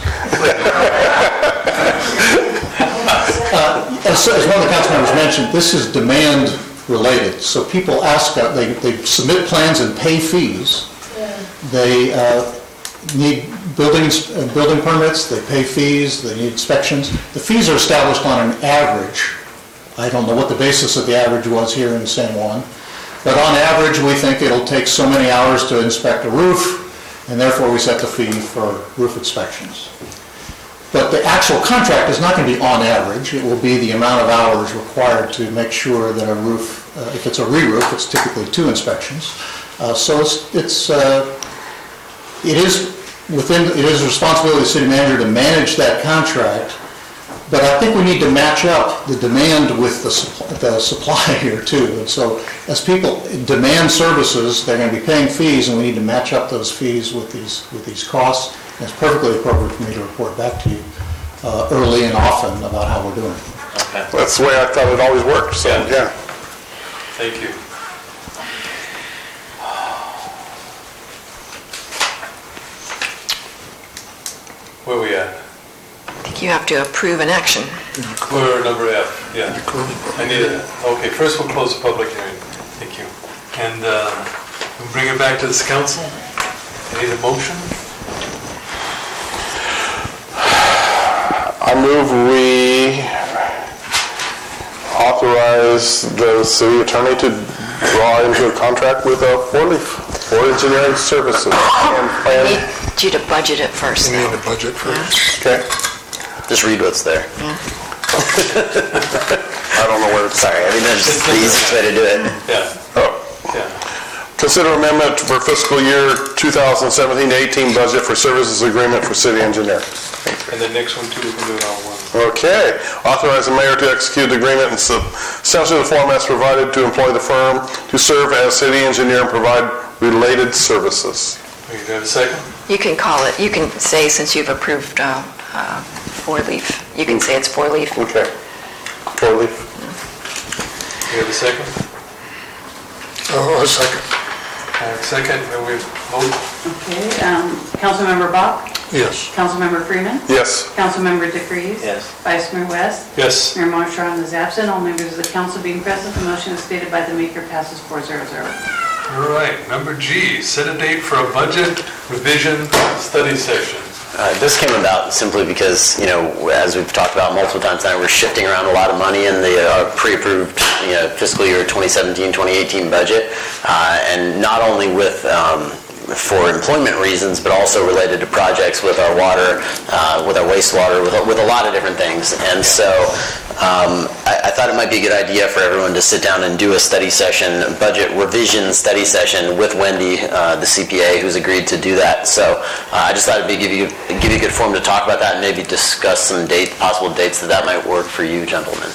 As one of the council members mentioned, this is demand related. So people ask, they submit plans and pay fees. They need building permits, they pay fees, they need inspections. The fees are established on an average. I don't know what the basis of the average was here in San Juan, but on average we think it'll take so many hours to inspect a roof, and therefore we set the fee for roof inspections. But the actual contract is not going to be on average. It will be the amount of hours required to make sure that a roof, if it's a re-roof, it's typically 2 inspections. So it is the responsibility of the city manager to manage that contract, but I think we need to match up the demand with the supply here too. And so as people demand services, they're going to be paying fees, and we need to match up those fees with these costs. And it's perfectly appropriate for me to report back to you early and often about how we're doing. Okay. That's the way I thought it always worked, so yeah. Thank you. Where are we at? I think you have to approve an action. We're number F, yeah. I need it. Okay, first we'll close the public hearing. Thank you. And we'll bring it back to this council. Need a motion? I move we authorize the city attorney to draw into a contract with Four Leaf for engineering services. I need you to budget it first. We need a budget first. Okay. Just read what's there. I don't know where it's. Sorry, I mean, that's just the easiest way to do it. Yeah. Oh. Consider amendment for fiscal year 2017-18 budget for services agreement for city engineer. And the next one too, we can do it all at once. Okay. Authorize the mayor to execute the agreement in substantially the form as provided to employ the firm to serve as city engineer and provide related services. You have a second? You can call it, you can say, since you've approved Four Leaf, you can say it's Four Leaf. Okay. Four Leaf. You have a second? Oh, a second. Second, then we vote. Okay, Councilmember Bach? Yes. Councilmember Freeman? Yes. Councilmember DeFreeze? Yes. Vice Mayor West? Yes. Mayor Marchand is absent. All members of the council being present, the motion is stated by the maker passes 4-0. All right, number G, set a date for a budget revision study session. This came about simply because, as we've talked about multiple times tonight, we're shifting around a lot of money in the pre-approved fiscal year 2017-2018 budget, and not only for employment reasons, but also related to projects with our water, with our wastewater, with a lot of different things. And so I thought it might be a good idea for everyone to sit down and do a study session, a budget revision study session with Wendy, the CPA, who's agreed to do that. So I just thought it'd give you a good forum to talk about that and maybe discuss some possible dates that might work for you gentlemen.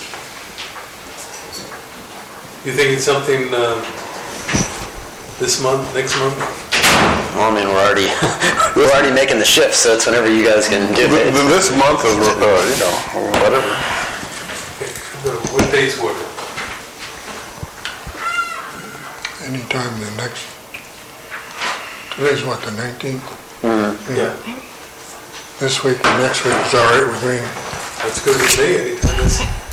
You think it's something this month, next month? Well, I mean, we're already making the shift, so it's whenever you guys can do it. This month is, whatever. What dates work? Anytime the next, today's what, the 19th? Mm-hmm. Yeah. This week and next week is all right with me. That's good with me, anytime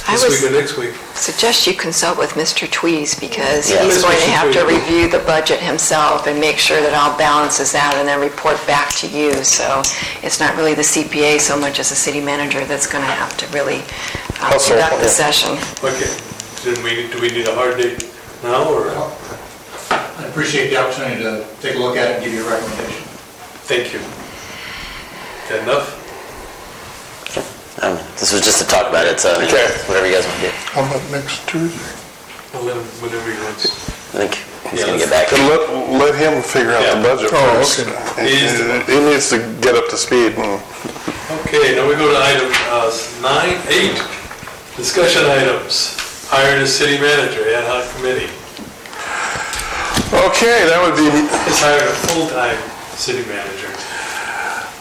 this week or next week. Suggest you consult with Mr. Tweez because Yeah. he's going to have to Mr. Tweez. review the budget himself and make sure that all balances out and then report back to you. So it's not really the CPA so much as the city manager that's going to have to really conduct the session. Okay, do we need a hard date now, or? I appreciate the opportunity to take a look at it and give you a recommendation. Thank you. Got enough? This was just to talk about it, so whatever you guys want to do. How about next Tuesday? I'll let him, whenever he wants. I think he's going to get back. Let him figure out the budget first. He needs to get up to speed. Okay, now we go to item 9-8, discussion items. Hiring a city manager, ad hoc committee. Okay, that would be... It's hiring a full-time city manager.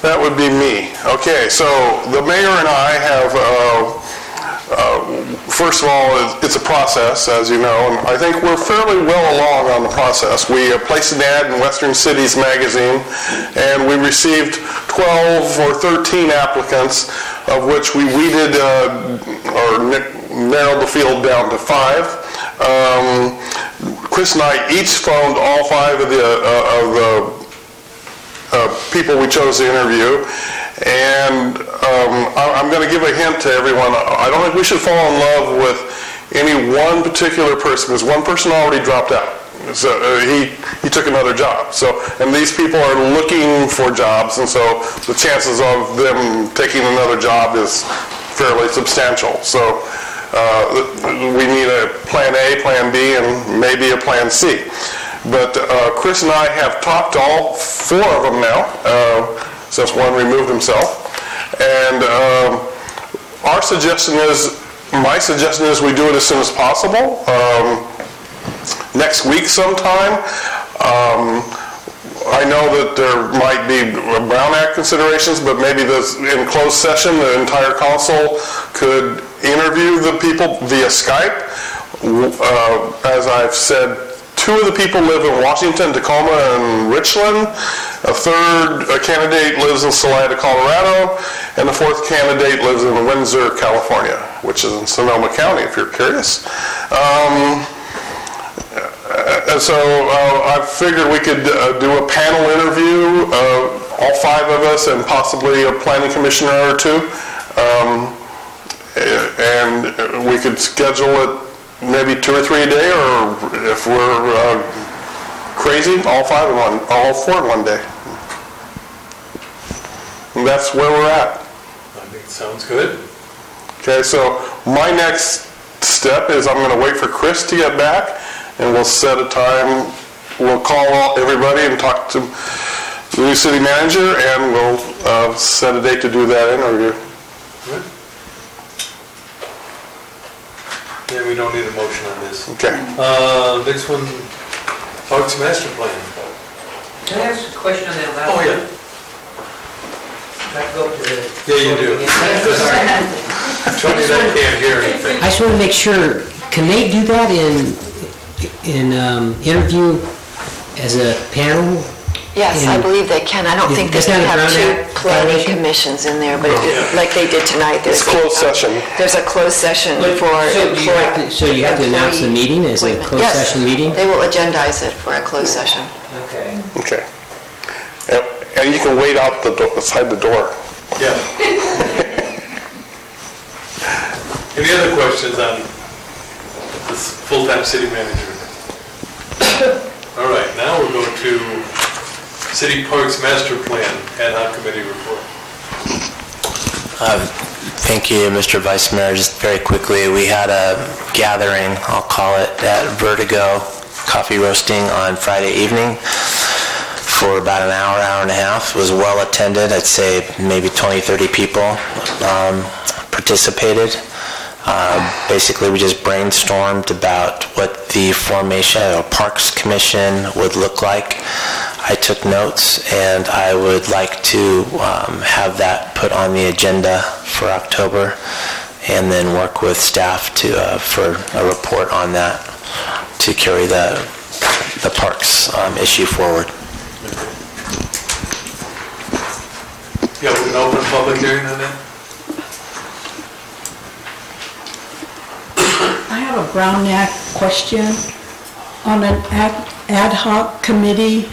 That would be me. Okay, so the mayor and I have, first of all, it's a process, as you know, and I think we're fairly well along on the process. We placed an ad in Western Cities magazine, and we received 12 or 13 applicants, of which we weeded or narrowed the field down to 5. Chris and I each phoned all 5 of the people we chose to interview, and I'm going to give a hint to everyone. I don't think we should fall in love with any one particular person, because one person already dropped out. So he took another job. So, and these people are looking for jobs, and so the chances of them taking another job is fairly substantial. So we need a plan A, plan B, and maybe a plan C. But Chris and I have talked to all 4 of them now, since one removed himself. And my suggestion is we do it as soon as possible, next week sometime. I know that there might be Brown Act considerations, but maybe in closed session, the entire council could interview the people via Skype. As I've said, 2 of the people live in Washington, Tacoma, and Richland. A third candidate lives in Salida, Colorado. And the 4th candidate lives in Windsor, California, which is in Sonoma County, if you're curious. So I figured we could do a panel interview, all 5 of us and possibly a planning commissioner or 2. And we could schedule it maybe 2 or 3 a day, or if we're crazy, all 4 in one day. And that's where we're at. I think it sounds good. Okay, so my next step is I'm going to wait for Chris to get back, and we'll set a time. We'll call everybody and talk to the new city manager, and we'll set a date to do that interview. Good. Yeah, we don't need a motion on this. Okay. Next one, Parks Master Plan. Can I ask a question on that last one? Oh, yeah. Can I go up to the... Yeah, you do. Tony, I can't hear anything. I just want to make sure, can they do that in interview as a panel? Yes, I believe they can. I don't think they It's can not a have Brown 2 Act planning violation? commissions in there, but like they did tonight. It's closed session. There's a closed session for So you have to announce the meeting as a closed session meeting? Yes, they will agendize it for a closed session. Okay. Okay. And you can wait outside the door. Yeah. Any other questions on this full-time city manager? All right, now we're going to City Parks Master Plan Ad Hoc Committee report. Thank you, Mr. Vice Mayor. Just very quickly, we had a gathering, I'll call it, at Vertigo Coffee Roasting on Friday evening for about an hour, hour and a half. It was well attended. I'd say maybe 20, 30 people participated. Basically, we just brainstormed about what the formation of a Parks Commission would look like. I took notes, and I would like to have that put on the agenda for October, and then work with staff to for a report on that to carry the parks issue forward. Yeah, we can open a public hearing on that. I have a Brown Act question. On an ad hoc committee,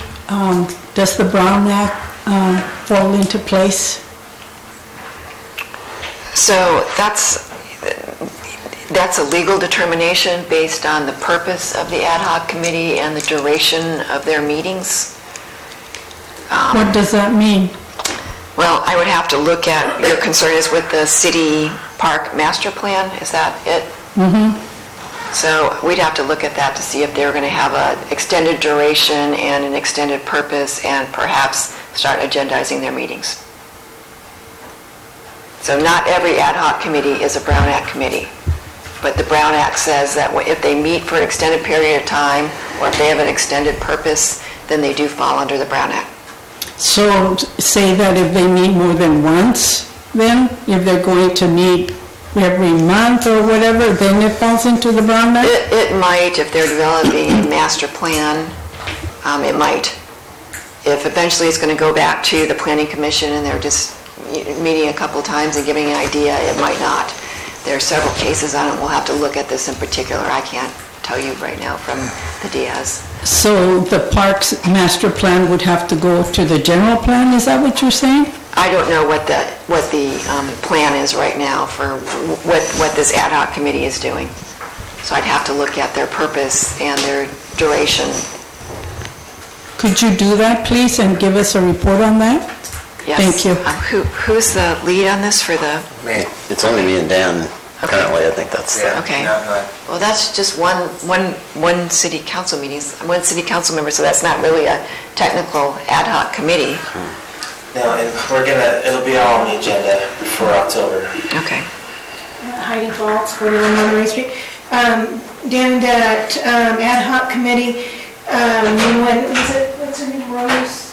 does the Brown Act fall into place? So that's a legal determination based on the purpose of the ad hoc committee and the duration of their meetings. What does that mean? Well, I would have to look at, your concern is with the city park master plan, is that it? Mm-hmm. So we'd have to look at that to see if they were going to have an extended duration and an extended purpose, and perhaps start agendizing their meetings. So not every ad hoc committee is a Brown Act committee, but the Brown Act says that if they meet for an extended period of time, or if they have an extended purpose, then they do fall under the Brown Act. So say that if they meet more than once, then, if they're going to meet every month or whatever, then it falls into the Brown Act? It might, if they're developing a master plan, it might. If eventually it's going to go back to the Planning Commission and they're just meeting a couple times and giving an idea, it might not. There are several cases on it. We'll have to look at this in particular. I can't tell you right now from the Diaz. So the Parks Master Plan would have to go to the general plan, is that what you're saying? I don't know what the plan is right now for what this ad hoc committee is doing. So I'd have to look at their purpose and their duration. Could you do that, please, and give us a report on that? Yes. Thank you. Who's the lead on this for the? Me. It's only me and Dan currently. I think that's Okay. Well, that's just one city council meeting, one city council member, so that's not really a technical ad hoc committee. No, and it'll be all on the agenda for October. Okay. Heidi Falls, 41 Monterey Street. Dan, that ad hoc committee, what's her name, Rose?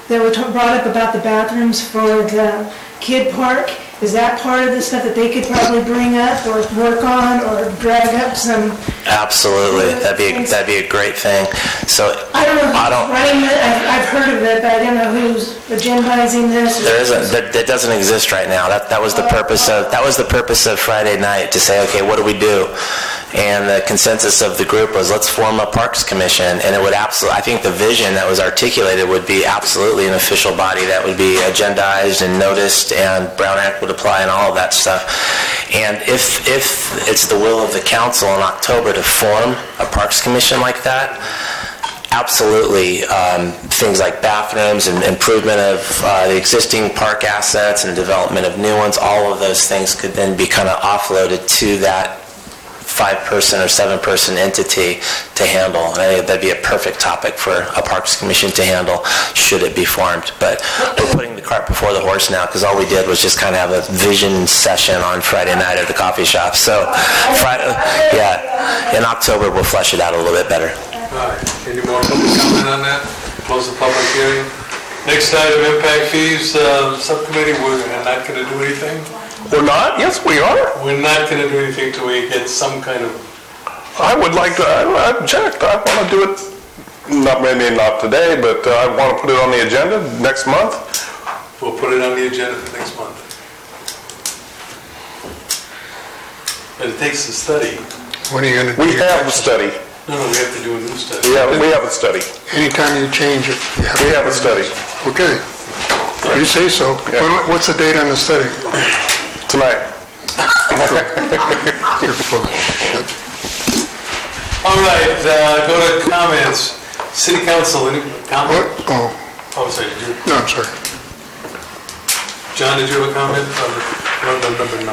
That were brought up about the bathrooms for the kid park. Is that part of the stuff that they could probably bring up or work on or drag up some? Absolutely, that'd be a great thing. So I don't know who's running it. I've heard of it, but I don't know who's agendizing this. there isn't. That doesn't exist right now. That was the purpose of Friday night, to say, okay, what do we do? And the consensus of the group was, let's form a Parks Commission, and it would absolutely, I think the vision that was articulated would be absolutely an official body that would be agendized and noticed, and Brown Act would apply and all of that stuff. And if it's the will of the council in October to form a Parks Commission like that, absolutely, things like bathrooms and improvement of the existing park assets and development of new ones, all of those things could then be kind of offloaded to that 5-person or 7-person entity to handle. And I think that'd be a perfect topic for a Parks Commission to handle, should it be formed. But we're putting the cart before the horse now, because all we did was just kind of have a vision session on Friday night at the coffee shop. So, in October we'll flesh it out a little bit better. All right. Any more public comment on that? Close the public hearing. Next item, impact fees. Subcommittee, we're not going to do anything? We're not? Yes, we are. We're not going to do anything till we get some kind of... I would like to, I object. I want to do it, maybe not today, but I want to put it on the agenda next month. We'll put it on the agenda for next month. But it takes a study. What are you going to do? We have a study. No, we have to do a new study. Yeah, we have a study. Anytime you change it, We have a study. Okay. You say so. Yeah. What's the date on the study? Tonight. All right, go to comments. City Council, any comment? What? Oh, sorry, did you? No, I'm sorry. John, did you have a comment on number 9?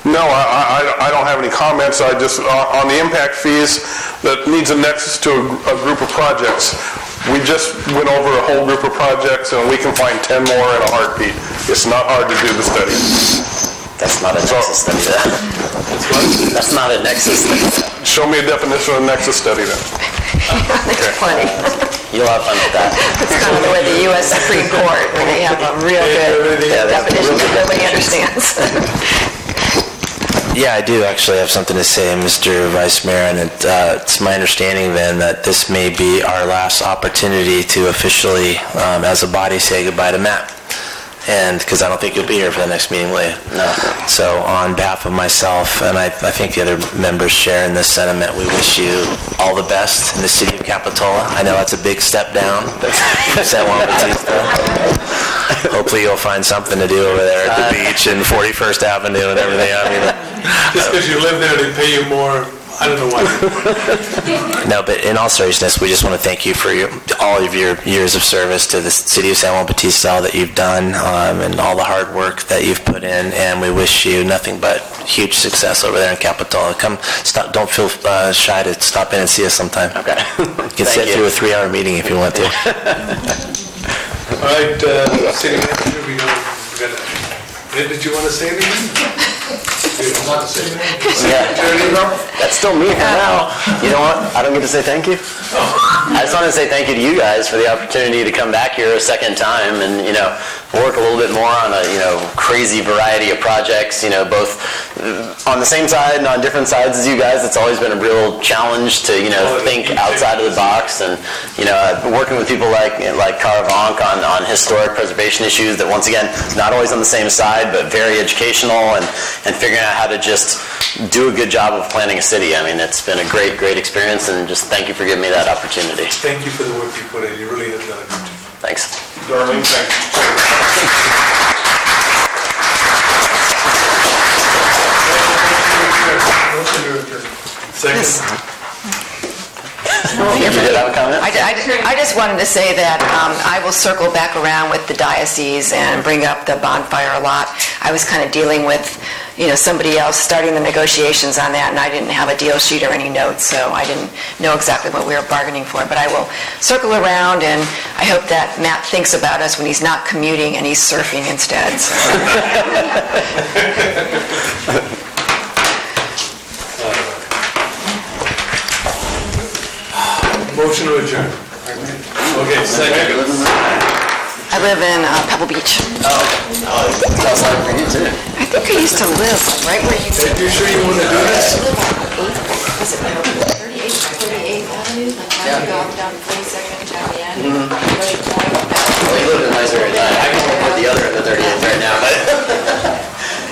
No, I don't have any comments. I just, on the impact fees, that needs a nexus to a group of projects. We just went over a whole group of projects, and we can find 10 more in a heartbeat. It's not hard to do the study. That's not a nexus study, then. That's not a nexus study. Show me a definition of a nexus study, then. There's plenty. You'll have fun with that. It's kind of the way the U.S. Supreme Court, where they have a real good definition that nobody understands. Yeah, I do actually have something to say, Mr. Vice Mayor, and it's my understanding then that this may be our last opportunity to officially, as a body, say goodbye to Matt. And, because I don't think you'll be here for the next meeting, will you? No. So on behalf of myself, and I think the other members share in this sentiment, we wish you all the best in the city of Capitola. I know that's a big step down from San Juan Bautista. Hopefully you'll find something to do over there at the beach and 41st Avenue and everything. I mean, Just because you live there, they pay you more. I don't know why. No, but in all seriousness, we just want to thank you for all of your years of service to the city of San Juan Bautista, all that you've done, and all the hard work that you've put in, and we wish you nothing but huge success over there in Capitola. Don't feel shy to stop in and see us sometime. Okay. You can sit through a 3-hour meeting if you want to. All right, City Manager, did you want to say anything? You don't want to say anything? Yeah. That's still me for now. You know what? I don't get to say thank you. I just want to say thank you to you guys for the opportunity to come back here a second time and, work a little bit more on a, crazy variety of projects, both on the same side and on different sides as you guys. It's always been a real challenge to, think outside of the box, and, working with people like Caravonk on historic preservation issues that, once again, not always on the same side, but very educational, and figuring out how to just do a good job of planning a city. I mean, it's been a great, great experience, and just thank you for giving me that opportunity. Thank you for the work you put in. You really have done a good job. Thanks. Darlene, thank you. Second. You did have a comment? I just wanted to say that I will circle back around with the diocese and bring up the bonfire lot. I was kind of dealing with, somebody else starting the negotiations on that, and I didn't have a deal sheet or any notes, so I didn't know exactly what we were bargaining for. But I will circle around, and I hope that Matt thinks about us when he's not commuting and he's surfing instead. So. Motion to adjourn. Okay, second. I live in Pebble Beach. That's like for you too. I think I used to live right where you live. You sure you want to do this? Was it 38th Avenue? Like how you go up down 42nd down the end? Well, you live in a nice area. I can work with the other end of 38th right now, but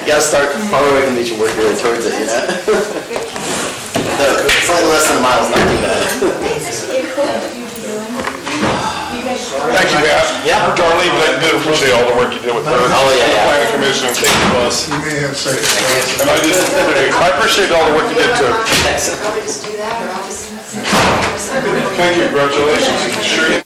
you gotta start far away from the beach and work your way towards it, you know? Slightly less than a mile is not too bad. Thank you, Beth. Yeah. Darlene, I did appreciate all the work you did with her. Oh, yeah. Planning Commission, thank you, boss. You may have second. And I appreciate all the work you did too. Probably just do that, or I'll just... Thank you, congratulations. Sure.